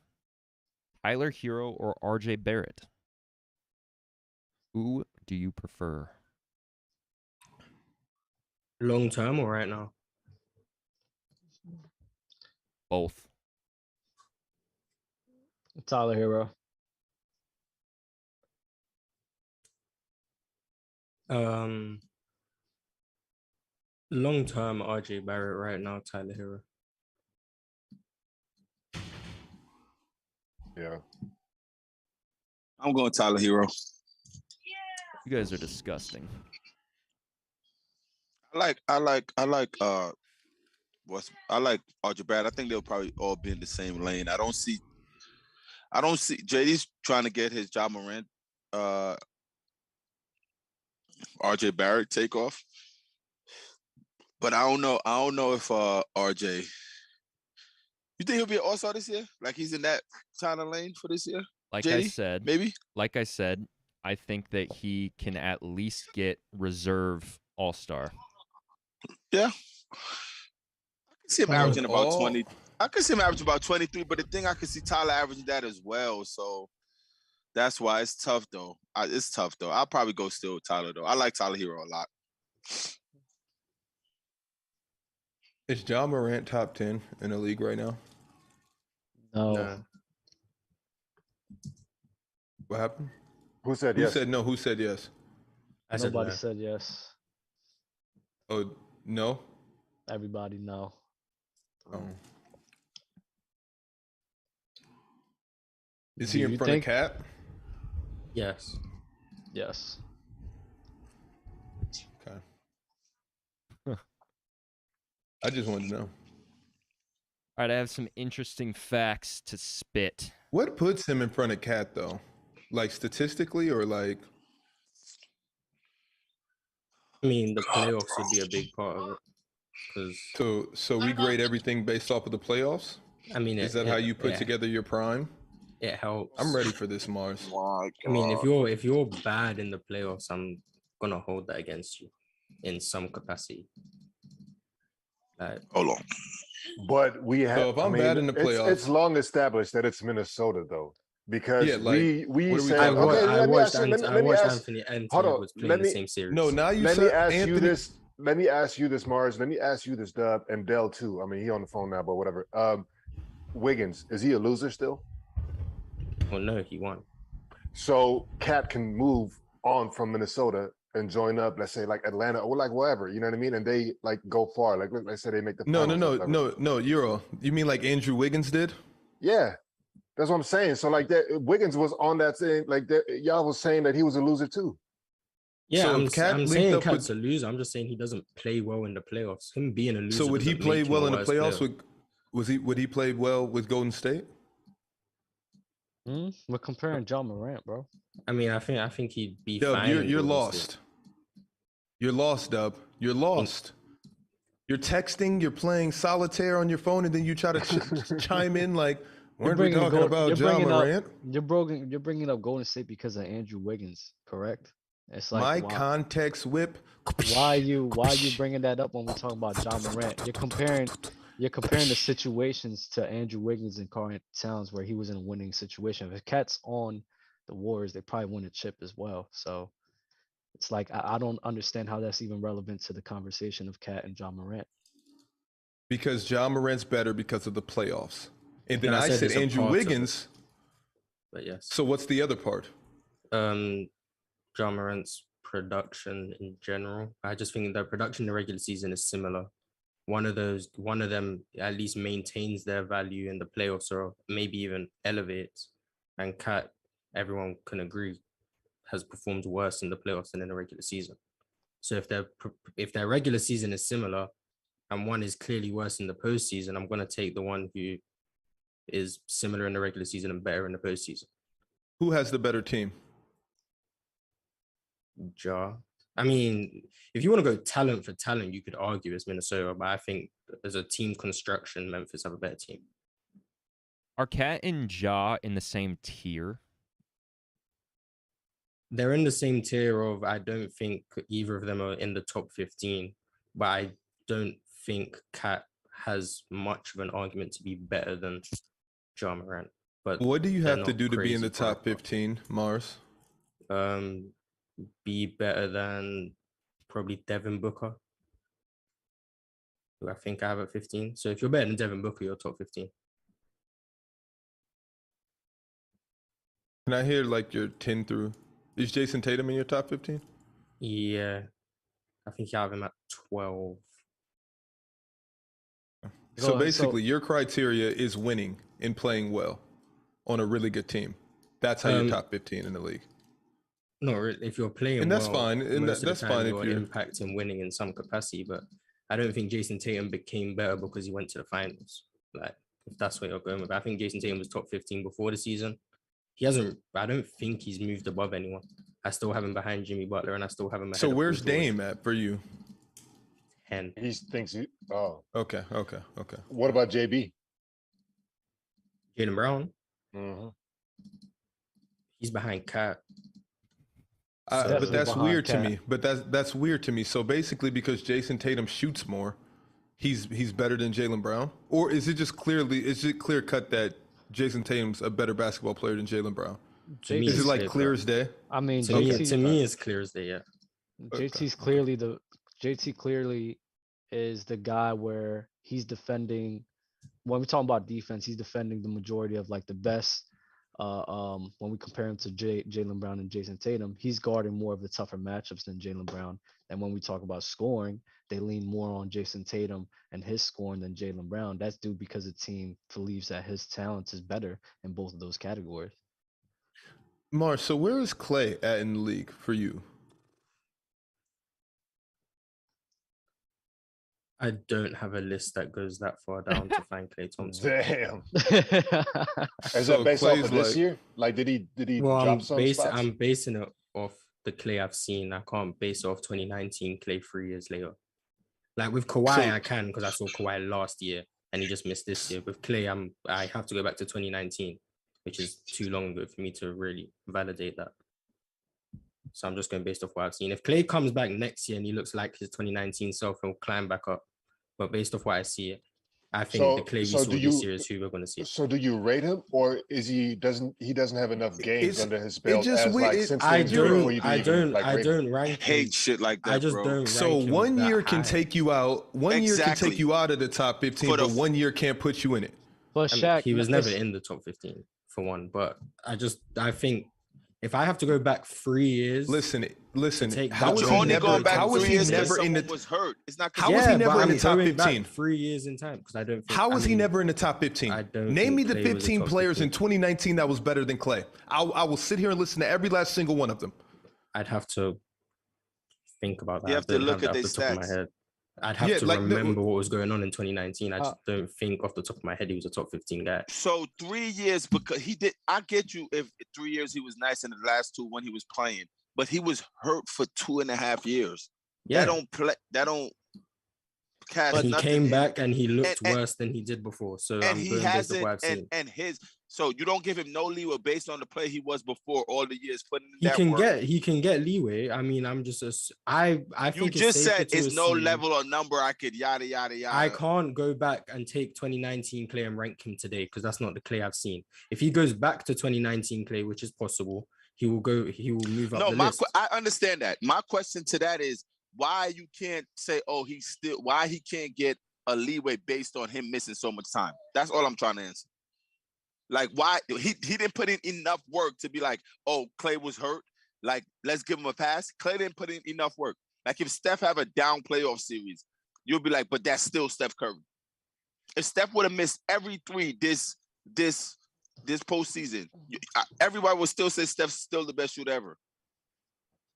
Tyler Herro or RJ Barrett? Who do you prefer? Long term or right now? Both. Tyler Herro. Long term RJ Barrett, right now Tyler Herro. Yeah. I'm going Tyler Herro. You guys are disgusting. I like RJ Barrett. I think they'll probably all be in the same lane. I don't see JD's trying to get his Ja Morant RJ Barrett takeoff. But I don't know if RJ, you think he'll be an all-star this year? Like he's in that kind of lane for this year? Like JD, I said, maybe. Like I said, I think that he can at least get reserve all-star. Yeah. I can see him averaging about 20. I can see him averaging about 23, but the thing I can see Tyler averaging that as well. So that's why it's tough though. It's tough though. I'll probably go still with Tyler though. I like Tyler Herro a lot. Is Ja Morant top 10 in the league right now? No. No. What happened? Who said Who yes? said no? Who said yes? I said Nobody no. said yes. Oh, no? Everybody no. Oh. Is Do he in you front think- of Cat? Yes. Yes. Okay. I just wanted to know. All right, I have some interesting facts to spit. What puts him in front of Cat, though? Like, statistically or like... I mean, the playoffs would be a big part of it. Because So we grade everything based off of the playoffs? I mean, Is that how you put together your prime? It helps. I'm ready for this, Mars. I mean, if you're bad in the playoffs, I'm gonna hold that against you. in some capacity. Like, Hold on. But we have. So if I'm bad in the playoffs, it's long established that it's Minnesota though, because Yeah, like, we what are we said talking about? okay. I Let me watched ask you. I Let me watched ask. Anthony Hold on. was playing the same series. no, now you Let me said ask Anthony. you this. Let me ask you this, Mars. Let me ask you this, Dub, and Dell too. I mean, he on the phone now, but whatever. Wiggins, is he a loser still? Well, no, he won. So Cat can move on from Minnesota and join up, let's say like Atlanta or like wherever, you know what I mean? And they like go far. Like let's say they make the finals. No, Euro. You mean like Andrew Wiggins did? Yeah, that's what I'm saying. So like that, Wiggins was on that thing. Like that, y'all was saying that he was a loser too. Yeah, So I'm if Cat linked saying up Cat's with- a loser. I'm just saying he doesn't play well in the playoffs. Him being a loser. So would he doesn't play make him well a in the worse playoffs? player. Would he play well with Golden State? We're comparing John Morant, bro. I mean, I think he'd be Dub, fine. in you're Golden lost. State. You're lost, Dub. You're lost. You're texting, you're playing solitaire on your phone, and then you try to chime in like, weren't we talking about John Morant? You're bringing up Golden State because of Andrew Wiggins, correct? It's like My why, context whip. why you bringing that up when we talk about John Morant? You're comparing the situations to Andrew Wiggins and Karl Towns where he was in a winning situation. If Cat's on the Warriors, they probably win a chip as well. So it's like I don't understand how that's even relevant to the conversation of Cat and John Morant. Because John Morant's better because of the playoffs. And then And I said there's a Andrew part of it. Wiggins. But yes. So what's the other part? John Morant's production in general. I just think the production in the regular season is similar. One of them at least maintains their value in the playoffs or maybe even elevates. And Cat, everyone can agree, has performed worse in the playoffs than in the regular season. So if their regular season is similar and one is clearly worse in the postseason, I'm going to take the one who is similar in the regular season and better in the postseason. Who has the better team? Ja. I mean, if you want to go talent for talent, you could argue it's Minnesota, but I think as a team construction, Memphis have a better team. Are Cat and Ja in the same tier? They're in the same tier of, I don't think either of them are in the top 15, but I don't think Cat has much of an argument to be better than Ja Morant. But What do you they're have to not do to be in the crazy far top apart. 15, Mars? Be better than probably Devin Booker, who I think I have at 15. So if you're better than Devin Booker, you're top 15. Can I hear like your 10 through? Is Jayson Tatum in your top 15? Yeah, I think you have him at 12. So basically, your criteria is winning and playing well on a really good team. That's how you're top 15 in the league. No, if you're playing And that's well, fine. And most of the that's time fine if you're you're impacting winning in some capacity. But I don't think Jayson Tatum became better because he went to the finals. Like, if that's what you're going with. I think Jayson Tatum was top 15 before the season. He hasn't, I don't think he's moved above anyone. I still have him behind Jimmy Butler and I still have him ahead So of where's Paul George. Dame at for you? 10. He thinks he. Oh, Okay. what about JB? Jaylen Brown, Mm-hmm. he's behind Cat. But Definitely that's behind weird to Cat. me. But that's weird to me. So basically, because Jayson Tatum shoots more, he's better than Jaylen Brown, or is it just clear cut that Jayson Tatum's a better basketball player than Jaylen Brown? To me, Is it it's like clear as day? I mean, To me, JT, it's clear as day, yeah. JT's Okay. JT clearly is the guy where he's defending. When we talk about defense, he's defending the majority of like the best. When we compare him to Jaylen Brown and Jayson Tatum, he's guarding more of the tougher matchups than Jaylen Brown. And when we talk about scoring, they lean more on Jayson Tatum and his scoring than Jaylen Brown. That's due because the team believes that his talent is better in both of those categories. Mars, so where is Klay at in the league for you? I don't have a list that goes that far down to find Klay Thompson. Damn. Is So that based off Klay's of this like- year? Like, did he Well, drop some spots? I'm basing it off the Klay I've seen. I can't base it off 2019 Klay 3 years later. Like with Kawhi, So- I can because I saw Kawhi last year and he just missed this year. With Klay, I have to go back to 2019, which is too long ago for me to really validate that. So I'm just going based off what I've seen. If Klay comes back next year and he looks like his 2019 self, he'll climb back up. But based off what I see, I think the Klay we saw this year is who we're going to see. So do you rate him, or is he doesn't have enough games under his belt? I don't rank him. Hate shit like that. I just bro. don't. Rank So him 1 year that can high. take you out. One year can Exactly. take you out of the top 15, but 1 year can't put you in it. But I mean, Shaq, he was never in the top 15 for one. But I think if I have to go back 3 years, Listen. take How that was You're he only never? going back How was 3 he years because never in someone the? was hurt. It's not. How was he never in the top 15? 3 years in time because I don't. Think, How was he never in the top 15? I don't Name me think the Klay was a 15 top players 15. in 2019 that was better than Klay. I will sit here and listen to every last single one of them. I'd have to think about that. You have I to don't look have at that their off the top of my stats. head. I'd have to like, remember what was going on in 2019. I just don't think off the top of my head he was a top 15 guy. So 3 years because he did. I get you. If 3 years he was nice in the last 2 when he was playing, but he was hurt for 2.5 years. Yeah, That don't play. That don't cast. but he nothing came in- back and he looked and- worse than he did before. So and I'm he going based has off it, what I've seen. and his. So you don't give him no leeway based on the play he was before all the years putting in He that can work. get leeway. I mean, I'm just I You think just it's safer said to it's no assume- level or number I could yada yada yada. I can't go back and take 2019 Klay and rank him today because that's not the Klay I've seen. If he goes back to 2019 Klay, which is possible, he will move up No, the my list. I understand that. My question to that is why you can't say, oh, why he can't get a leeway based on him missing so much time. That's all I'm trying to answer. Like, why he didn't put in enough work to be like, oh, Klay was hurt. Like, let's give him a pass. Klay didn't put in enough work. Like, if Steph have a down playoff series, you'll be like, but that's still Steph Curry. If Steph would have missed every 3 this postseason, everybody would still say Steph's still the best shooter ever.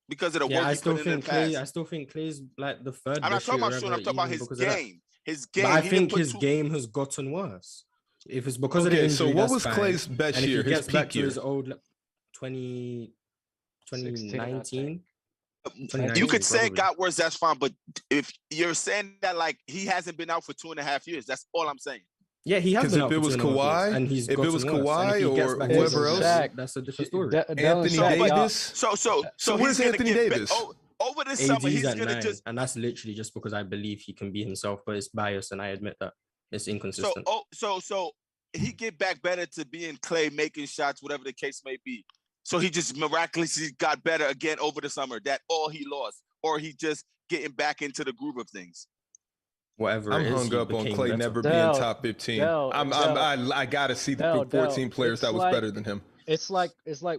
Because of the work I he still put in think the past. I still think Klay's like the third. I'm not best talking about shooter shooting. I'm ever, talking about even his because of that. game. His game. But I He didn't think put his two- game has gotten worse. If it's because of the Okay, injury, so what that's was fine. Klay's best And if year? he His gets back peak to year? his old 2019, You could say it probably. got worse. That's fine. But if you're saying that like he hasn't been out for 2.5 years, that's all I'm saying. Yeah, he has 'Cause been if out it for was 2.5 years, Kawhi- and he's if it gotten was worse. And if Kawhi he gets or back to whoever his else- Shaq, that's a different story. Anthony No, but- Davis. So where's he's gonna Anthony get Davis? over the summer. AD's He's at gonna 9, just and that's literally just because I believe he can be himself, but it's biased, and I admit that it's inconsistent. so he get back better to being Klay, making shots, whatever the case may be. So he just miraculously got better again over the summer. That all he lost, or he just getting back into the groove of things. Whatever I'm it is, hung he up on became Klay better. never Dell, being top 15. Dell, I gotta see the Dell, 14 players it's that was like- better than him. It's like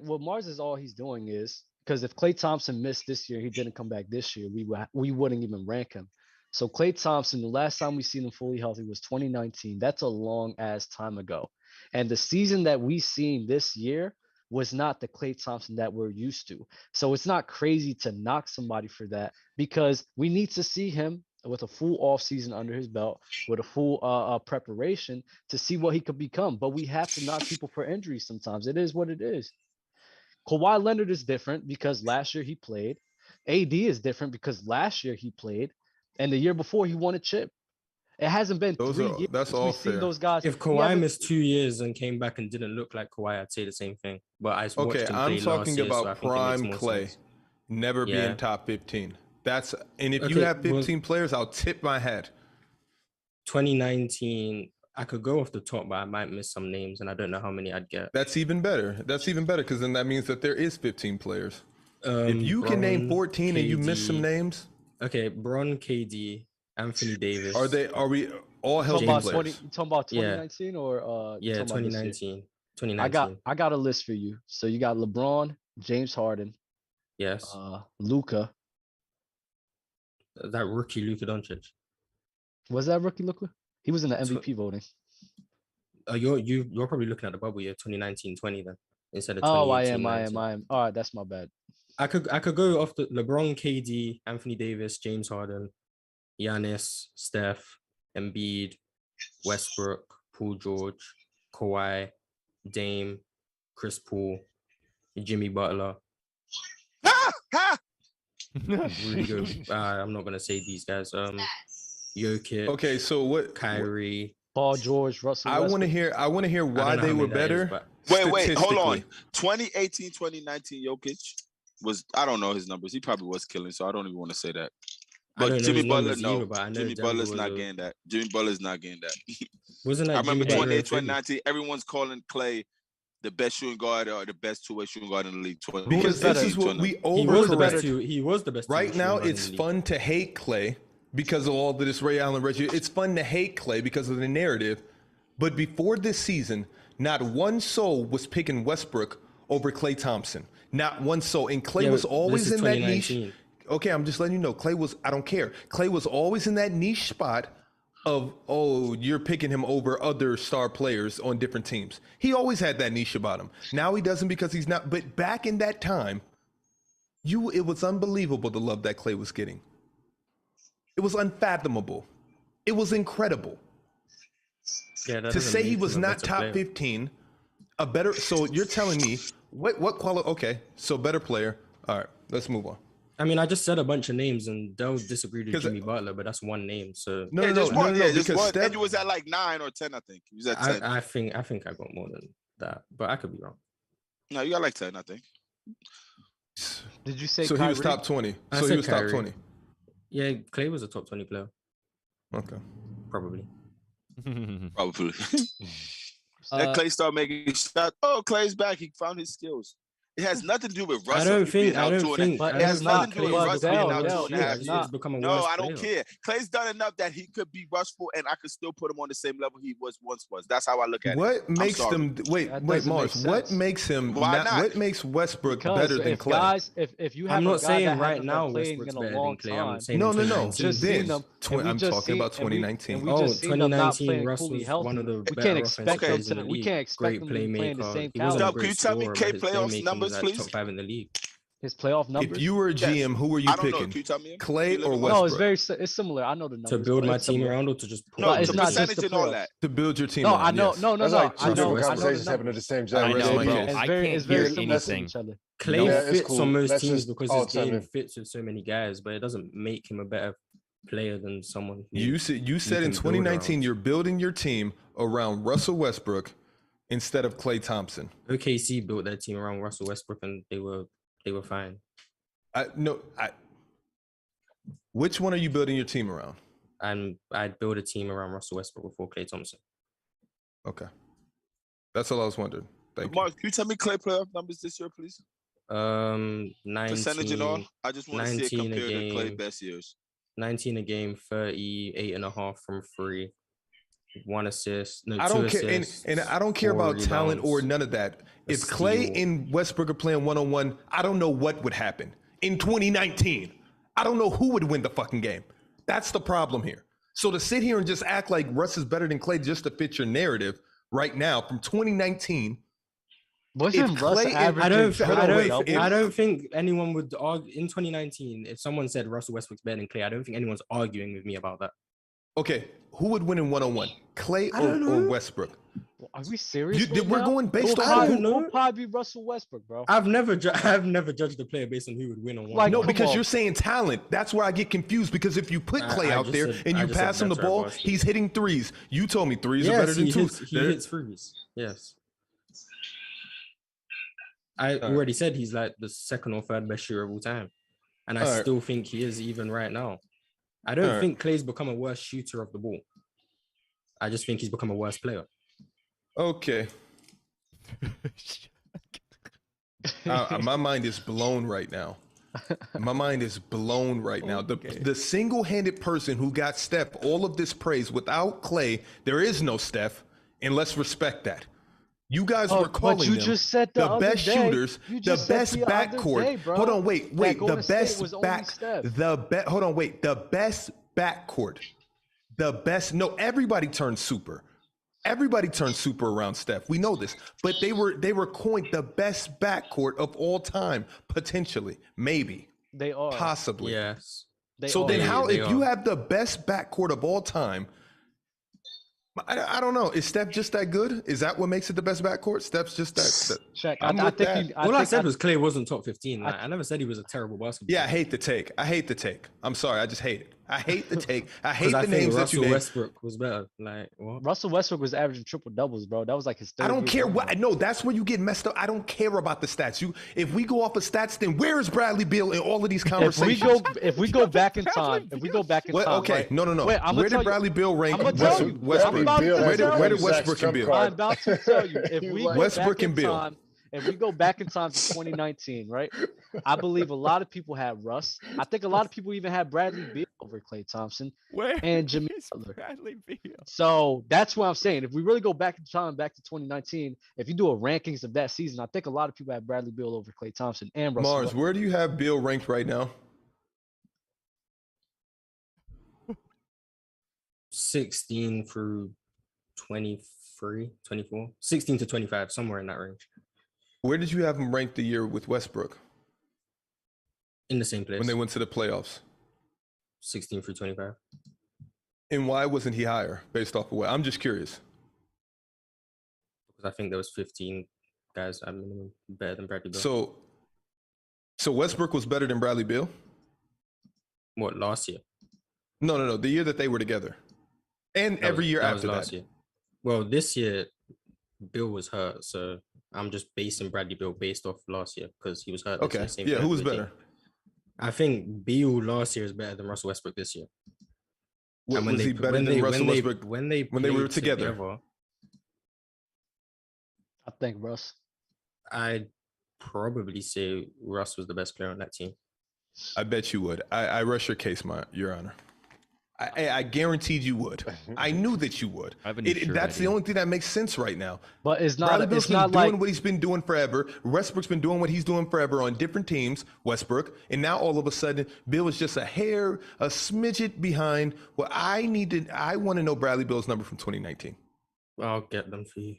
what Mars is all he's doing is because if Klay Thompson missed this year, he didn't come back this year, we wouldn't even rank him. So Klay Thompson, the last time we seen him fully healthy was 2019. That's a long ass time ago. And the season that we seen this year was not the Klay Thompson that we're used to. So it's not crazy to knock somebody for that because we need to see him with a full off season under his belt, with a full preparation to see what he could become. But we have to knock people for injuries sometimes. It is what it is. Kawhi Leonard is different because last year he played. AD is different because last year he played. And the year before he won a chip. It hasn't been Those 3 are- years that's since all we've seen fair. those guys. If He Kawhi hasn't- missed 2 years and came back and didn't look like Kawhi, I'd say the same thing. But I watched Okay, him I'm play talking last year, so I about think it makes prime more Klay sense. never Yeah. being top 15. And if you Okay, have well- 15 players, I'll tip my hat. 2019, I could go off the top, but I might miss some names, and I don't know how many I'd get. That's even better. That's even better because then that means that there is 15 players. If you can name Bron, 14 and you miss some KD. names, Okay, Bron, KD, Anthony Davis. are we all healthy talking about players? you talking about Yeah. 2019 or Yeah, talking about this year? 2019. 2019. I got a list for you. So you got LeBron, James Harden, Yes. Luka. That rookie Luka Doncic. Was that rookie Luka? He was in the MVP voting. You're probably looking at the bubble year 2019-20 then instead of Oh, I 2018. am. All right, that's my bad. I could go off the LeBron, KD, Anthony Davis, James Harden, Giannis, Steph, Embiid, Westbrook, Paul George, Kawhi, Dame, Chris Paul, Jimmy Butler. Really good. I'm not gonna say these guys. Jokic. Okay, so what? Kyrie. Paul George, Russell. I want to hear. I want to hear I why don't know they how were many that is, better. but- Wait, hold on. statistically. 2018, 2019, Jokic. was. I don't know his numbers. He probably was killing, so I don't even want to say that. I But don't know Jimmy his Butler, numbers no. either, but I know Jimmy Denver Butler's was not a- getting that. Jimmy Butler's not getting that. Wasn't that I remember Jimmy Butler 2018, and Philly? 2019, everyone's calling Klay the best shooting guard or the best two-way shooting guard in the league. Because better? this is what we He was the best overcorrect. two. He was the best. Right two-way now, shooting guard it's in the league. fun to hate Klay because of all of this Ray Allen, Reggie. It's fun to hate Klay because of the narrative. But before this season, not one soul was picking Westbrook over Klay Thompson. Not one soul. And Klay Yeah, was but always this is in that niche. 2019. Okay, I'm just letting you know. Klay was, I don't care. Klay was always in that niche spot of, oh, you're picking him over other star players on different teams. He always had that niche about him. Now he doesn't because he's not. But back in that time, it was unbelievable the love that Klay was getting. It was unfathomable. It was incredible. Yeah, that To doesn't say he make was him a not better top player. 15, a better. So you're telling me what quality? Okay, so better player. All right, let's move on. I mean, I just said a bunch of names, and Dell disagreed with 'Cause Jimmy Butler, but that's one name. So No, Yeah, no, just no, one. no, no, Yeah, just because one. Steph, And you was at like 9 or 10, I think. He was at 10. I think I got more than that, but I could be wrong. No, you got like 10, I think. Did you say so Kyrie? he was top 20. I So he said was top Kyrie. 20. Yeah, Klay was a top 20 player, Okay. probably. Probably. Uh, And Klay started making shots. Oh, Klay's back. He found his skills. It has nothing to do with Russ. I don't being think. out I don't 2.5. think. But I It don't has think nothing to do with Klay's Russ become being a out worse Dell, 2.5 player. it's He's not. become a No, worse I don't player. care. Klay's done enough that he could be rushful, and I could still put him on the same level he was. That's how I look at it. What makes sorry. them wait? That Wait, doesn't make Mars. What sense. makes him? Why not? What makes Westbrook Because better than if Klay? guys, if you have I'm a not guy saying that right hasn't now been playing Westbrook's in a better long than Klay. I'm time, saying No, in no, no. 2019. just seen This. them, and we I'm just talking seen, about and we 2019. just seen them not 2019 playing Russ fully was healthy. one of the We better can't offensive expect them players in to. the We league. can't expect Great them to be playing the playmaker. same He wasn't a caliber. Can great you tell me scorer, K but his playoffs playmaking numbers, was at please? top 5 in the league. His playoff numbers. If you were a Yes. GM, who are you I don't know. picking? Can you tell me? Klay or No, Westbrook? No, it's very. It's similar. I know the numbers. To build but my it's team similar. around or to just put No, But him it's the on not the just percentage the and all playoffs. that. To build your team No, around. I know. Yes. No, no, That's no. like I two know. different I know the conversations happening at numbers. the same I time. rest know, my bro. case. It's I very. can't It's very hear similar to anything. each other. Klay Yeah, it's fits cool. on most Let's teams just because all his tell game me. fits with so many guys, but it doesn't make him a better player than someone who You said in can build 2019 around. you're building your team around Russell Westbrook instead of Klay Thompson. OKC built their team around Russell Westbrook and they were fine. Which one are you building your team around? And I'd build a team around Russell Westbrook before Klay Thompson. Okay, that's all I was wondering. Thank you. Mark, can you tell me Klay playoff numbers this year, please? 19, Percentage and all. I just want to see it 19 a compared to Klay game. best years. 19 a game, 38.5 from 3, 1 assist, no, I 2 don't care, assists, and I don't care 4 about talent or rebounds, none of that. a If Klay steal. and Westbrook are playing one-on-one, I don't know what would happen in 2019. I don't know who would win the fucking game. That's the problem here. So to sit here and just act like Russ is better than Klay just to fit your narrative right now from 2019. Wasn't Russ Klay and- averaging? I don't think anyone would argue in 2019 if someone said Russell Westbrook's better than Klay. I don't think anyone's arguing with me about that. Okay, who would win in one-on-one, Klay I don't or know. Westbrook? Are we serious? You- we're going based We'll on- I don't know. We'll probably be Russell Westbrook, bro. I've never judged a player based on who would win on one. Like, No, come because on. you're saying talent. That's where I get confused. Because if you put Klay I out just there said- and I you just said pass him the better ball, basketball. he's hitting threes. You told me threes are yes, better than he twos. hits, he hits threes. Yes. I right. already said he's like the second or third best shooter of all time. And I All right. still think he is even right now. I don't All right. think Klay's become a worse shooter of the ball. I just think he's become a worse player. Okay. My mind is blown right now. My mind is blown right now. The single-handed person who got Steph all of this praise without Klay, there is no Steph, and let's respect that. You guys were calling but you them just said the other best day- shooters, you the just said best the other backcourt. day, bro, Hold on, wait, that the Golden State best was only back, Steph. hold on, wait, the best backcourt, the best. No, everybody turned super. Everybody turned super around Steph. We know this, but they were coined the best backcourt of all time, potentially, maybe, They are. possibly. Yes. They So are. then, how They if you are. have the best backcourt of all time? I don't know. Is Steph just that good? Is that what makes it the best backcourt? Steph's just that. Shaq, I'm I with think that. you. All I think said was Klay wasn't top 15. I- I never said he was a terrible basketball Yeah, I player. hate the take. I hate the take. I'm sorry. I just hate it. I hate the take. I hate Because I the think names that you Russell name. Westbrook was better. Like what? Russell Westbrook was averaging triple doubles, bro. That was like his third. I don't year care doing what. that. No, that's where you get messed up. I don't care about the stats. If we go off of stats, then where is Bradley Beal in all of these conversations? If we go back in time, Okay, right? no. Wait, Where did Bradley Beal rank? I'm gonna tell you. Westbrook. Where did Westbrook and Beal? I'm about to tell you. If we go Westbrook back and in Beal. time, if we go back in time to 2019, right? I believe a lot of people had Russ. I think a lot of people even had Bradley Beal over Klay Thompson and Jimmy Butler. Bradley Beal? So that's what I'm saying. If we really go back in time, back to 2019, if you do a rankings of that season, I think a lot of people had Bradley Beal over Klay Thompson and Russell. Mars, where do you have Beal ranked right now? 16 through 23, 24, 16 to 25, somewhere in that range. Where did you have him ranked the year with Westbrook In the same place. when they went to the playoffs? 16 through 25. And why wasn't he higher based off of what? I'm just curious. Because I think there was 15 guys better than Bradley Beal. So Westbrook was better than Bradley Beal? What, last year? No. The year that they were together. And every year after that. Year. Well, this year, Bill was hurt, so I'm just basing Bradley Beal based off last year because he was hurt. Okay, yeah, who was better? I think Beal last year is better than Russell Westbrook this year. Was he better than Russell Westbrook when they were together? I think Russ. I'd probably say Russ was the best player on that team. I bet you would. I rest your case, Your Honor. I guaranteed you would. I knew that you would. That's the only thing that makes sense right now. But it's not. Bradley Beal's It's not been doing like what he's been doing forever. Westbrook's been doing what he's doing forever on different teams. Westbrook, and now all of a sudden, Bill is just a smidget behind. Well, I want to know Bradley Beal's number from 2019. I'll get them for you.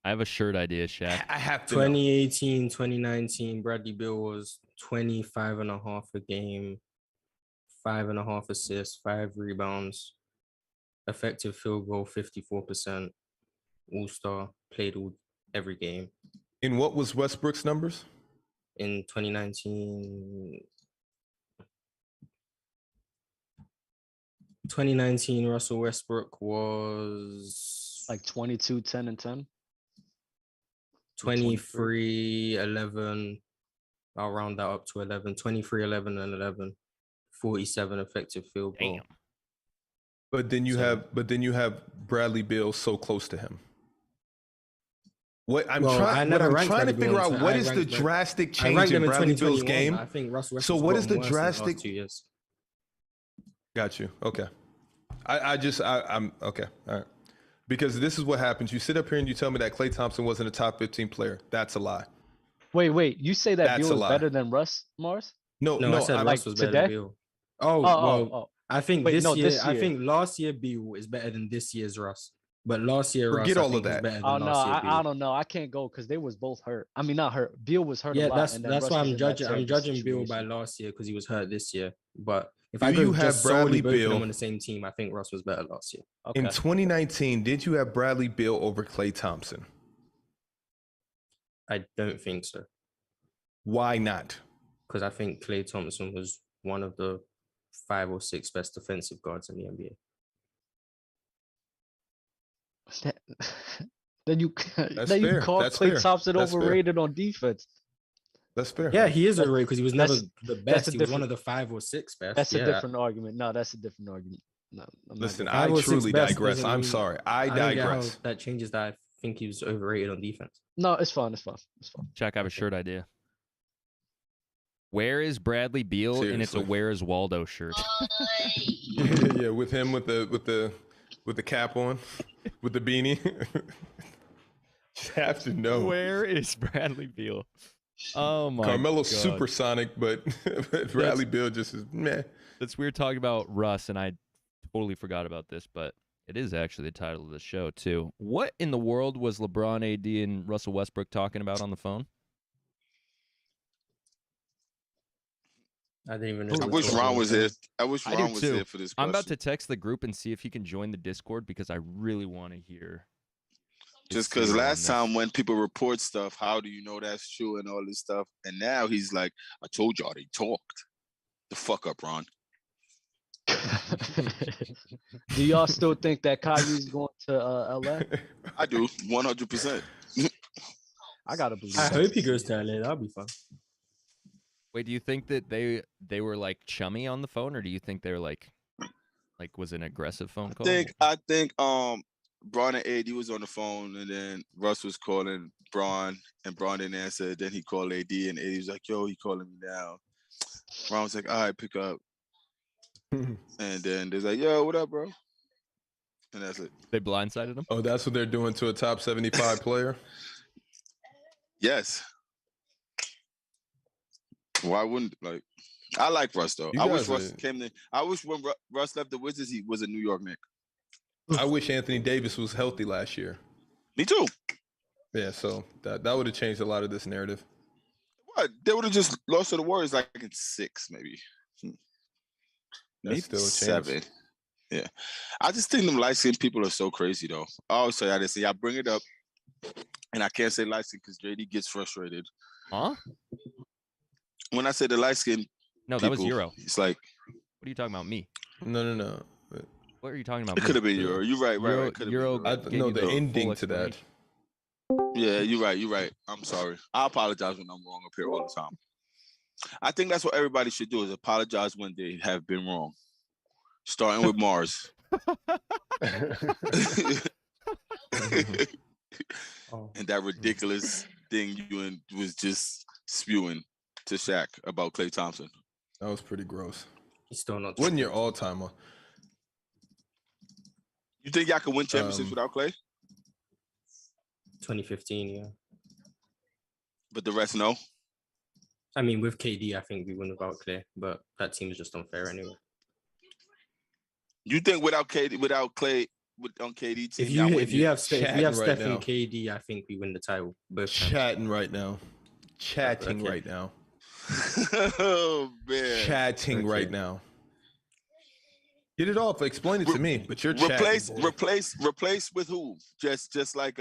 I have a shirt idea, Shaq. I have to. 2018, 2019, Bradley Beal was 25.5 a game. 5.5 assists, 5 rebounds, effective field goal 54%, all-star, played every game. And what was Westbrook's numbers? In 2019, Russell Westbrook was like 22, 10, and 10. 23, 11. I'll round that up to 11. 23, 11, and 11. 47 effective field goal. Damn. But then you have Bradley Beal so close to him. I'm trying to figure out what is the drastic change in Bradley Beal's game. I think Russell. So what is the drastic? 2 years. Got you. Okay. I'm okay. All right. Because this is what happens. You sit up here and you tell me that Klay Thompson wasn't a top 15 player. That's a lie. Wait. You say that That's Beal a was lie. better than Russ, Mars? No, I said Russ was better today? than Beal. I think Wait, this no, year. this I year. think last year Beal is better than this year's Russ. But last year, Forget Russ, all I of think, that. was better Oh than no, last year Beal. I don't know. I can't go because they was both hurt. I mean, not hurt. Beal was hurt a Yeah, lot. that's and then that's Russ why was I'm in that judging. I'm terrible judging Beal by situation. last year because he was hurt this year. But if Do I you go have just Bradley solely both of Beal- them on the same team, I think Russ was better last year. Okay. In 2019, did you have Bradley Beal over Klay Thompson? I don't think so Why not? because I think Klay Thompson was one of the 5 or 6 best defensive guards in the NBA. Then you That's then you fair. call That's Klay fair. Thompson That's fair. overrated on defense. That's fair. Yeah, he is overrated because he was never That's- the that's best. a He was one different- of the 5 or 6 best. That's yeah. a different argument. No, that's a different argument. No, I'm not Listen, gonna- I 5 or 6 truly best digress. doesn't I'm mean- sorry. I I don't get how digress. that changes that. I think he was overrated on defense. No, it's fine. It's fine. It's fine. Shaq, I have a shirt idea. Where is Bradley Beal? And it's a Seriously. Where is Waldo shirt. Yeah, with him with the cap on, with the beanie. Just have to know. Where is Bradley Beal? Oh my Carmelo's God. supersonic, but Bradley Beal just is meh. That's weird talking about Russ, and I totally forgot about this, but it is actually the title of the show too. What in the world was LeBron, AD, and Russell Westbrook talking about on the phone? I didn't even know. I he wish talking Ron on was the there. phone. I wish I do Ron was too. there for this. I'm about question. to text the group and see if he can join the Discord because I really want to hear. his Just because theory on last this. time when people report stuff, how do you know that's true and all this stuff? And now he's like, I told y'all they talked. The fuck up, Ron. Do y'all still think that Kyrie's going to LA? I do 100%. I gotta believe. I that. hope he goes to LA. That'll be fun. Wait, do you think that they were like chummy on the phone, or do you think they were like was it an aggressive phone call? I think Braun and AD was on the phone, and then Russ was calling Braun, and Braun didn't answer. Then he called AD, and AD was like, "Yo, he calling me now." Braun was like, "All right, pick up." And then they're like, "Yo, what up, bro?" And that's it. They blindsided him. Oh, that's what they're doing to a top 75 player? Yes. Why wouldn't I like Russ though. You I wish guys Russ are- came in. I wish when Russ left the Wizards, he was a New York Knick. I wish Anthony Davis was healthy last year. Me too. Yeah, so that would have changed a lot of this narrative. What? They would have just lost to the Warriors like in 6, maybe. Maybe That's still a chance. 7. Yeah. I just think them light-skinned people are so crazy though. I always say that. I bring it up, and I can't say light-skinned because JD gets frustrated. Huh? When I say the light-skinned No, that was people, Euro. it's like What are you talking about? Me? No. What are you talking about? it could have been Euro. You're right. Euro- It could've Euro- been Gave No, you the the ending full to that. Yeah, you're right. I'm sorry. I apologize when I'm wrong up here all the time. I think that's what everybody should do is apologize when they have been wrong. Starting with Mars. Oh. And that ridiculous thing you was just spewing to Shaq about Klay Thompson. That was pretty gross. He's still not. Wasn't your all-timer? You think y'all can win championships without Klay? 2015, yeah. But the rest no? I mean, with KD, I think we win without Klay, but that team is just unfair anyway. You think without Klay on KD team, If y'all win? you have chatting right Steph now. and KD, I think we win the title. Both times. Chatting right now. Chatting Okay. right now. Oh man. Chatting Okay. right now. Get it off. Explain it to me. But you're chatting. boy. Replace with who? Just like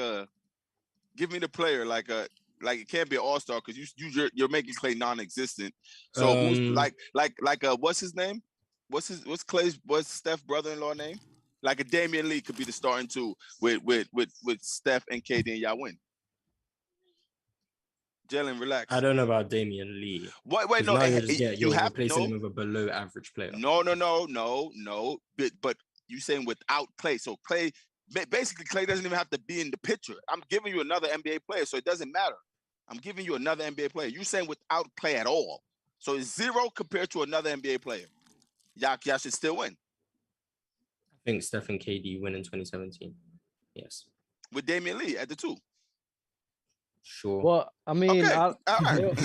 give me the player like it can't be an all-star because you're making Klay non-existent. So who's like what's his name? What's Steph's brother-in-law name? Like a Damian Lee could be the starting two with Steph and KD and y'all win. Jalen, relax. I don't know about Damian Lee. Wait, 'Cause no. now you're have replacing him with a below average player. No. But you saying without Klay. So Klay, basically Klay doesn't even have to be in the picture. I'm giving you another NBA player, so it doesn't matter. I'm giving you another NBA player. You saying without Klay at all. So it's 0 compared to another NBA player. Y'all should still win. I think Steph and KD win in 2017. Yes. With Damian Lee at the 2. Sure. Well, I mean, Okay. I, All right.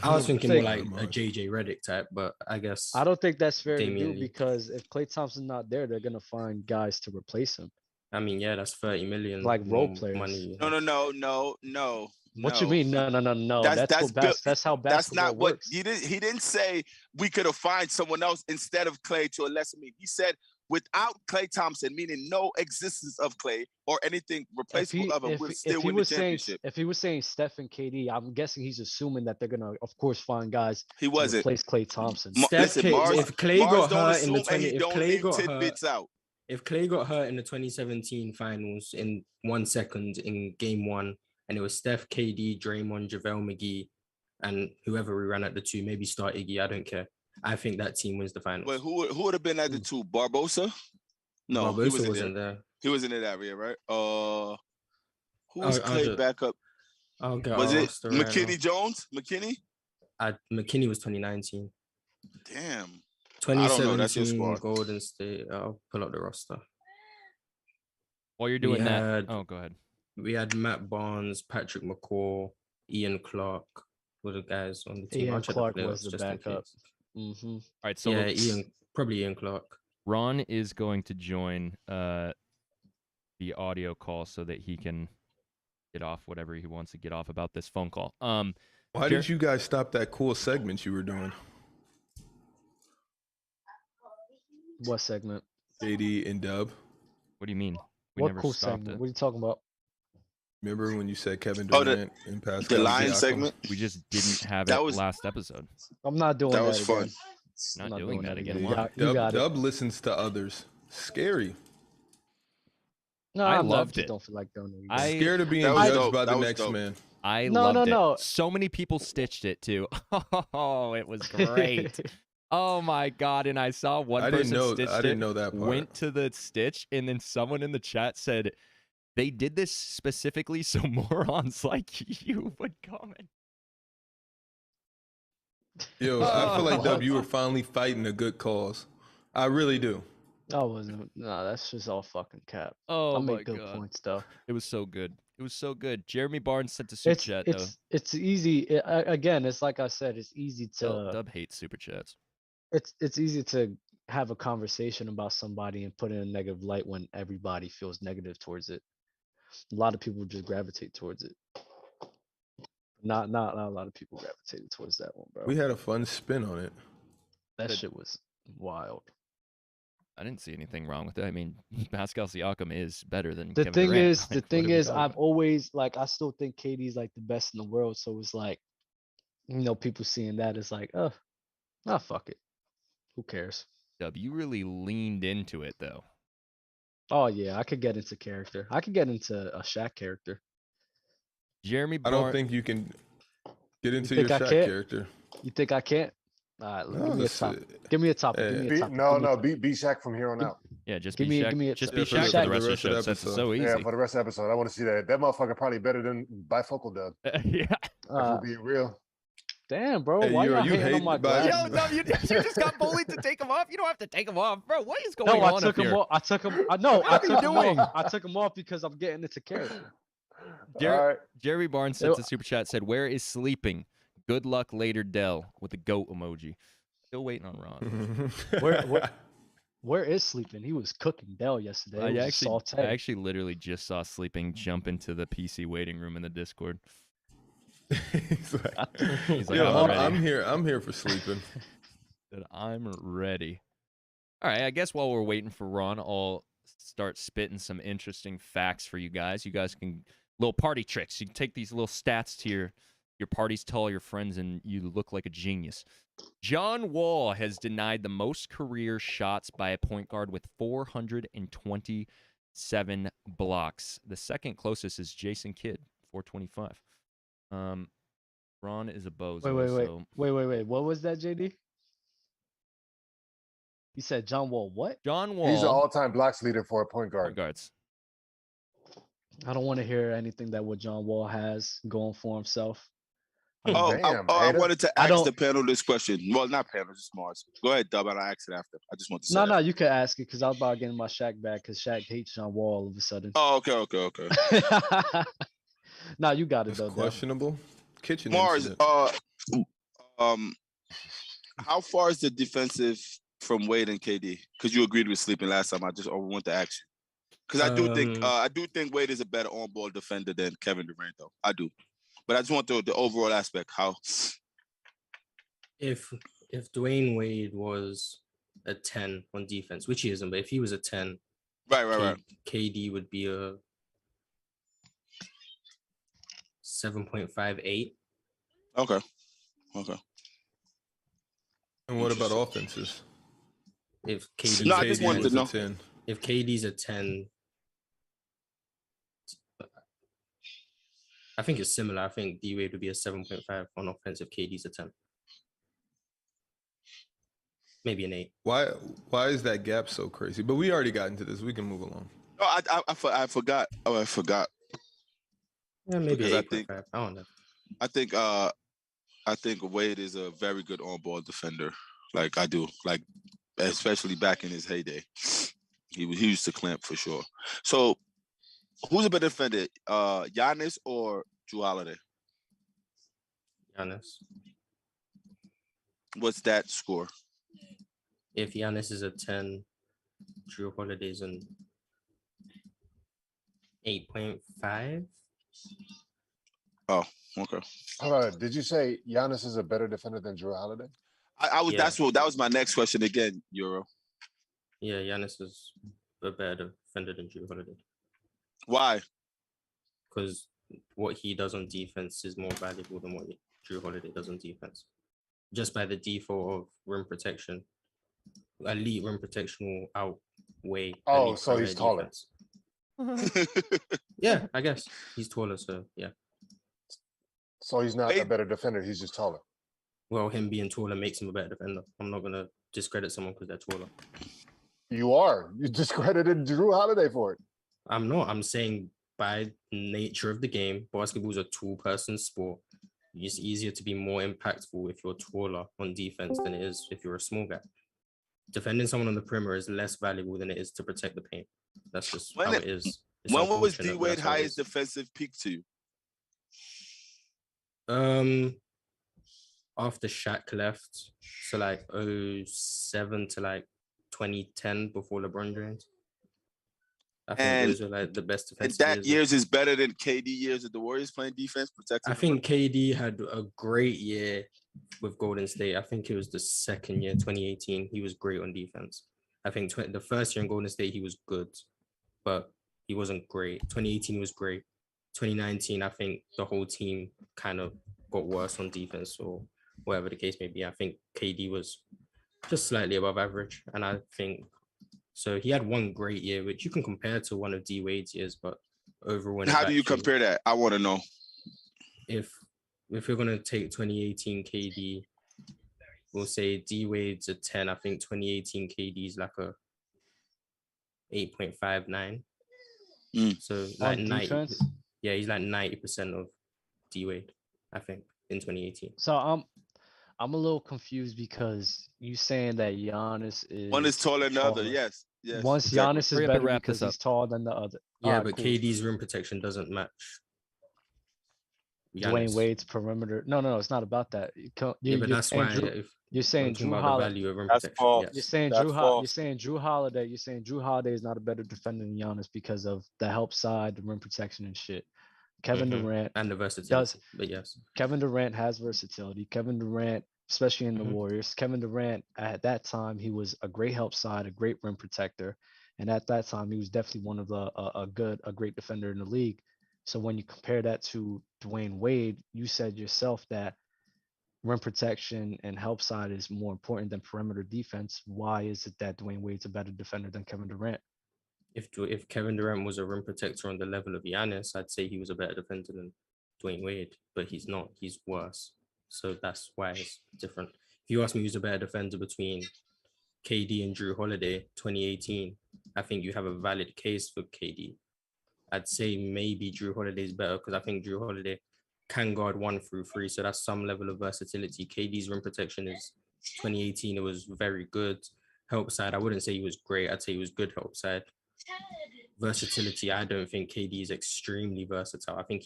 I was thinking more think- like a JJ Redick type, but I guess I don't think that's fair to Damian do Lee. because if Klay Thompson's not there, they're gonna find guys to replace him. I mean, yeah, that's 30 million Like role more players. money. No. What you mean? No. That's That's how basketball That's not what works. he didn't say we could have find someone else instead of Klay to a lesser mean. He said without Klay Thompson, meaning no existence of Klay or anything replaceable of him, we'll still win the championship. If he was saying Steph and KD, I'm guessing he's assuming that they're gonna, of course, find guys He to wasn't. replace Klay Thompson. Steph, if Klay got hurt in the 20, he if don't Klay leave got hurt, tidbits out. if Klay got hurt in the 2017 finals in 1 second in game 1, and it was Steph, KD, Draymond, JaVale McGee, and whoever we ran at the 2, maybe start Iggy, I don't care. I think that team wins the finals. Wait, who would have been at the 2? Barbosa? No, he Barbosa wasn't there. He wasn't in that area, right? Who was Klay backup? Was it McKinney Jones? McKinney was 2019. Damn. 2017 Golden State. I'll pull up the roster. While you're doing that, go ahead. We had Matt Barnes, Patrick McCaw, Ian Clark were the guys on the team. Ian Clark was the backup. All right, so yeah, probably Ian Clark. Ron is going to join the audio call so that he can get off whatever he wants to get off about this phone call. Why did you guys stop that cool segment you were doing? What segment? JD and Dub. What do you mean? What cool segment? What are you talking about? Remember when you said Kevin Oh, Durant and Pascal the Lion Siakam? segment. We just didn't have That it was- last episode. I'm not doing That that, was fun. again. I'm Not doing that again. You Why? got, you got it. Dub listens to others. Scary. No, I I'm not. loved Just it. don't feel like doing it. I- again. Scared of being That was judged dope. by That the was next dope. man. I No, loved it. no. So many people stitched it too. Oh, it was great. Oh my god! And I saw one I person didn't know. stitched I didn't it, know that part. went to the stitch, and then someone in the chat said they did this specifically so morons like you would comment. Yo, I feel like Dub, What? you were finally fighting a good cause. I really do. I wasn't. No, that's just all fucking cap. Oh I my make good god! points though. It was so good. It was so good. Jeremy Barnes sent a super chat though. It's easy. Again, it's like I said. It's easy to. Dub hates super chats. It's easy to have a conversation about somebody and put in a negative light when everybody feels negative towards it. A lot of people just gravitate towards it. Not a lot of people gravitated towards that one, bro. We had a fun spin on it. That Good. shit was wild. I didn't see anything wrong with it. I mean, Pascal Siakam is better than The Kevin thing Durant. is, Like, the what thing are we is, talking I've about? always like I still think KD's like the best in the world. So it's like, people seeing that is like, fuck it. Who cares? Dub, you really leaned into it though. Oh yeah, I could get into character. I could get into a Shaq character. Jeremy I Barnes. don't think you can get into think your I Shaq can't? character. You think I can't? All right, No, give me a that's topic. it. Give me a topic. Hey. Give me a Be, topic. no, give me a no, topic. be Shaq from here on out. Yeah, just Give be me- Shaq. give me a- just Yeah, be for Shaq the- for for the the rest of the rest of show. the That's episode. so easy. Yeah, for the rest of the episode, I want to see that. That motherfucker probably better than bifocal Dub. Yeah. If Uh, we're being real. damn, bro. Hey, why you- y'all you hating on hate my by- Yo, glasses? no, you just got bullied to take him off. You don't have to take him off, bro. What is going No, on I took up him here? off. I took him. I know. What I are you took him doing? off. I took him off because I'm getting into character. Jer- All right. Jerry Barnes sent a super chat, said, "Where is sleeping? Good luck later, Dell," with a goat emoji. Still waiting on Ron. Where is sleeping? He was cooking Dell yesterday. I It was a actually, saute. I actually literally just saw sleeping jump into the PC waiting room in the Discord. He's like, He's like, yo, I'm ready. I'm here. I'm here for sleeping. Said, I'm ready. All right, I guess while we're waiting for Ron, I'll start spitting some interesting facts for you guys. You guys can little party tricks. You can take these little stats to your parties, tell all your friends, and you look like a genius. John Wall has denied the most career shots by a point guard with 427 blocks. The second closest is Jason Kidd, 425. Ron is a bozo. So Wait. What was that, JD? You said John Wall. What? John Wall. He's an all-time blocks leader for a point point guard. guards. I don't want to hear anything that what John Wall has going for himself. Oh, Damn, I hater. wanted to I ask don't- the panel this question. Well, not panel, just Mars. Go ahead, Dub, and I'll ask it after. I just want to say No, that. you could ask it because I was about to get in my Shaq back because Shaq hates John Wall all of a sudden. Oh, okay. Nah, you got it It's though. Dell. questionable. Kitchen Mars, incident. how far is the defensive from Wade and KD? Because you agreed with sleeping last time. I want to ask you. Because I do think Wade is a better on-ball defender than Kevin Durant, though. I do. But I just want the overall aspect. How? If Dwayne Wade was a 10 on defense, which he isn't, but if he was a 10, Right. KD would be a 7.58. Okay. And what about offenses? If KD's No, I a just 10, wanted to know. 10. if KD's a 10, I think it's similar. I think D Wade would be a 7.5 on offense if KD's a 10. Maybe an 8. Why is that gap so crazy? But we already got into this. We can move along. No, I forgot. Oh, I forgot. Yeah, maybe Because I 8.5. I don't know. I think Wade is a very good on-ball defender. Like I do. Like especially back in his heyday. He used to clamp for sure. So who's a better defender? Giannis or Jrue Holiday? Giannis. What's that score? If Giannis is a 10, Jrue Holiday's an 8.5. Oh, okay. Hold on. Did you say Giannis is a better defender than Jrue Holiday? I was Yeah. that was my next question again, Euro. Yeah, Giannis is a better defender than Jrue Holiday. Why? because what he does on defense is more valuable than what Jrue Holiday does on defense. Just by the default of rim protection, elite rim protection will outweigh. Oh, elite so he's perimeter taller. defense. Yeah, I guess he's taller. So yeah. So he's not a better defender. He's just taller. Well, him being taller makes him a better defender. I'm not gonna discredit someone because they're taller. You are. You discredited Jrue Holiday for it. I'm not. I'm saying by nature of the game, basketball is a two-person sport. It's easier to be more impactful if you're taller on defense than it is if you're a small guy. Defending someone on the perimeter is less valuable than it is to protect the paint. That's just how it is. It's When was unfortunate, D but Wade that's how it highest is. defensive peak to you? After Shaq left, so like 07 to like 2010 before LeBron joined. I think And those were like the best And defensive that years. years is better than KD years of the Warriors playing defense, protecting. I think KD had a great year with Golden State. I think it was the second year, 2018. He was great on defense. I think the first year in Golden State, he was good, but he wasn't great. 2018 he was great. 2019, I think the whole team kind of got worse on defense or whatever the case may be. I think KD was just slightly above average. And I think, so he had one great year, which you can compare to one of D Wade's years, but overall. How do you compare that? I want to know. If you're going to take 2018 KD, we'll say D Wade's a 10. I think 2018 KD is like a 8.59. So like 90. Yeah, he's like 90% of D Wade, I think, in 2018. So I'm a little confused because you saying that Giannis is one is taller than the other. Yes. Yes. Once exactly. Giannis is better because he's taller than the other. Yeah, right, but cool. KD's rim protection doesn't match Dwayne Wade's perimeter. No, it's not about that. Yeah, but that's why you're saying Jrue Holiday. That's false. You're saying Jrue Holiday. You're saying Jrue Holiday is not a better defender than Giannis because of the help side, the rim protection and shit. Kevin Durant and the versatility. But yes, Kevin Durant has versatility. Kevin Durant, especially in the Warriors, Kevin Durant at that time he was a great help side, a great rim protector, and at that time he was definitely one of the a great defender in the league. So when you compare that to Dwayne Wade, you said yourself that rim protection and help side is more important than perimeter defense. Why is it that Dwayne Wade's a better defender than Kevin Durant? If Kevin Durant was a rim protector on the level of Giannis, I'd say he was a better defender than Dwayne Wade, but he's not. He's worse. So that's why it's different. If you ask me who's a better defender between KD and Jrue Holiday 2018, I think you have a valid case for KD. I'd say maybe Jrue Holiday is better because I think Jrue Holiday can guard 1 through 3. So that's some level of versatility. KD's rim protection is 2018. It was very good. Help side, I wouldn't say he was great. I'd say he was good help side. Versatility, I don't think KD is extremely versatile. I think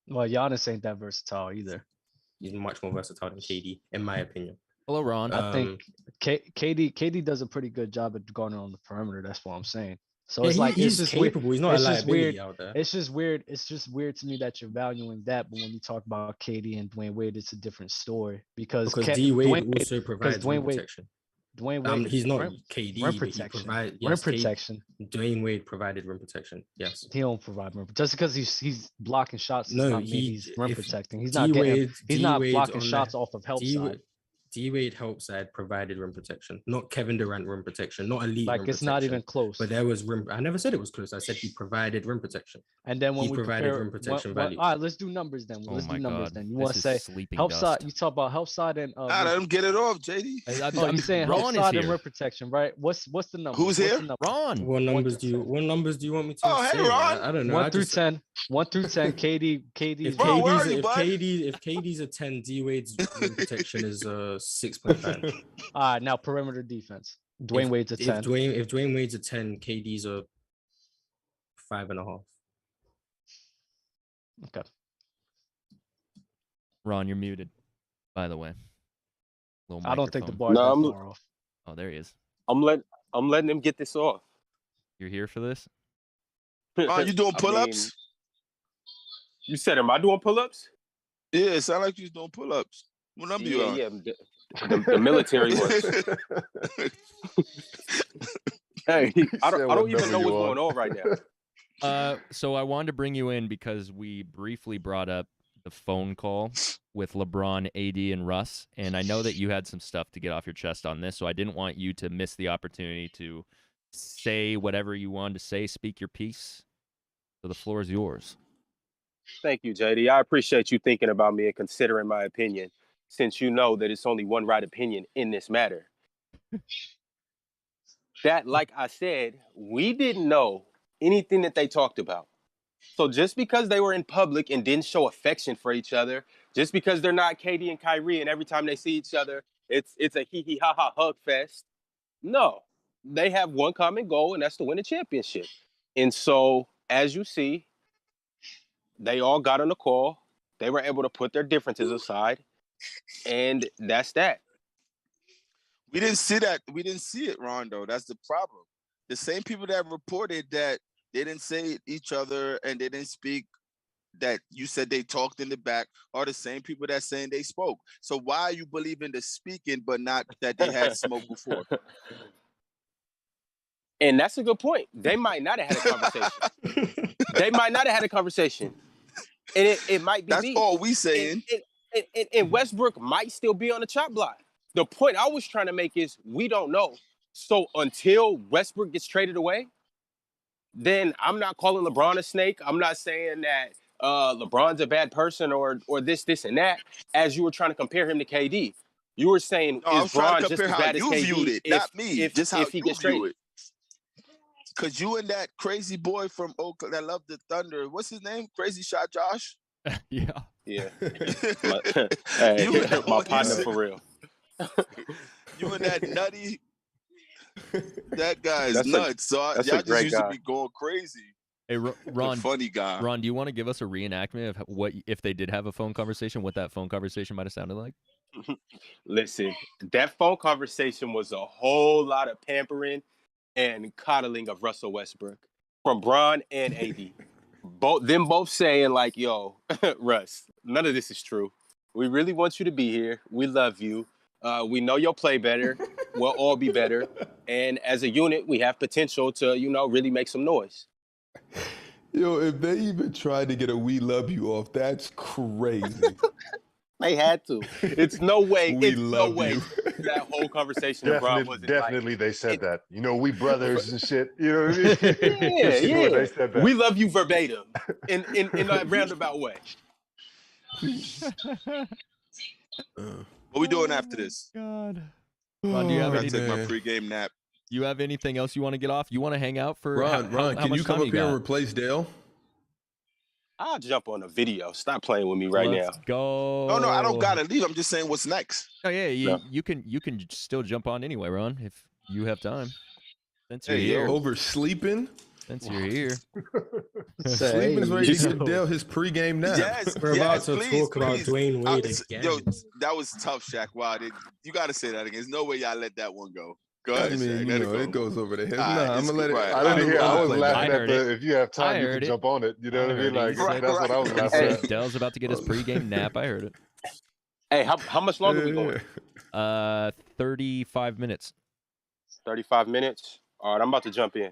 well, Giannis ain't that versatile either. He's much more versatile than KD, in my opinion. Hello, Ron. I think KD does a pretty good job at guarding on the perimeter. That's what I'm saying. So it's like he's just capable. Weird. He's not it's a just liability weird. out there. It's just weird. It's just weird to me that you're valuing that, but when you talk about KD and Dwayne Wade, it's a different story because D Wade also provides rim protection. Dwayne Wade, he's not KD. Rim protection. Rim protection. Dwayne Wade provided rim protection. Yes, he don't provide rim just because he's blocking shots. No, he's rim protecting. He's not getting. He's not blocking shots off of help side. D Wade help side provided rim protection, not Kevin Durant rim protection, not elite. Like rim it's protection, not even close. But there was rim. I never said it was close. I said he provided rim protection. And then when he we provided compare, rim protection value. All right, let's do numbers then. Oh let's do my numbers God. then. You This want to say sleeping help dust. side? You talk about help side and let him get it off, JD. I'm saying help Ron side is and here. rim protection, right? What's the number? Who's here? Ron. What numbers do you want me to Oh, say? hey, Ron. I don't know. 1 through 10. 1 through 10. KD's If Bro, where are you, if bud? KD's a 10, D Wade's rim protection is 6.5. All right, now perimeter defense. Dwayne Wade's a 10. If Dwayne Wade's a 10, KD's a 5.5. Okay. Ron, you're muted, by the way. I don't think the microphone. bar No, that far off. Oh, there he is. I'm letting him get this off. You're here for this? Oh, you doing I pull-ups? mean, you said, am I doing pull-ups? Yeah, it sound like you was doing pull-ups. What number you on? Yeah, the military ones. Hey, I don't even know what's going on right now. So I wanted to bring you in because we briefly brought up the phone call with LeBron, AD, and Russ, and I know that you had some stuff to get off your chest on this, so I didn't want you to miss the opportunity to say whatever you wanted to say, speak your piece. So the floor is yours. Thank you, JD. I appreciate you thinking about me and considering my opinion, since you know that it's only one right opinion in this matter. That, like I said, we didn't know anything that they talked about. So just because they were in public and didn't show affection for each other, just because they're not KD and Kyrie and every time they see each other, it's a hee ha ha hug fest. No, they have one common goal, and that's to win a championship. And so, as you see, they all got on the call. They were able to put their differences aside, and that's that. We didn't see that. We didn't see it, Rondo. That's the problem. The same people that reported that they didn't say each other and they didn't speak, that you said they talked in the back, are the same people that saying they spoke. So why are you believing the speaking but not that they had smoke before? And that's a good point. They might not have had a conversation. They might not have had a conversation. And it might be That's me. all we saying. And Westbrook might still be on the chop block. The point I was trying to make is we don't know. So until Westbrook gets traded away, then I'm not calling LeBron a snake. I'm not saying that LeBron's a bad person or this, and that, as you were trying to compare him to KD. You were saying, No, I was is trying Bron to just compare as how bad as you KD viewed it, not me. Just how if he you gets view traded? it. Because you and that crazy boy from Oakland that loved the Thunder, what's his name? Crazy Shot Josh? Yeah. Yeah. You and My partner for real. You and that nutty, that guy's That's nuts. So that's a y'all just great used guy. to be going crazy. Hey, Ron, Funny guy. Ron, do you want to give us a reenactment of what, if they did have a phone conversation, what that phone conversation might have sounded like? Listen, that phone conversation was a whole lot of pampering and coddling of Russell Westbrook from Bron and AD. both saying like, yo, Russ, none of this is true. We really want you to be here. We love you. We know you'll play better. We'll all be better. And as a unit, we have potential to, really make some noise. Yo, if they even tried to get a "we love you" off, that's crazy. They had to. It's no way. We It's no love way you. that whole conversation LeBron wasn't Definitely like, they said that. We brothers and shit. You know what I mean? Yeah. They said that. We love you verbatim in a roundabout way. What we doing after this? God. Ron, do you have I any? gotta take my pregame nap. You have anything else you want to get off? You want to hang out for? Ron, how can much you come time up here and got? replace Dale? I'll jump on a video. Stop playing with me right Let's now. go. No, I don't gotta leave. I'm just saying what's next. Oh yeah, No. you can still jump on anyway, Ron, if you have time. Since you're Hey, here. yo. Over sleeping? Since you're here. Sleeping's ready to yo. give Dale his pregame nap. Yes, We're yes, about to please, talk about please. Dwayne Wade again. Yo, that was tough, Shaq. Wow, you gotta say that again. There's no way y'all let that one go. Go ahead, I mean, Shaq. Let it go. it goes over the head. All right, Nah, I'm it's gonna let it. quiet. I didn't hear. I was play laughing I at heard the. If you have I time, you heard can it. jump on it. You know I what I mean? heard it. Like He said- that's what I was He laughing said at. Dell's about to get his pregame nap. I heard it. Hey, how much longer we going? 35 minutes. 35 minutes. All right, I'm about to jump in.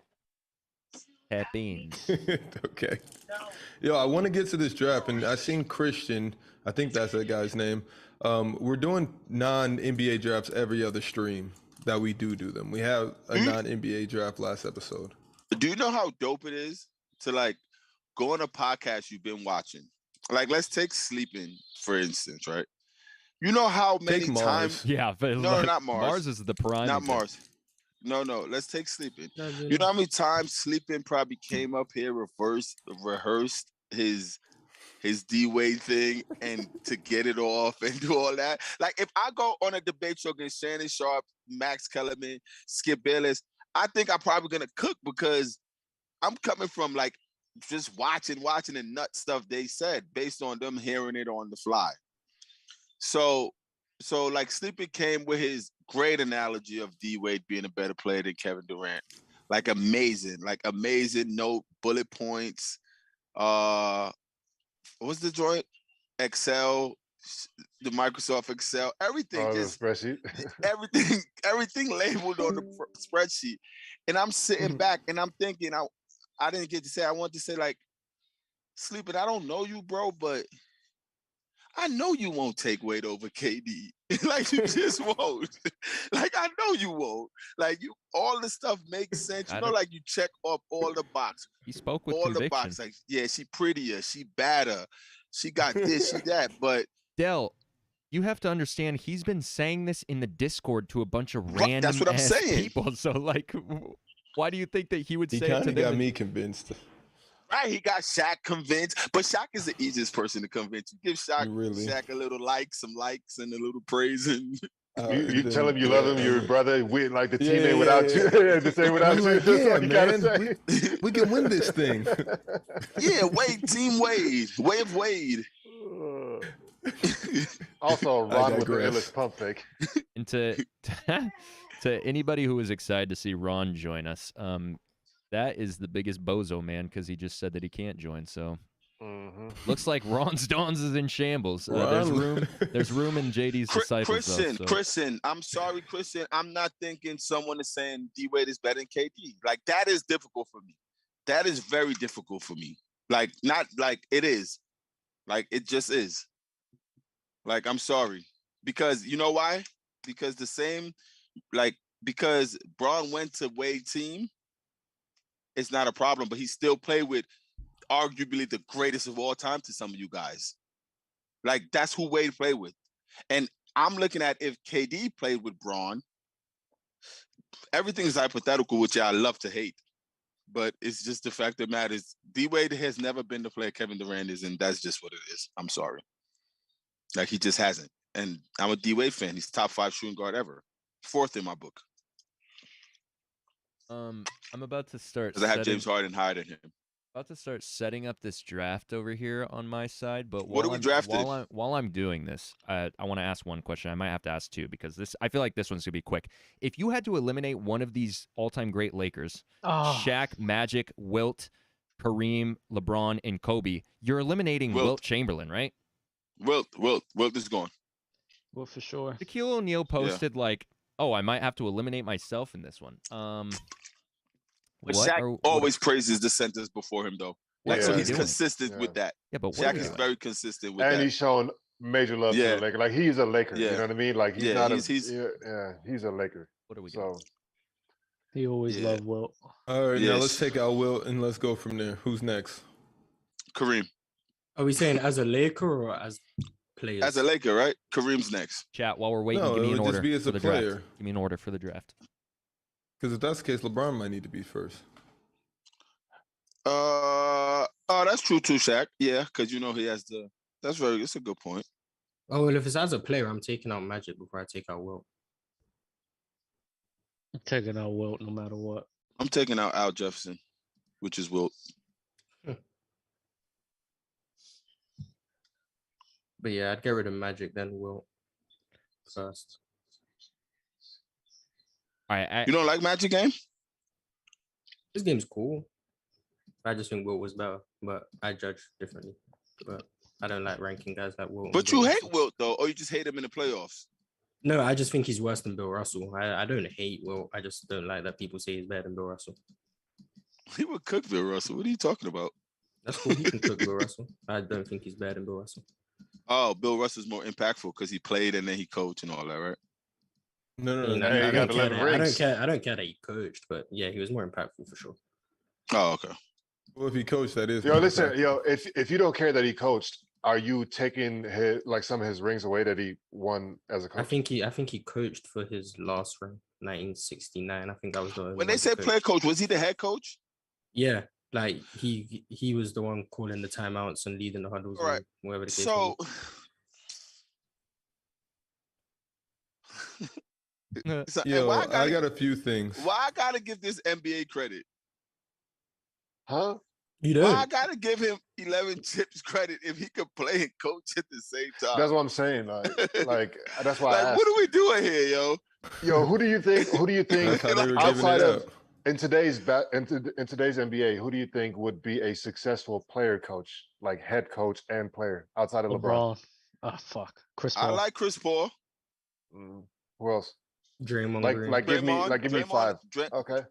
Tap in. Okay. Yo, I want to get to this draft, and I seen Christian. I think that's that guy's name. We're doing non-NBA drafts every other stream that we do them. We have a non-NBA draft last episode. Do you know how dope it is to like go on a podcast you've been watching? Like, let's take sleeping for instance, right? You know how many Take Mars. times? Yeah, but No, not Mars. Mars is the prime. Not example. Mars. No. Let's take sleeping. You know how many times sleeping probably came up here, rehearsed his D-Wade thing and to get it off and do all that. Like if I go on a debate show against Shannon Sharp, Max Kellerman, Skip Bayless, I think I'm probably gonna cook because I'm coming from like just watching the nut stuff they said based on them hearing it on the fly. So like sleeping came with his great analogy of D-Wade being a better player than Kevin Durant. Like amazing, no bullet points. What's the joint? Excel, the Microsoft Excel, everything The just spreadsheet. everything labeled on the spreadsheet. And I'm sitting back and I'm thinking, I didn't get to say. I want to say like, Sleeping. I don't know you, bro, but I know you won't take weight over KD. Like you just won't. Like I know you won't. Like you, all the stuff makes sense. You know, like you check off all the box. He spoke with all conviction. the box. Like yeah, she prettier, she badder, she got this, she that. But Dell, you have to understand. He's been saying this in the Discord to a bunch of random that's what I'm saying. people. So like, why do you think that he would say it to them? He kind of got me convinced. Right, he got Shaq convinced, but Shaq is the easiest person to convince. You give Shaq, Really? Shaq a little some likes, and a little praise, and you tell him you love him, your brother. We like the team ain't without you. The same without you. Like, That's what you gotta say. We can win this thing. yeah, Wade, Team Wade, Wave Wade. Also, Ron with the illest pump fake. And to anybody who was excited to see Ron join us, that is the biggest bozo, man, because he just said that he can't join. So looks like Ron's Dons is in shambles. There's room in JD's disciples. Christian, I'm sorry, Christian. I'm not thinking someone is saying D-Wade is better than KD. Like, that is difficult for me. That is very difficult for me. Like, not like it is. Like, it just is. Like, I'm sorry. Because, you know why? Because because Braun went to Wade's team, it's not a problem, but he still played with arguably the greatest of all time to some of you guys. Like, that's who Wade played with. And I'm looking at if KD played with Braun, everything is hypothetical, which I love to hate. But it's just the fact that matters. D-Wade has never been the player Kevin Durant is, and that's just what it is. I'm sorry. Like, he just hasn't. And I'm a D-Wade fan. He's top 5 shooting guard ever. 4th in my book. I'm about to start. Because I have James Harden higher than him. About to start setting up this draft over here on my side, but what are we drafting? While I'm doing this, I want to ask one question. I might have to ask two because I feel like this one's gonna be quick. If you had to eliminate one of these all-time great Lakers, Shaq, Magic, Wilt, Kareem, LeBron, and Kobe, you're eliminating Wilt Chamberlain, right? Wilt is gone. Well, for sure. Shaquille O'Neal posted I might have to eliminate myself in this one. But Shaq always praises the centers before him, though. Like, so he's consistent with that. Yeah, but Shaq is very consistent with that. And he's shown major love to the Lakers. Like, he's a Laker. You know what I mean? Like, he's not he's a Laker. What are we doing? He always loved Wilt. All right, now let's take out Wilt and let's go from there. Who's next? Kareem. Are we saying as a Laker or as players? As a Laker, right? Kareem's next. Chat, while we're waiting, give me an order for the draft. Give me an order for the draft. Because if that's the case, LeBron might need to be first. That's true too, Shaq. Yeah, because he has it's a good point. Oh, well, if it's as a player, I'm taking out Magic before I take out Wilt. I'm taking out Wilt no matter what. I'm taking out Al Jefferson, which is Wilt. But yeah, I'd get rid of Magic, then Wilt first. All right, you don't like Magic game? This game's cool. I just think Wilt was better, but I judge differently. But I don't like ranking guys like Wilt. But you hate Wilt, though, or you just hate him in the playoffs? No, I just think he's worse than Bill Russell. I don't hate Wilt. I just don't like that people say he's better than Bill Russell. He would cook Bill Russell. What are you talking about? That's cool. He can cook Bill Russell. I don't think he's better than Bill Russell. Oh, Bill Russell's more impactful because he played and then he coached and all that, right? No. I don't care that he coached, but yeah, he was more impactful for sure. Oh, okay. Well, if he coached, that is. Listen, if you don't care that he coached, are you taking some of his rings away that he won as a coach? I think he coached for his last ring, 1969. I think that was the when they say player coach, was he the head coach? Yeah, like he was the one calling the timeouts and leading the huddles, right? Whatever the case. So. I got a few things. Why I gotta give this NBA credit? Huh? You don't. Why I gotta give him 11 chips credit if he could play and coach at the same time? That's what I'm saying. Like that's why. Like, what are we doing here, yo? Yo, who do you think outside of in today's NBA, who do you think would be a successful player coach, like head coach and player outside of LeBron? Chris Paul. I like Chris Paul. Who else? Draymond. Give me 5. Okay.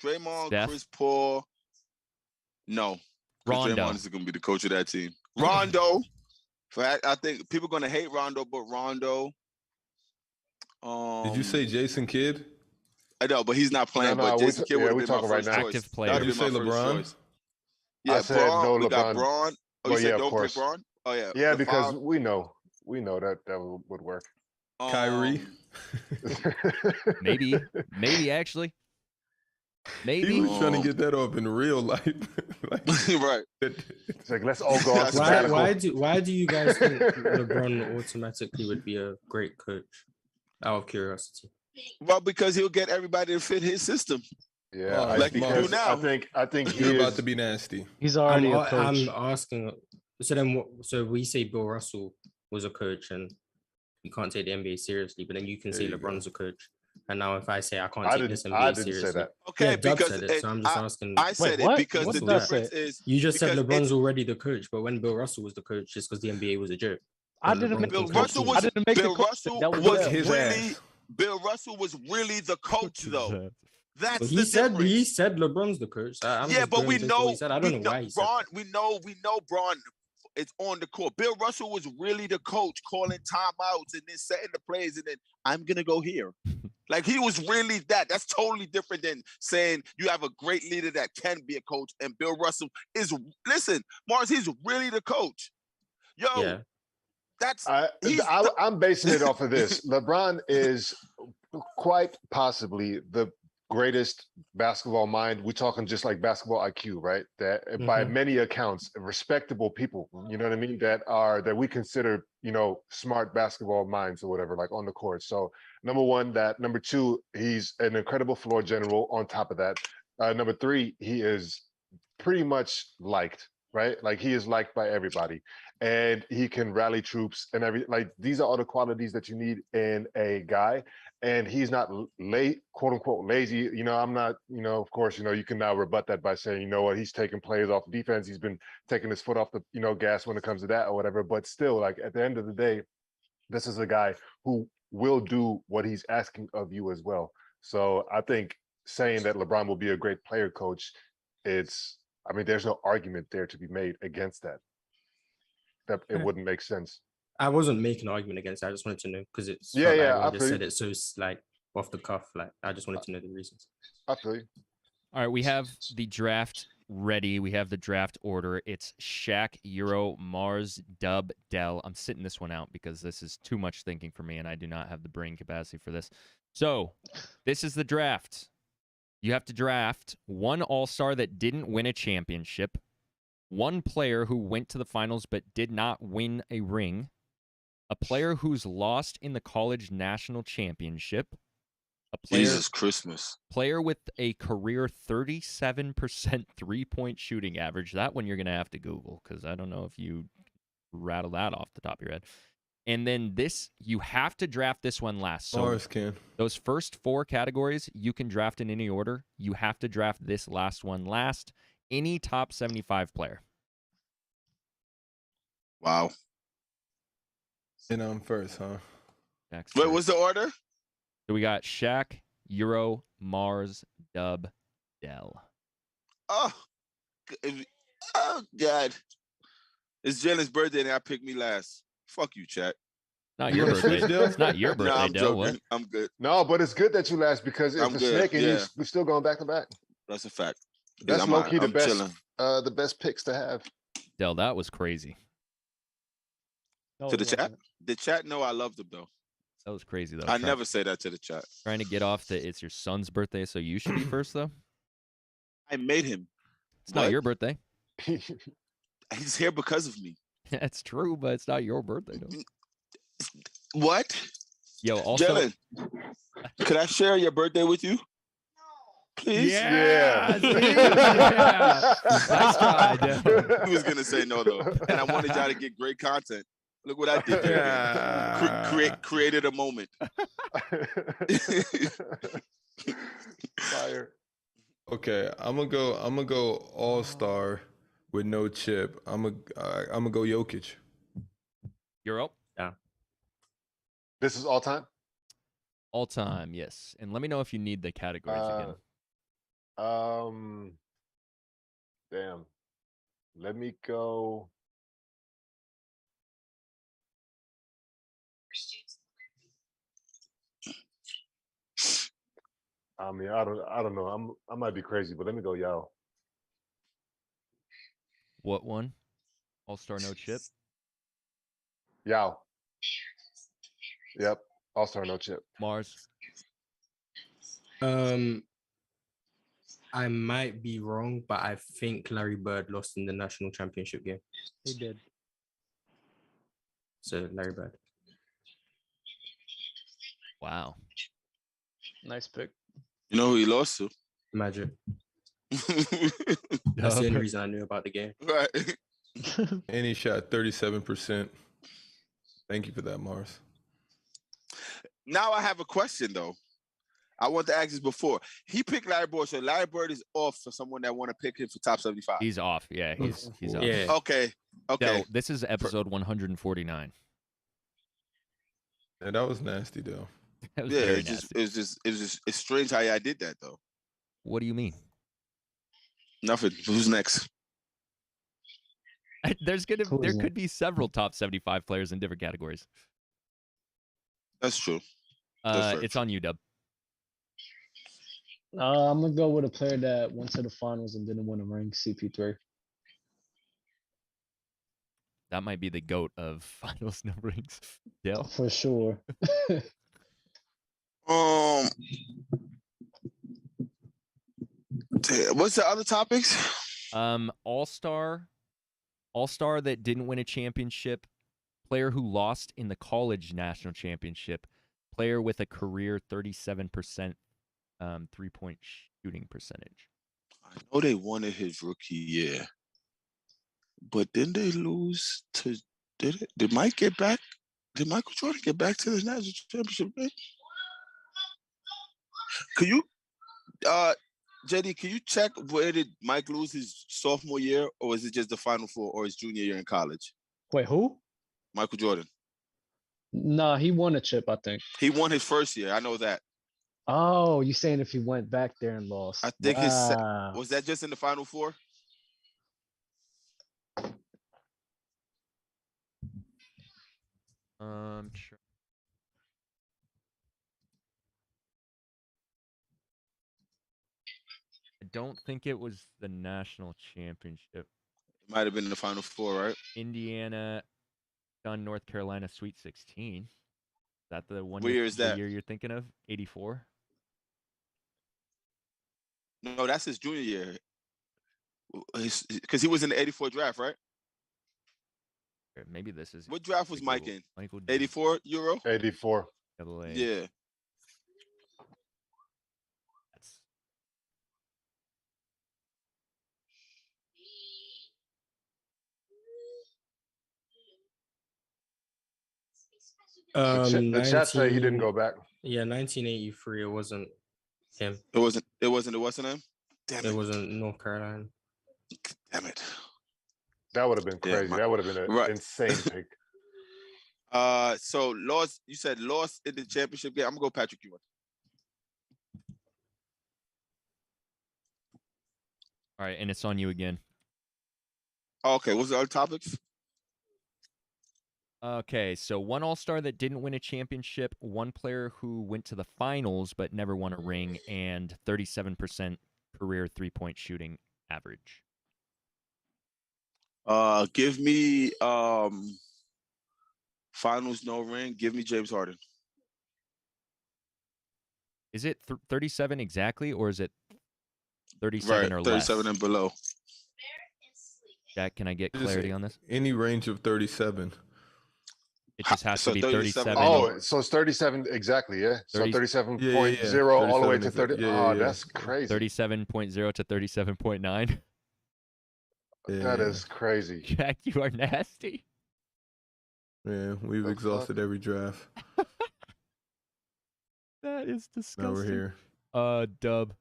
Draymond, Steph. Chris Paul. No. Rondo. Draymond is going to be the coach of that team. Rondo. I think people are going to hate Rondo, but Rondo. Did you say Jason Kidd? I know, but he's not playing. No, But Jason Kidd would have we're been my talking first right now. choice. Active player. That would Did have you been say my first LeBron? choice. Yeah, I said Braun. no We got LeBron. Braun. Oh, you Well, said yeah, of don't pick course. Braun? Oh, yeah. Yeah, The because five, we know that would work. Kyrie? Maybe actually. He Maybe. was trying to get that off in real life. right. It's like, let's all go on sabbatical. Why do you guys think LeBron automatically would be a great coach? Out of curiosity. Well, because he'll get everybody to fit his system. Yeah, Like you do now. I think You're he about is, to be nasty. He's already a coach. I'm asking. So then, so we say Bill Russell was a coach, and you can't take the NBA seriously. But then you can say There you LeBron's a coach. And now, if I say I can't I take this didn't NBA say seriously, that. Okay, yeah, Dub because said it. So I'm just asking. I said what? it because What the did that difference say? is You just said because LeBron's already the coach, but when Bill Russell was the coach, just because the NBA was a joke. I And didn't LeBron make Bill can the coach Russell teams. I didn't make Bill the Russell that was was them. his really ass. Bill Russell was really the coach though. That's But the he difference. said LeBron's the coach. I'm Yeah, just but going we based on know what he said. I don't know why he said Braun. that. We know Braun is on the court. Bill Russell was really the coach, calling timeouts and then setting the plays, and then I'm gonna go here. Like he was really that. That's totally different than saying you have a great leader that can be a coach. And Bill Russell is. Listen, Mars, he's really the coach. Yo, Yeah. that's I'm basing it off of this. LeBron is quite possibly the greatest basketball mind. We're talking just like basketball IQ, right? That by many accounts, respectable people, you know what I mean? That we consider, smart basketball minds or whatever, like on the court. So number one, that. Number two, he's an incredible floor general on top of that. Number three, he is pretty much liked, right? Like he is liked by everybody. And he can rally troops and these are all the qualities that you need in a guy. And he's not quote unquote lazy. I'm not, of course, you can now rebut that by saying, what, he's taking players off defense. He's been taking his foot off the, gas when it comes to that or whatever. But still, like at the end of the day, this is a guy who will do what he's asking of you as well. So I think saying that LeBron will be a great player coach, there's no argument there to be made against that. That it wouldn't make sense. I wasn't making an argument against it. I just wanted to know because it's I just said it so it's like off the cuff. Like I just wanted to know the reasons. I feel you. All right, we have the draft ready. We have the draft order. It's Shaq, Euro, Mars, Dub, Dell. I'm sitting this one out because this is too much thinking for me, and I do not have the brain capacity for this. So this is the draft. You have to draft one All-Star that didn't win a championship, one player who went to the finals but did not win a ring, a player who's lost in the college national championship, a player, Jesus Christmas. Player with a career 37% three-point shooting average. That one you're going to have to Google because I don't know if you rattle that off the top of your head. And then you have to draft this one last. So Mars can. Those first four categories, you can draft in any order. You have to draft this last one last. Any top 75 player. Wow. And I'm first, huh? Next Wait, first. what's the order? So we got Shaq, Euro, Mars, Dub, Dell. Oh God. It's Jalen's birthday and I picked me last. Fuck you, chat. Not your birthday. It's not your birthday, I'm Dell. joking. What? I'm good. No, but it's good that you last because it's I'm a good, snake and yeah. we're still going back to back. That's a fact. That's I'm low-key the best chilling. the best picks to have. Dell, that was crazy. To the chat? The chat know I loved them though. That was crazy, though. I never say that to the chat. Trying to get off that it's your son's birthday, so you should be first, though. I made him. It's not your birthday. He's here because of me. That's true, but it's not your birthday, though. What? Yo, also, Jalen, could I share your birthday with you? Please? Yeah. Yeah. Nice try, Dell. He was gonna say no though, and I wanted y'all to get great content. Look what I did there. Created a moment. Fire. Okay, I'm gonna go All-Star with no chip. I'm gonna go Jokic. You're up. Yeah. This is all time? All time, yes. And let me know if you need the categories again. Damn. Let me go. I mean, I don't know. I might be crazy, but let me go, Yao. What one? All-Star no chip. Yao. Yep. All-Star no chip. Mars. I might be wrong, but I think Larry Bird lost in the national championship game. He did. So Larry Bird. Wow. Nice pick. You know who he lost to? Magic. That's the only reason I knew about the game. Right. And he shot 37%. Thank you for that, Mars. Now I have a question though. I want to ask this before. He picked Larry Bird, so Larry Bird is off for someone that want to pick him for top 75. He's off. Yeah, he's off. Yeah. Okay. So this is episode 149. Yeah, that was nasty though. That was Yeah, very it's strange how I did that though. What do you mean? Nothing. Who's next? There could be several top 75 players in different categories. That's true. That's It's on you, Dub. I'm gonna go with a player that went to the finals and didn't win a ring. CP3. That might be the GOAT of finals no rings. Yeah. For sure. What's the other topics? All-Star that didn't win a championship, player who lost in the college national championship, player with a career 37% 3-point shooting percentage. I know they won it his rookie year, but didn't they lose to? Did Mike get back? Did Michael Jordan get back to the national championship game? Could you, JD? Can you check where did Mike lose his sophomore year, or is it just the Final Four, or his junior year in college? Wait, who? Michael Jordan. Nah, he won a chip, I think. He won his first year. I know that. Oh, you saying if he went back there and lost? I think Wow. was that just in the Final Four? Sure. I don't think it was the national championship. It might have been in the Final Four, right? Indiana done North Carolina Sweet 16. Is that the one? What year is that? The year you're thinking of? 84. No, that's his junior year. Because he was in the 84 draft, right? Or maybe this is. What draft was Mike Michael- in? Michael 84 Euro? 84. AA. Yeah. That's- The chat say he didn't 19 go back. Yeah, 1983. It wasn't him. It wasn't the what's the name? Damn It it. wasn't North Carolina. Damn it. That would have been Yeah, crazy. That would have been an right. insane pick. So lost, you said lost in the championship game. I'm gonna go Patrick Ewing. All right, and it's on you again. Okay, what's the other topics? Okay, so one All-Star that didn't win a championship, one player who went to the finals but never won a ring, and 37% career 3-point shooting average. Give me finals no ring. Give me James Harden. Is it 37 exactly, or is it 37 or 37 less? and below. Jack, can I get Just clarity on this? Any range of 37. It just has So to be 37. 37. Oh, so it's 37 exactly, yeah. So 30 37.0 all the way to 37 30. yeah, Oh, yeah. that's crazy. 37.0 to 37.9. That Yeah. is crazy. Jack, you are nasty. Yeah, we've The exhausted every draft. That is disgusting. Now we're here. Dub.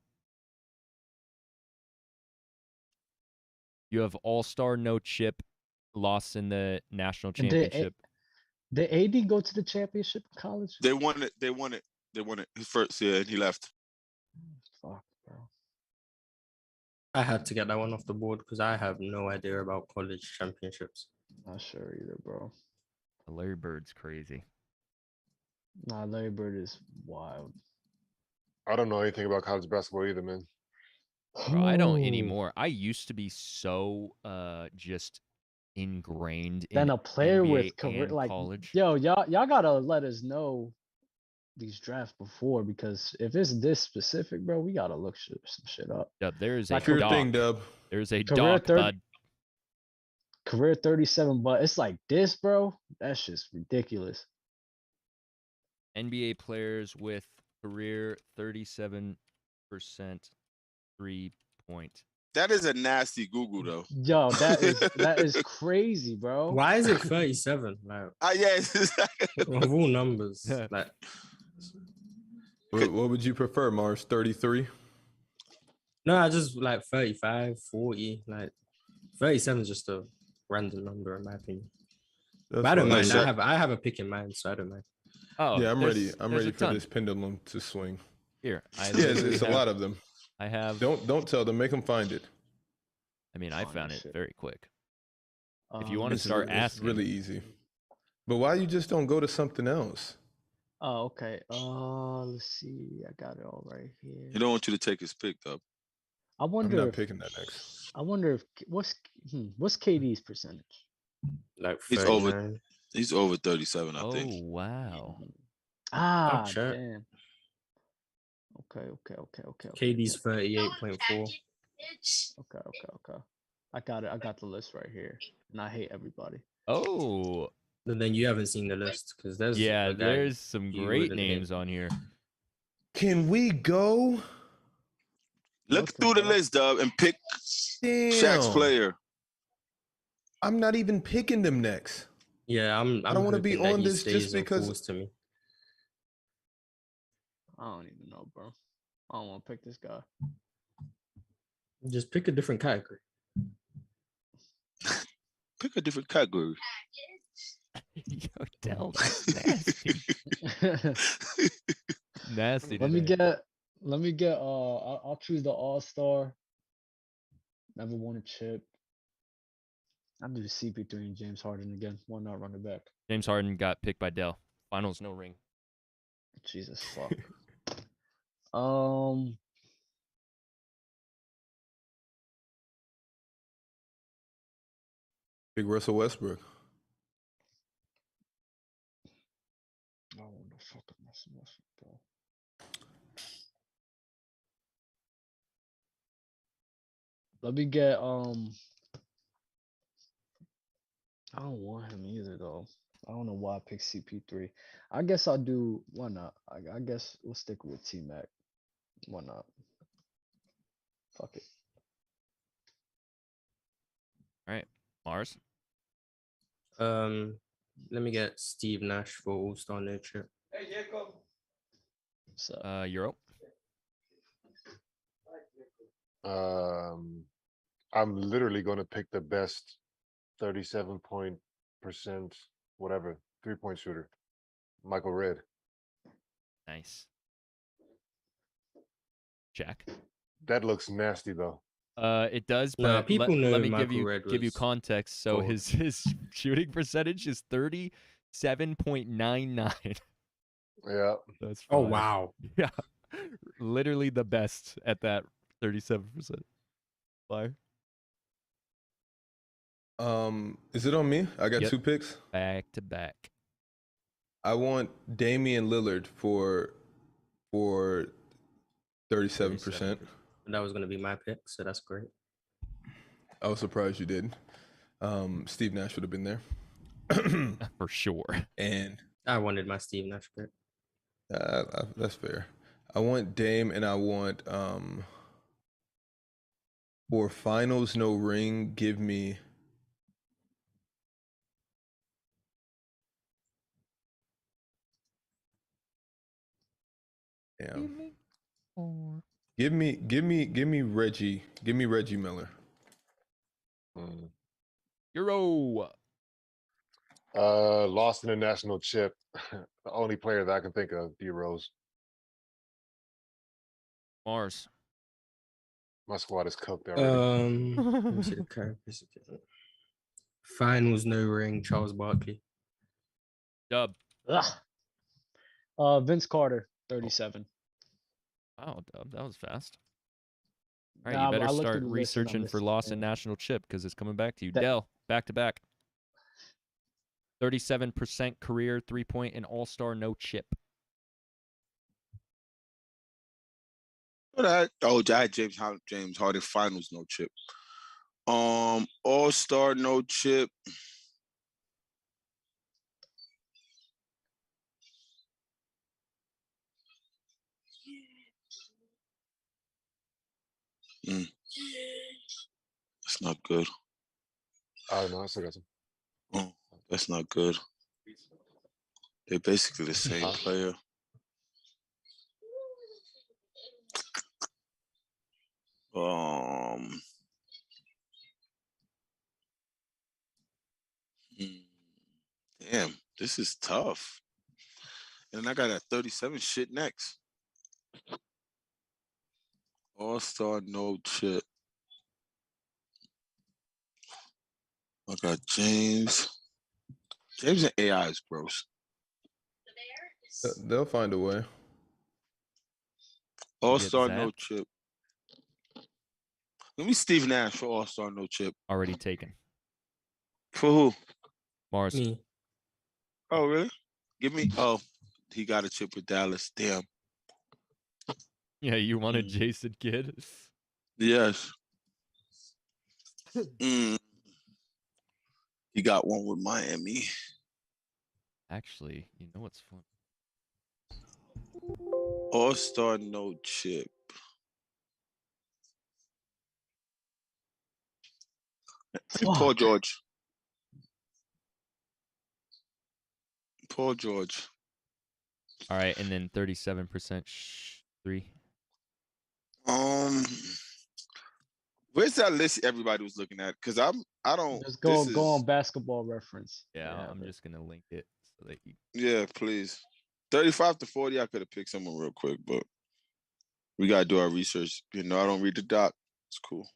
You have All-Star no chip, loss in the national And did championship. Did AD go to the championship in college? They won it. They won it. They won it. His first year, and he left. Fuck, bro. I had to get that one off the board because I have no idea about college championships. Not sure either, bro. Larry Bird's crazy. Nah, Larry Bird is wild. I don't know anything about college basketball either, man. Bro, I don't Ooh. anymore. I used to be so just ingrained in Then a player NBA with career and like college. yo, y'all gotta let us know these drafts before, because if it's this specific, bro, we gotta look some shit up. Dub, there is a Like, Sure doc. thing, Dub. There's a Career doc, 30 bud. Career 37, but it's like this, bro. That's just ridiculous. NBA players with career 37% 3-point. That is a nasty Google though. Yo, that is crazy, bro. Why is it 37? Like, Yeah, of all numbers. Like, What would you prefer, Mars? 33? no, I just like 35, 40. Like, 37 is just a random number, in my opinion. That's But I don't fine. mind. Sure. I have a pick in mind, so I don't mind. Oh, Yeah, I'm ready. there's- I'm there's a ready for ton. this pendulum to swing. Here, I Yeah, literally it's a have- lot of them. I have. Don't tell them. Make them find it. I mean, I Find found this it shit. very quick. If you want to It's start re- it's asking, really easy. But why you just don't go to something else? Oh, okay. Let's see. I got it all right here. He don't want you to take his pick up. I I'm wonder not if picking that next. I wonder if what's KD's percentage? Like, He's over- 39. He's over 37, I oh think. wow, Ah, check. damn. Okay. KD's 38.4. Okay. I got it. I got the list right here, and I hate everybody. oh And then you haven't seen the list because there's yeah, a guy there's some you great wouldn't hit. names on here. Can we go? Look Looking, through the bro. list, Dub, and pick Damn. Shaq's player. I'm not even picking them next. Yeah, I'm I don't wanna be hoping that on he this just stays and because- falls to me. I don't even know, bro. I don't want to pick this guy. Just pick a different category. Pick a different category. Yo, Del, that's nasty. Nasty. Let me today. get. I'll choose the All-Star. Never won a chip. I'll do the CP3 and James Harden again. Why not run it back? James Harden got picked by Dell. Finals, no ring. Jesus fuck. Big Russell Westbrook. I don't want to fucking mess with this, bro. Let me get I don't want him either though. I don't know why I picked CP3. I guess I'll do why not? I guess we'll stick with T Mac. Why not? Fuck it. All right, Mars. Let me get Steve Nash for All-Star No Trip. So Euro. I'm literally going to pick the best 37% whatever 3-point shooter, Michael Redd. Nice. Jack. That looks nasty though. It does, No, but people know let me Michael Redd give you was context. So cool. his shooting percentage is 37.99. Yeah. That's Oh fine. wow. Yeah, literally the best at that 37%. Fire. Is it on me? I got Yep. 2 picks. Back to back. I want Damian Lillard for 37%. That was gonna be my pick, so that's great. I was surprised you didn't. Steve Nash would have been there. For sure. And I wanted my Steve Nash pick. that's fair. I want Dame, and I want for finals no ring. Give me give me Reggie. Give me Reggie Miller. Euro. Lost in the national chip. The only player that I can think of, D Rose. Mars. My squad is cooked already. Let me see the characters again. Finals, no ring, Charles Barkley. Dub. Ugh. Vince Carter, 37. Wow, Dub, that was fast. All right, Nah, you better I looked start through the list and I researching missed for it, lost yeah. and national chip because it's coming back to you. That- Dell, back to back. 37% career 3-point and all-star no chip. But I had James Harden finals no chip. All-star no chip. That's not good. Oh no, I still got some. Oh, that's not good. They're basically the same player. Damn, this is tough. And I got that 37 shit next. All-star no chip. I got James. James and AI is gross. They'll find a way. All-star zapped? no chip. Let me Steve Nash for all-star no chip. Already taken. For who? Mars. Me. Oh, really? Give me. Oh, he got a chip with Dallas. Damn. Yeah, you wanted Jason Kidd? Yes. He got one with Miami. Actually, you know what's fun? All-star no chip. Paul George. Paul George. All right, and then 37% 3. Where's that list everybody was looking at? Because I don't. Just go on Basketball Reference. Yeah, I'm just gonna link it so that you. Yeah, please. 35 to 40. I could have picked someone real quick, but we gotta do our research. You know, I don't read the doc. It's cool.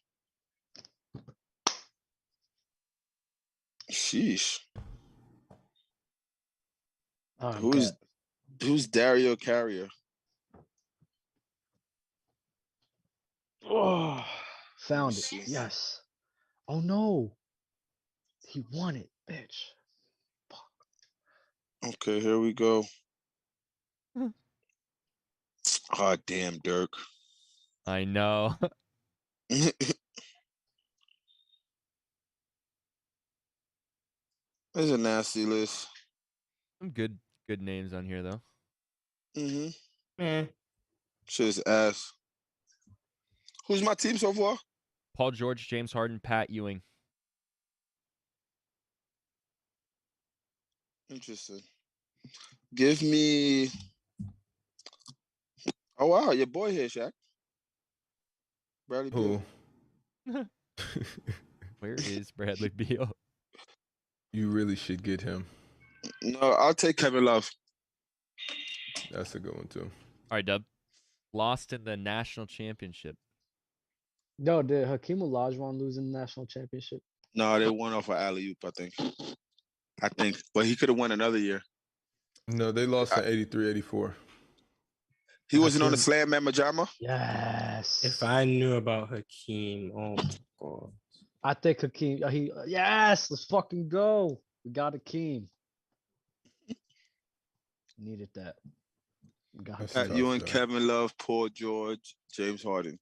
Sheesh. Who's Dario Carrier? Oh, found it. see. Yes. Oh no. He won it, bitch. Okay, here we go. Oh, damn, Dirk. I know. There's a nasty list. Some good names on here though. Shit is ass. Who's my team so far? Paul George, James Harden, Pat Ewing. Interesting. Give me. Oh wow, your boy here, Shaq. Bradley Beal. Who? Where is Bradley Beal? You really should get him. No, I'll take Kevin Love. That's a good one too. All right, Dub. Lost in the national championship. No, did Hakeem Olajuwon lose in the national championship? No, they won off of alley-oop, I think. But he could have won another year. No, they lost in 83, 84. He wasn't on the Slam Man Majama? Yes. If I knew about Hakeem, oh my god. I think Hakeem. Yes, let's fucking go. We got Hakeem. Needed that. We got That's Hakeem. tough, You and though. Kevin Love, Paul George, James Harden.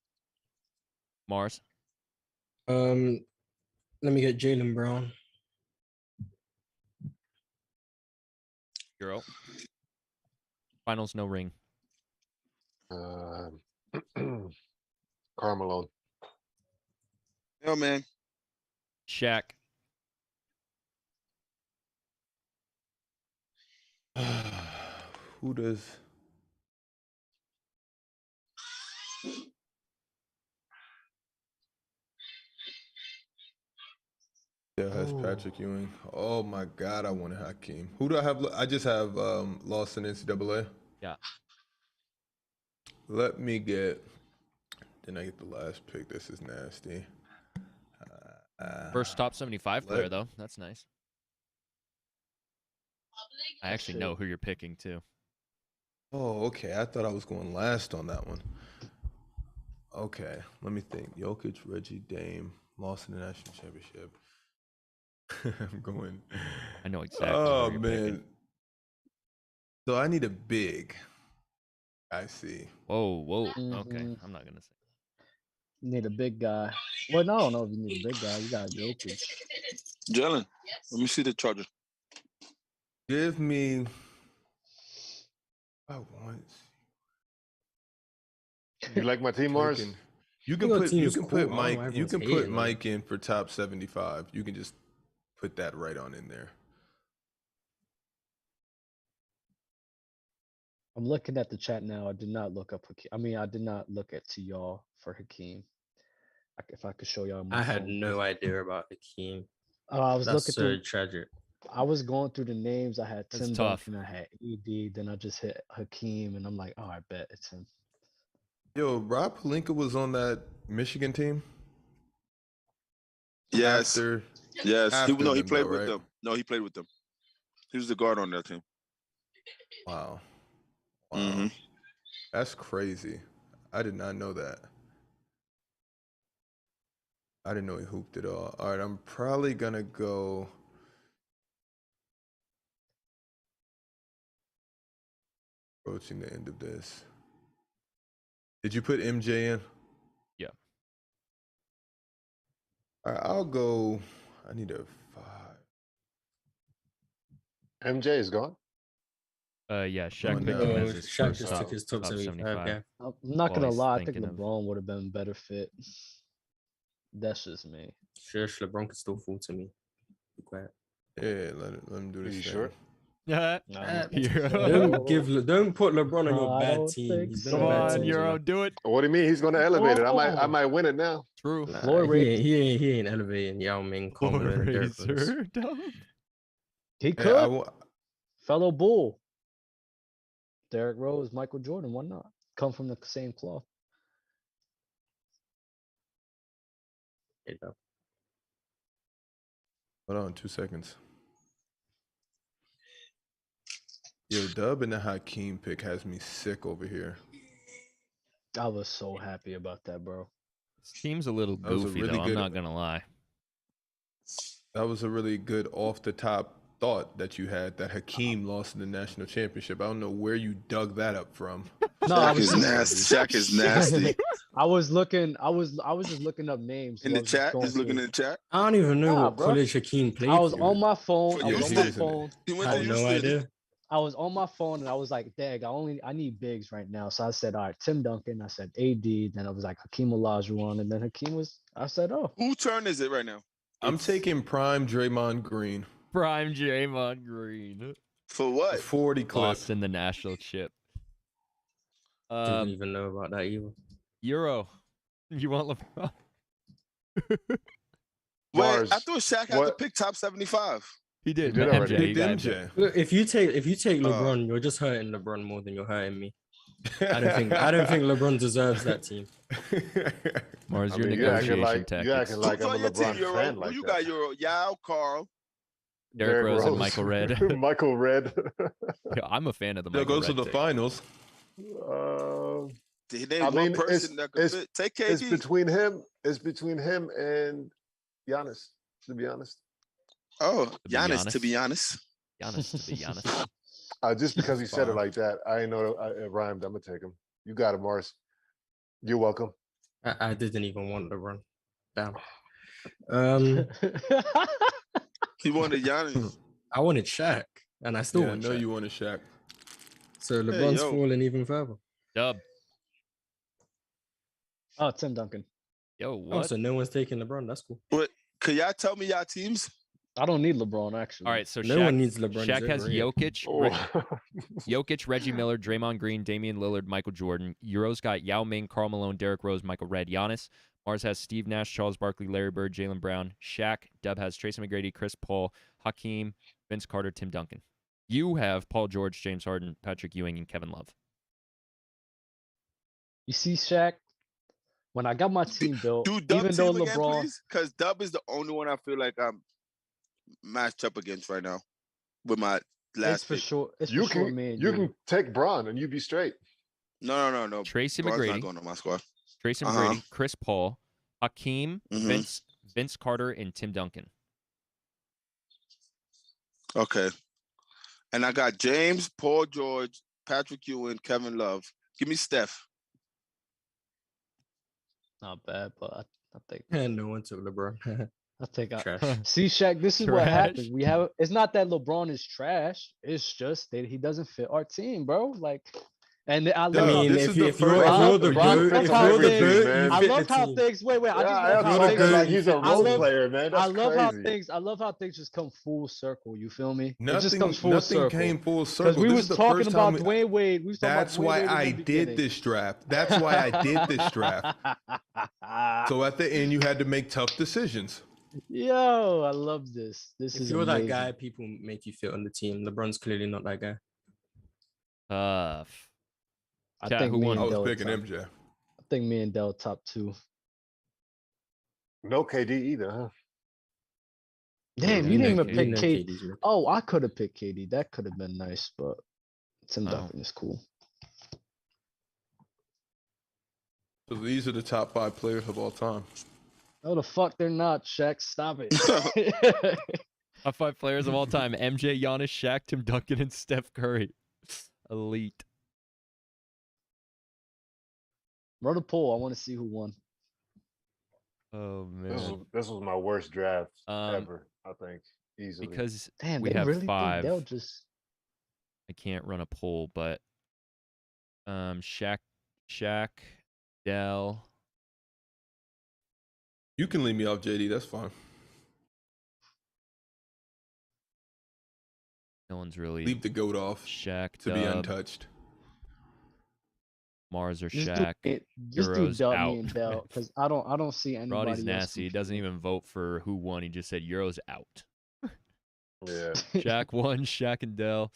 Mars. Let me get Jaylen Brown. Girl. Finals no ring. Carmelo. Yo, man. Shaq. Who does? Yeah, has Patrick Ewing. Oh my God, I wanted Hakeem. Who do I have? I just have lost in NCAA. Yeah. Let me get Then I get the last pick. This is nasty. First top 75 player, Let- though. That's nice. I actually know who you're picking, too. Oh, okay. I thought I was going last on that one. Okay, let me think. Jokic, Reggie, Dame, lost in the national championship. I'm going. I know exactly Oh, who you're man. picking. So I need a big. I see. Whoa. Okay, Mhm. I'm not going to say. You need a big guy. Well, no, I don't know if you need a big guy. You got Jokic. Jalen, let me see the charger. Give me. I want. You like my team, Mars? You can Your put team's Mike. cool. You Everyone's can put hating on it. Mike in for top 75. You can just put that right on in there. I'm looking at the chat now. I did not look up Hakeem. I mean, I did not look at to y'all for Hakeem. If I could show y'all my I had phone. no idea about Hakeem. I was That's looking so through. tragic. I was going through the names. I had That's Tim tough. Duncan. I had ED. Then I just hit Hakeem, and I'm like, oh, I bet it's him. Yo, Rob Pelinka was on that Michigan team. Yes. Yes. After He them, played though, with right? them. No, he played with them. He was the guard on that team. Wow. Mhm. That's crazy. I did not know that. I didn't know he hooped it all. All right, I'm probably gonna go. Approaching the end of this. Did you put MJ in? Yeah. All right, I'll go. I need a 5. MJ is gone. Yeah, Shaq Oh, picked no. him as his Shaq first just top, took his top 75. Yeah. I'm not While gonna he's lie. I think thinking of- LeBron would have been a better fit. That's just me. Shush, LeBron can still fall to me. Be quiet. Yeah, let him do Are this you thing. sure? Yeah. Hero. Don't put LeBron on your I bad don't team. think He's been Come on bad on, teams. Euro, enough. do it. What do you mean? He's going to elevate it. I Oh. might win it now. True. Nah, Floor he ain't elevating Yao Ming, Carmelo, and Derrick Rose. Razor, dog. He Yeah, could. Fellow Bull. Derrick Rose, Michael Jordan. Why not? Come from the same cloth. You know. Hold on, 2 seconds. Yo, Dub and the Hakeem pick has me sick over here. I was so happy about that, bro. This team's a little That was a goofy, really though. I'm good- not going to lie. That was a really good off-the-top thought that you had, that Hakeem lost in the national championship. I don't know where you dug that up from. No, I Shaq was is nasty. Shaq is nasty. I was looking. I was just looking up names. In so I the was just chat, going he's looking through. in the chat. I don't even know Nah, what bro. college Hakeem played I was for. on my phone. For I was on Houston. my phone. He I went to had no Houston. idea. I was on my phone and I was like, "Dag, I need bigs right now." So I said, "All right, Tim Duncan." I said, "AD." Then I was like, Hakeem Olajuwon, and then Hakeem was. I said, "Oh, Whose turn is it right now? I'm It's- taking prime Draymond Green. Prime Draymond Green. For what? 40 clip. Lost in the national chip. Didn't even know about that either. Euro. You want LeBron? Wait, Mars, I thought Shaq had to what- pick top 75. He did. He did already. MJ. Picked You got MJ. Look, if you take LeBron, you're just hurting LeBron more than you're hurting me. I don't think LeBron deserves that team. Mars, I your mean, you acting negotiation like tactics. I'm a Who's on your team, LeBron Euro? fan Who like you that. got, Euro? Yao, Carl. Derrick Rose and Michael Red. Michael Red. Yeah, I'm a fan of the That Michael goes to Red the pick. finals. They named I one mean, person that could it's- fit. Take it's KD. between him. It's between him and Giannis. To be honest, be Giannis, to Giannis. be honest. Giannis to be Giannis. just because he said it Fire. like that, I didn't know it rhymed. I'm gonna take him. You got it, Mars. You're welcome. I didn't even want LeBron. Damn. He wanted Giannis. I wanted Shaq, and I still Yeah, I want know Shaq. you wanted Shaq. So LeBron's yo. falling even further. Dub. oh, Tim Duncan." Yo, Oh, what? so no one's taking LeBron. That's cool. But could y'all tell me y'all teams? I don't need LeBron actually. All right, so No Shaq, one needs LeBron. Shaq He's has overrated. Jokic, Oh. Jokic, Reggie Miller, Draymond Green, Damian Lillard, Michael Jordan. Euro's got Yao Ming, Karl Malone, Derrick Rose, Michael Red, Giannis. Mars has Steve Nash, Charles Barkley, Larry Bird, Jaylen Brown. Shaq. Dub has Tracy McGrady, Chris Paul, Hakeem, Vince Carter, Tim Duncan. You have Paul George, James Harden, Patrick Ewing, and Kevin Love. You see Shaq? when I got my team built, Do Dub even though team again, LeBron, please? Because Dub is the only one I feel like I'm matched up against right now with my it's last for pick. sure. It's You for sure, can me and you can take Braun and you be straight. No. Tracy Braun's not McGrady, going on my squad. Tracy Uh-huh. McGrady, Chris Paul, Hakeem, Mhm. Vince Carter, and Tim Duncan. Okay. And I got James, Paul George, Patrick Ewing, Kevin Love. Give me Steph. not bad, but I think And no one took LeBron. I think I Trash. see Shaq. This is what Trash. happens. We have. It's not that LeBron is trash. It's just that he doesn't fit our team, bro. Like, and I I love. mean, this is if the you're first- the Bron, goat, that's if how you're the things- goat, man. you I fit love the how team. things. Wait. I just Yeah, love that's how talking things. like he's a I role love- player, man. I That's love how crazy. things. I love how things just come full circle. You feel me? It just Nothing, comes full nothing circle. came full Because circle. we This was is the talking first about time Dwayne Wade. We was talking That's about Dwayne why Wade in I the did beginning. this draft. That's why I did this draft. So at the end, you had to make tough decisions. Yo, I love this. This If is you're amazing. that guy, people make you fit on the team. LeBron's clearly not that guy. Tough. I Chat, think who me won? and I was Dell picking top. MJ. I think me and Dell top 2. No KD either, huh? Damn, Yeah, you didn't yeah, even KD. pick know KD. KD's rookie. Oh, I could have picked KD. That could have been nice, but Tim Oh. Duncan is cool. So these are the top 5 players of all time. No, the fuck they're not, Shaq. Stop it. Top 5 players of all time: MJ, Giannis, Shaq, Tim Duncan, and Steph Curry. Elite. Run a poll. I want to see who won. Oh This man. was my worst draft Um, ever, I think. Easily. Because Damn, we they have really 5. think they'll just. I can't run a poll, but Shaq, Dell. You can leave me off, JD. That's fine. No one's really Leave the goat off Shaq, to be Dub, untouched. Mars or Just Shaq. just do Euros Dub out. me and Dell because I don't see anybody Roddy's else. nasty. He doesn't even vote for who won. He just said Euros out. Yeah. Shaq won. Shaq and Dell.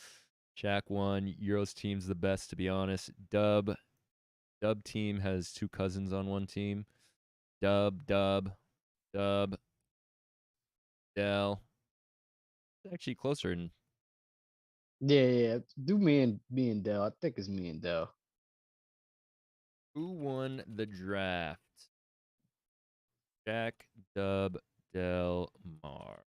Shaq won. Euros team's the best, to be honest. Dub team has 2 cousins on one team. Dub. Dell. It's actually closer. And Yeah. Do me and Dell. I think it's me and Dell. who won the draft? Shaq, Dub, Dell, Mar.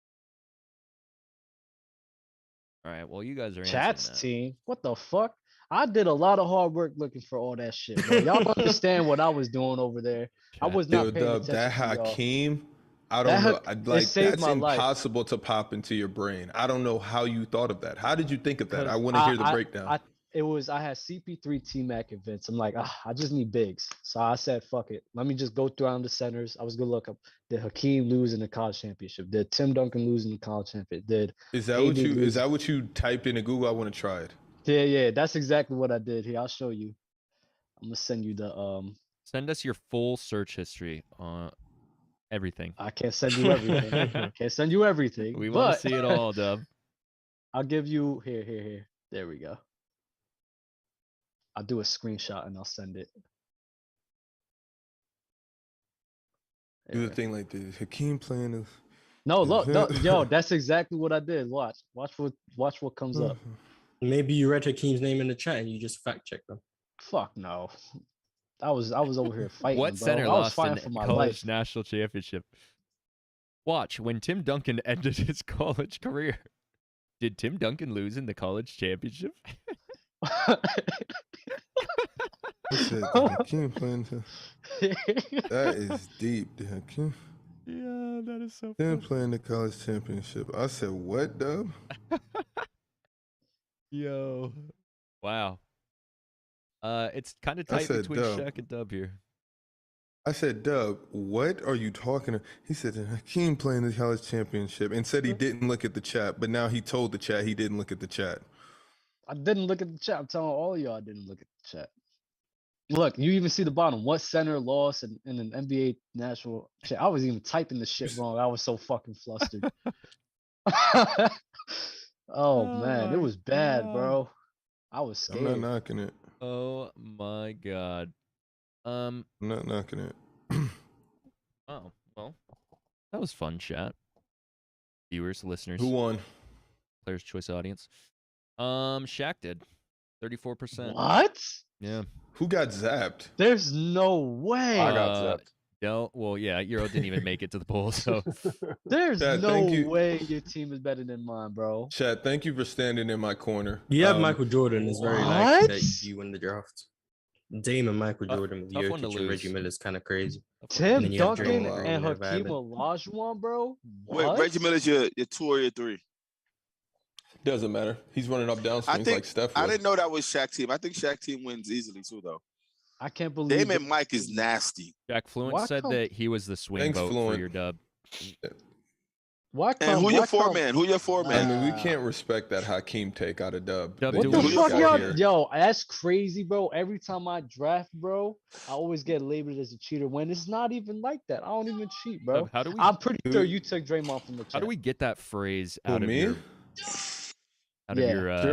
All right. Well, you guys are answering Chat's that. team. What the fuck? I did a lot of hard work looking for all that shit, bro. Y'all don't understand what I was doing over there. I Chat. was Yo, not paying Dub, attention that to y'all. Hakeem, I That don't know. Hak- it Like, saved that's my life. impossible to pop into your brain. I don't know how you thought of that. How did you think of that? I 'Cause want to hear the breakdown. I had CP3, T-Mac, and Vince. I'm like, I just need bigs. So I said, fuck it. Let me just go through the centers. I was gonna look up. Did Hakeem lose in the college championship? Did Tim Duncan lose in the college championship? Did Is that what you typed into Google? I want to try it. Yeah, that's exactly what I did. Here, I'll show you. I'm gonna send you the Send us your full search history on everything. I can't send you everything. Can't send you everything. We want but to see it all, Dub. I'll give you here. There we go. I'll do a screenshot and I'll send it. Do the There. thing like this. Hakeem playing this. No, look, no, yo, that's exactly what I did. Watch what comes up. Maybe you read Hakeem's name in the chat and you just fact checked them. Fuck no. I was over here fighting. What bro. center I was lost fighting in for my college life. national championship? Watch when Tim Duncan ended his college career. Did Tim Duncan lose in the college championship? I said Hakeem playing that is deep. Hakeem Yeah, that is so then funny. playing the college championship. I said, what, Dub? Yo. Wow. It's kind of I tight said between Dub. Shaq and Dub here. I said, Dub, what are you talking about? He said, Hakeem playing the college championship and said he didn't look at the chat, but now he told the chat he didn't look at the chat. I didn't look at the chat. I'm telling all of y'all I didn't look at the chat. Look, you even see the bottom. What center lost in an NBA national chat? I was even typing the shit wrong. I was so fucking flustered. Oh man, it my was bad, God. bro. I was I'm not scared. knocking it. Oh my God. I'm not knocking it. Oh, well, that was fun, chat. Viewers, listeners, Who won? Players' Choice audience. Shaq did 34%. What? Yeah. Who got zapped? There's no way. I got zapped. No, well, yeah, Euro didn't even make it to the poll, so There's Chad, no thank you. way your team is better than mine, bro. Chad, thank you for standing in my corner. You have Michael Jordan is very likely what? that you win the draft. Dame and Michael Jordan with tough one to Jokic and Reggie lose. Miller is kind of crazy. Tim then you have Duncan Draymond and Green Hakeem there Olajuwon, bro. Wait, What? Reggie Miller's your 2 or your 3? Doesn't matter. He's running up down swings like Steph. I was. didn't know that was Shaq team. I think Shaq team wins easily too, though. I can't believe Dame it. and Mike is nasty. Jack Fluent Why said come- that he was the swing Thanks, vote Fluent. for your dub. Why And come? who your why come- four-man? Who your four-man? I mean, we can't respect that Hakeem take out of dub. Dub, They do What do the we- this fuck, out y'all? here. Yo, that's crazy, bro. Every time I draft, bro, I always get labeled as a cheater when it's not even like that. I don't even cheat, bro. Dub, how do we I'm pretty Who- sure you took Draymond from the chat. how do we get that phrase Who, out of me? your Yeah. of your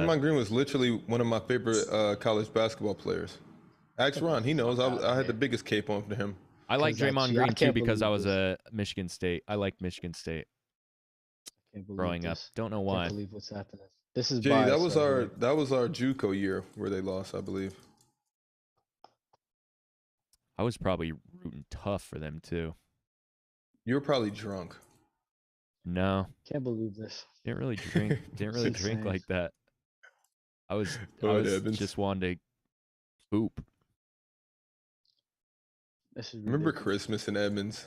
Draymond Green was literally one of my favorite college basketball players. Ask Ron, he knows. I had the biggest cape on for him. I like 'Cause that's Draymond you. I Green too can't because I believe was a Michigan State. I liked Michigan State Can't believe growing up. this. Don't know Can't why. believe what's happening. This is Jay, bias that was right our here. JUCO year where they lost, I believe. I was probably rooting tough for them too. You were probably drunk. No, Can't believe this. didn't really drink. Didn't really drink insane. like that. I was Bud Evans. just wanting to poop. This is Remember ridiculous. Christmas in Edmonds?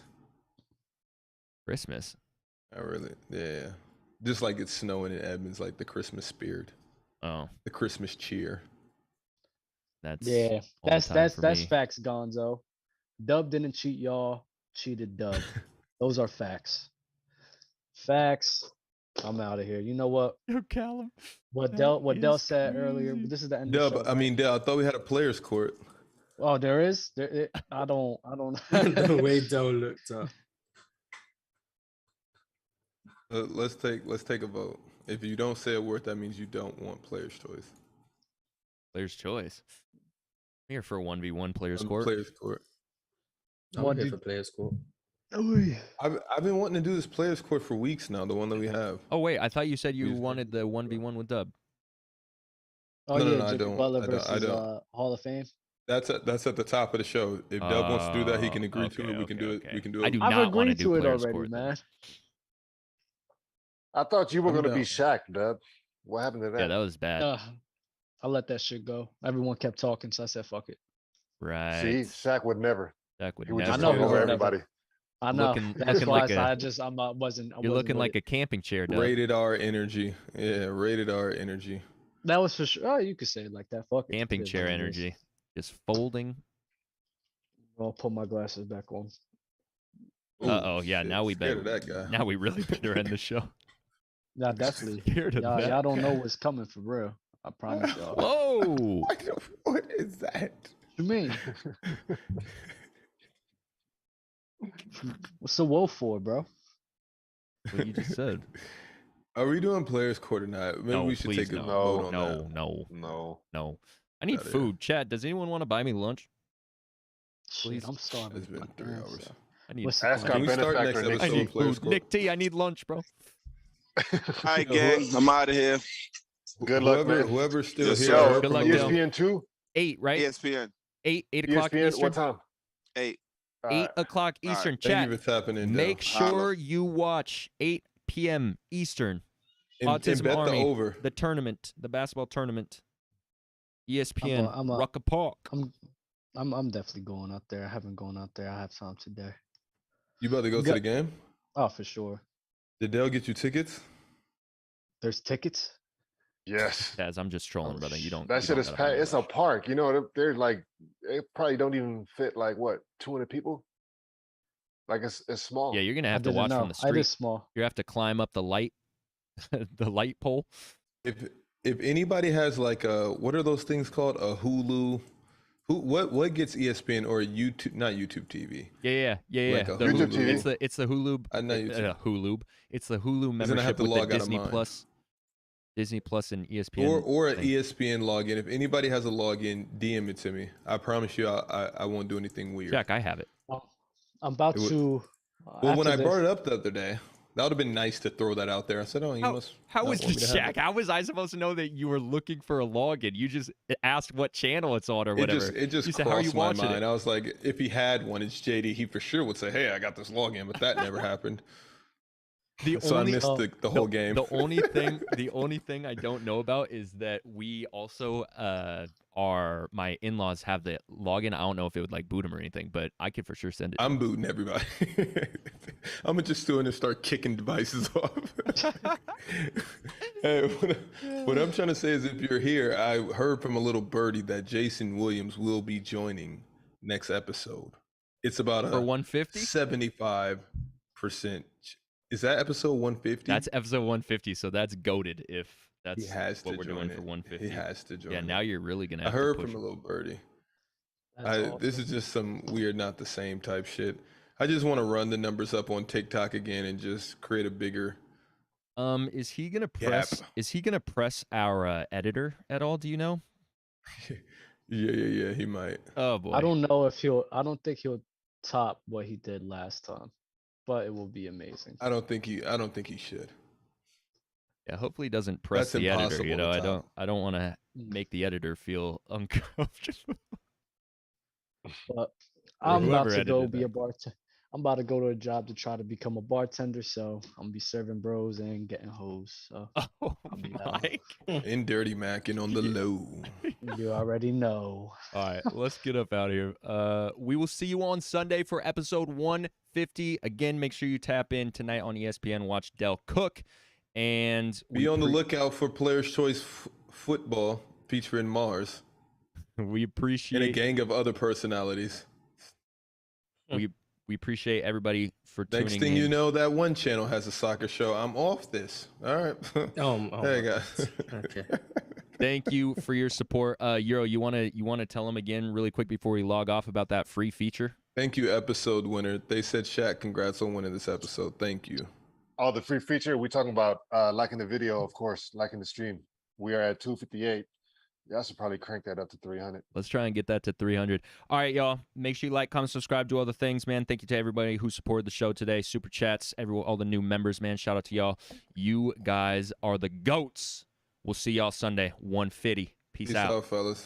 Christmas. I really, yeah. Just like it's snowing in Edmonds, like the Christmas spirit, Oh, the Christmas cheer. that's Yeah, all the time that's for that's me. facts, Gonzo. Dub didn't cheat, y'all. Cheated Dub. Those are facts. Facts. I'm out of here. You know what? Yo, Callum. What That Dell is said earlier. crazy. This is the end of the Dub, show. I mean, Dale, I thought we had a players' court. Oh, there is. I don't. the way Dell looked up. Let's take a vote. If you don't say a word, that means you don't want players' choice. Player's choice. I'm here for a 1v1 player's court. Players' court. I'm What here do- for players court. I've been wanting to do this players' court for weeks now. The one that we have. Oh wait, I thought you said you Please. wanted the 1v1 with Dub. Oh No, yeah, no, I Jimmy don't. Butler I don't- I versus don't. Hall of Fame. That's at the top of the show. If Dub wants to do that, he can agree to okay, it. We can okay, do it. okay. We can do I it. do I've not want to agreed do to it players already, court. then. man. I thought you were I'm going to be down. Shaq, Dub. What happened to that? Yeah, that was bad. I let that shit go. Everyone kept talking, so I said, "Fuck it." Right. See, Shaq would never. That would He would never. just know take he over would never. everybody. I know. Looking- That's looking why like I a- just I wasn't. You're looking like a camping chair, Dub. Rated R energy. Yeah, rated R energy. That was for sure. Oh, you could say it like that. Fuck it. Camping It is chair what it is. energy. Just folding. I'll put my glasses back on. Ooh, Uh-oh, yeah, shit, now we scared better- of that guy. Now we really better end the show. Yeah, definitely. Scared of Y'all, that y'all don't know guy. what's coming for real. I promise y'all. Whoa! What is that? What you mean? What's the wolf for, bro? What you just said. Are we doing players' court or not? Maybe No, we should please take a no. vote on No, that. no, No. no. I need Outta here. food. Chad, does anyone want to buy me lunch? Shit, Please. I'm starving. It's been my 3 ass, hours. yo. I need. What's the Ask plan? our Can we start next benefactor, Nick I episode T. need of players' food. court? Nick T, I need lunch, bro. All right, Yo, gang. I'm out of here. Good luck, man. Whoever's still Yes, here. sir. I heard Good from luck, the Dale. room. ESPN 2? 8, right? ESPN. 8 o'clock ESPN, Eastern. what time? 8. 8 o'clock All right. Eastern. Thank Chat. you for tapping in. Make Dale. sure you watch 8 p.m. Eastern. And Autism bet Army. the over. The tournament, the basketball tournament. ESPN, I'm a- Rucker Park. I'm definitely going out there. I haven't gone out there. I have time today. You about to go to Got- the game? Oh, for sure. Did Dale get you tickets? There's tickets. Yes. Taz, I'm just trolling, brother. You don't. That you shit don't is gotta buy me It's a lunch. park. You know, they're like, they probably don't even fit like what, 200 people? Like it's small. Yeah, you're gonna I have to didn't watch know. from the I street. just small. You have to climb up the light, the light pole. If anybody has like a, what are those things called? A Hulu. What gets ESPN or YouTube? Not YouTube TV. Yeah. Like a The YouTube Hulu. TV. It's the Hulu. I know YouTube. Hulu. It's the Hulu Because then I have membership to with the log out of Disney mine. Plus. Disney Plus and ESPN. Or an thing. ESPN login. If anybody has a login, DM it to me. I promise you, I won't do anything weird. Jack, I have it. I'm about It was- to. Well, when after I this- brought it up the other day, that would have been nice to throw that out there. I said, "Oh, you must." How not was want me to have Shaq? it." How was I supposed to know that you were looking for a login? You just asked what channel it's on or whatever. It just you said, "How are you crossed my watching mind. it?" I was like, if he had one, it's JD. He for sure would say, "Hey, I got this login," but that never happened. So I missed the whole game. The only thing I don't know about is that we also my in-laws have the login. I don't know if it would like boot them or anything, but I could for sure send it. I'm booting everybody. I'm gonna just go in and start kicking devices off. Hey, what I'm trying to say is, if you're here, I heard from a little birdie that Jason Williams will be joining next episode. It's about For 150? 75%. Is that episode 150? That's episode 150, so that's goated if that's He has what to we're join doing it. for 150. He has to join. Yeah, it. now you're really gonna I have to heard push from a little birdie. That's awesome. This is just some weird, not the same type shit. I just want to run the numbers up on TikTok again and just create a bigger. Is he gonna press? Gap. Is he gonna press our editor at all? Do you know? Yeah. He might. Oh boy. I don't know if he'll. I don't think he'll top what he did last time, but it will be amazing. I don't think he should. Yeah, hopefully he doesn't press That's the editor. You impossible know, to top. I don't want to make the editor feel uncomfortable. But I'm about whoever to go edited be that. a bartender. I'm about to go to a job to try to become a bartender. So I'm gonna be serving bros and getting hoes. So Oh be my! In Dirty Mac and on the low. you already know. All right, let's get up out of here. We will see you on Sunday for episode 150. Again, make sure you tap in tonight on ESPN. Watch Del Cook, and Be on the lookout for Players' Choice Football featuring Mars We and a appreciate gang of other personalities. we appreciate everybody for tuning Next thing in. you know, that one channel has a soccer show. I'm off this. All right. There you go. Okay. Thank you for your support. Euro, you wanna tell them again really quick before we log off about that free feature? Thank you, episode winner. They said, Shaq, congrats on winning this episode. Thank you. Oh, the free feature. We talking about liking the video, of course, liking the stream. We are at 258. Y'all should probably crank that up to 300. Let's try and get that to 300. All right, y'all. Make sure you like, comment, subscribe, do all the things, man. Thank you to everybody who supported the show today. Super chats, all the new members, man. Shout out to y'all. You guys are the GOATs. We'll see y'all Sunday, 150. Peace out. Peace out, fellas.